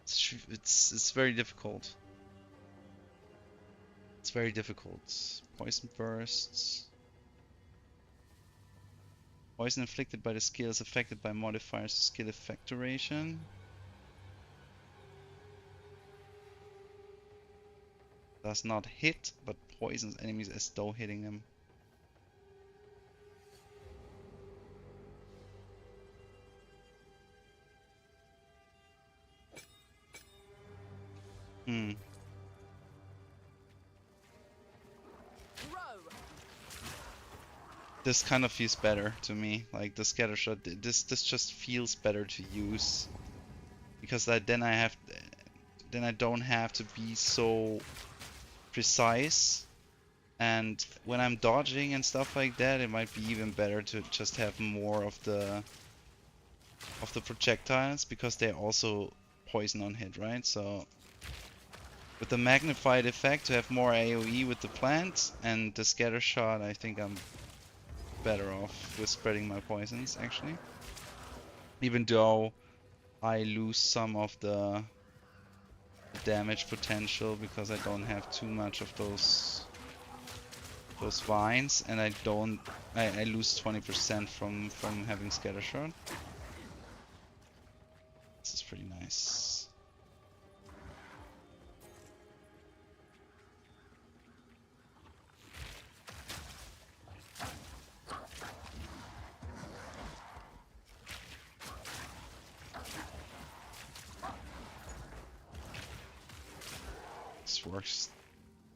It's very difficult. It's very difficult. Poison bursts. Poison inflicted by the skill is affected by modifiers to skill effect duration. Does not hit, but poisons enemies as though hitting them. This kind of feels better to me, like the scatter shot. This just feels better to use because then I don't have to be so precise, and when I'm dodging and stuff like that, it might be even better to just have more of the projectiles because they're also poison on hit, right? So with the magnified effect to have more AoE with the plant and the scatter shot, I think I'm better off with spreading my poisons actually, even though I lose some of the damage potential because I don't have too much of those vines, and I lose 20% from having scatter shot. This is pretty nice.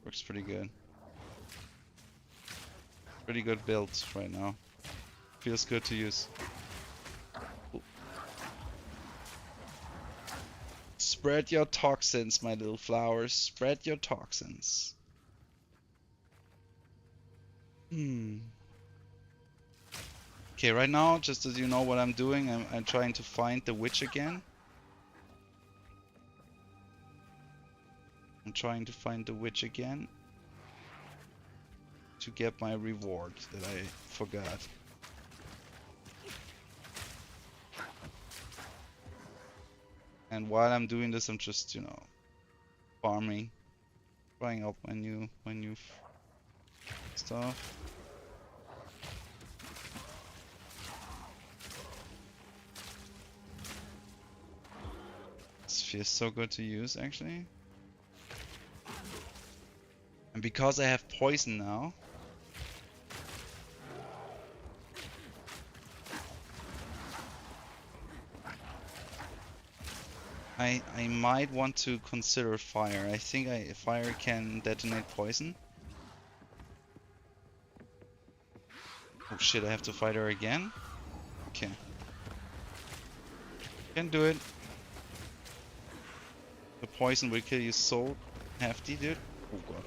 Works pretty good. Pretty good build right now. Feels good to use. Ooh. Spread your toxins, my little flowers. Spread your toxins. Okay, right now, just as you know what I'm doing, I'm trying to find the witch again. I'm trying to find the witch again to get my reward that I forgot. And while I'm doing this, I'm just, you know, farming, trying out my new stuff. This feels so good to use, actually. And because I have poison now, I might want to consider fire. I think fire can detonate poison. Oh shit, I have to fight her again? Okay. Can do it. The poison will kill you so hefty, dude. Oh god.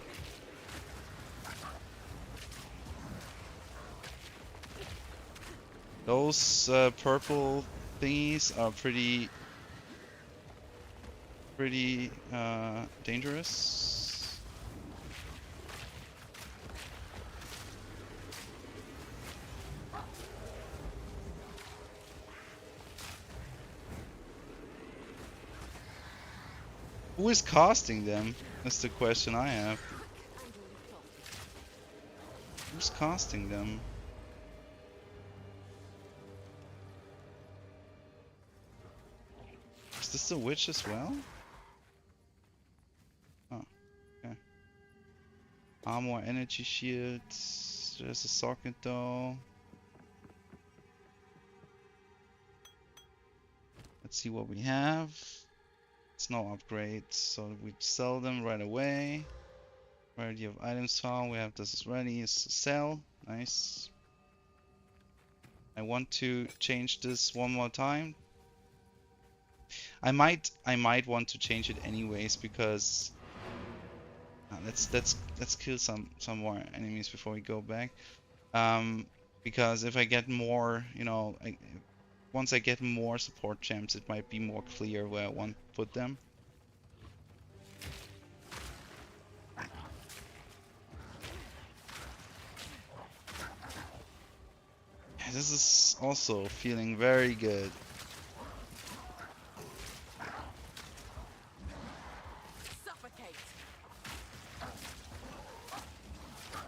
Those purple thingies are pretty dangerous. Who is casting them? That's the question I have. Who's casting them? Is this the witch as well? Oh, okay. Armor, energy shield. There's a socket though. Let's see what we have. It's no upgrade, so we sell them right away. Variety of items found. We have this ready. It's a sell. Nice. I want to change this one more time. I might want to change it anyways because let's kill some more enemies before we go back. Because if I get more, you know, once I get more support champs, it might be more clear where I want to put them. This is also feeling very good.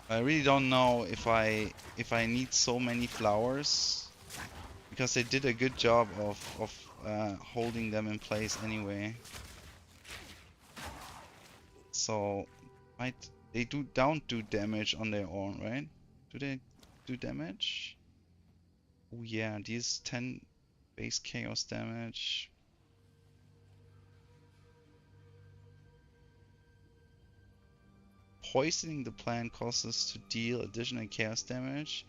I really don't know if I need so many flowers, because they did a good job of holding them in place anyway. So they don't do damage on their own, right? Do they do damage? Oh yeah, these 10 base chaos damage. Poisoning the plant causes to deal additional chaos damage.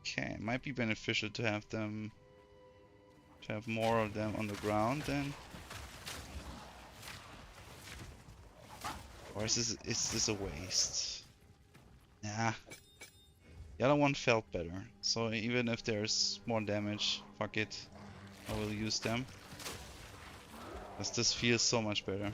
Okay, it might be beneficial to have them, to have more of them on the ground then. Or is this a waste? Nah. The other one felt better, so even if there's more damage, fuck it, I will use them. Because this feels so much better.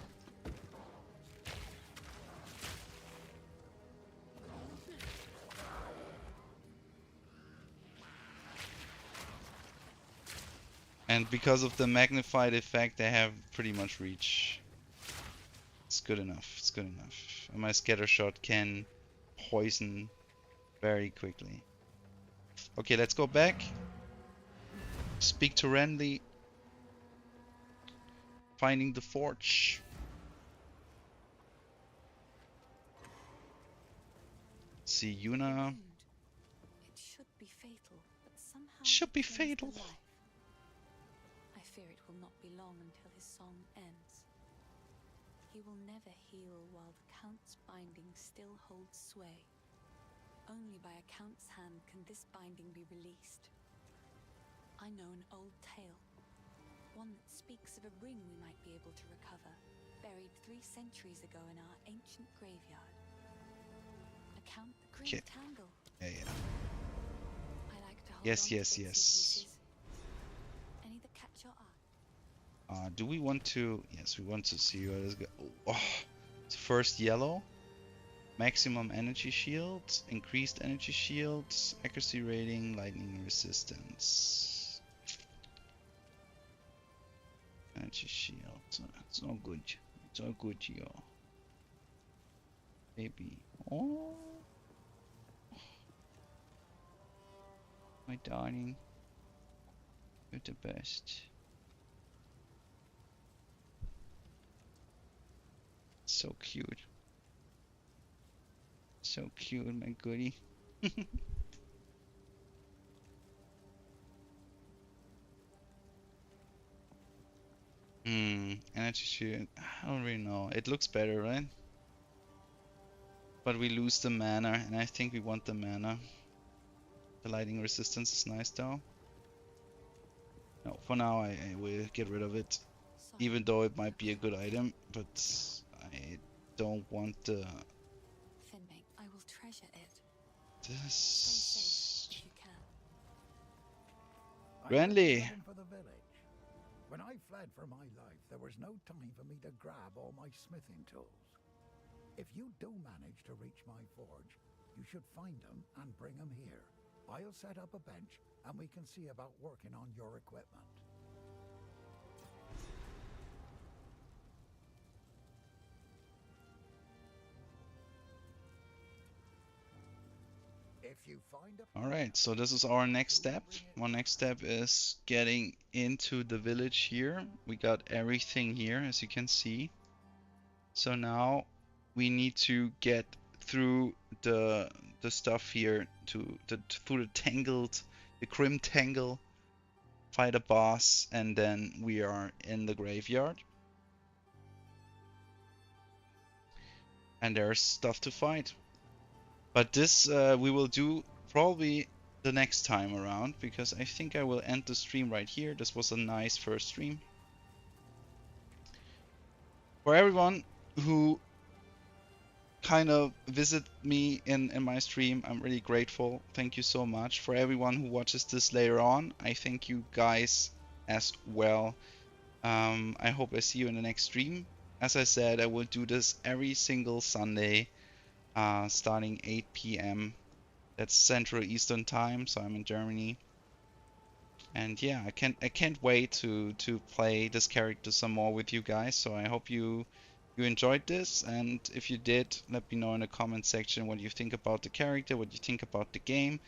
And because of the magnified effect, they have pretty much reach. It's good enough, it's good enough. And my scatter shot can poison very quickly. Okay, let's go back. Speak to Renly. Finding the forge. See Yuna. It should be fatal, but somehow Should be it clings to fatal. life. I fear it will not be long until his song ends. He will never heal while the Count's binding still holds sway. Only by a Count's hand can this binding be released. I know an old tale, one that speaks of a ring we might be able to recover, buried 3 centuries ago in our ancient graveyard. A Count the Green Okay. Tangle. Yeah. I like to hold Yes, on to yes, bits and yes. pieces. Any that catch your eye? Do we want to? Yes, we want to see where this go. Oh, it's first yellow. Maximum energy shield, increased energy shields, accuracy rating, lightning resistance. Energy shield. It's not good. It's not good, yo. Baby. Oh. My darling. You're the best. So cute. So cute, my goodie. Energy shield. I don't really know. It looks better, right? But we lose the mana, and I think we want the mana. The lightning resistance is nice though. No, for now I will get rid of it. Sorry. Even though it might be a good item, but I don't want the... Finmate, I will treasure it. Stay This... safe if you can. I Renly! went heading for the village. When I fled for my life, there was no time for me to grab all my smithing tools. If you do manage to reach my forge, you should find them and bring them here. I'll set up a bench and we can see about working on your equipment. If you find a Alright, so this is our next step. Our next step is getting into the village here. We got everything here, as you can see. So now we need to get through the stuff here through the Crim Tangle, fight a boss, and then we are in the graveyard. And there's stuff to fight. But this we will do probably the next time around, because I think I will end the stream right here. This was a nice first stream. For everyone who kind of visit me in my stream, I'm really grateful. Thank you so much. For everyone who watches this later on, I thank you guys as well. I hope I see you in the next stream. As I said, I will do this every single Sunday, starting 8 p.m. That's Central Eastern Time, so I'm in Germany. And yeah, I can't wait to play this character some more with you guys. So I hope you enjoyed this, and if you did, let me know in the comment section what you think about the character, what you think about the game.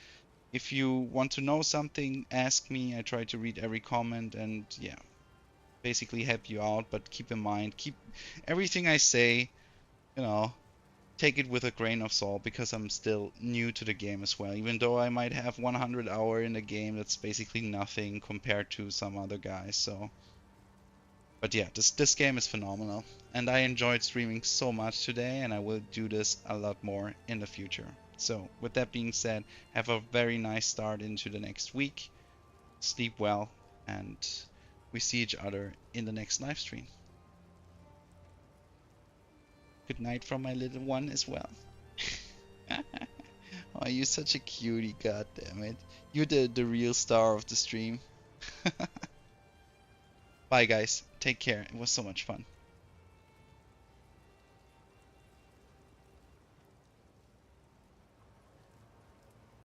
If you want to know something, ask me. I try to read every comment and yeah, basically help you out. But keep in mind, keep everything I say, you know, take it with a grain of salt, because I'm still new to the game as well. Even though I might have 100 hours in the game, that's basically nothing compared to some other guys. So, but yeah, this game is phenomenal, and I enjoyed streaming so much today, and I will do this a lot more in the future. So with that being said, have a very nice start into the next week. Sleep well, and we see each other in the next live stream. Good night from my little one as well. Oh, you're such a cutie, god damn it. You're the real star of the stream. Bye guys, take care. It was so much fun.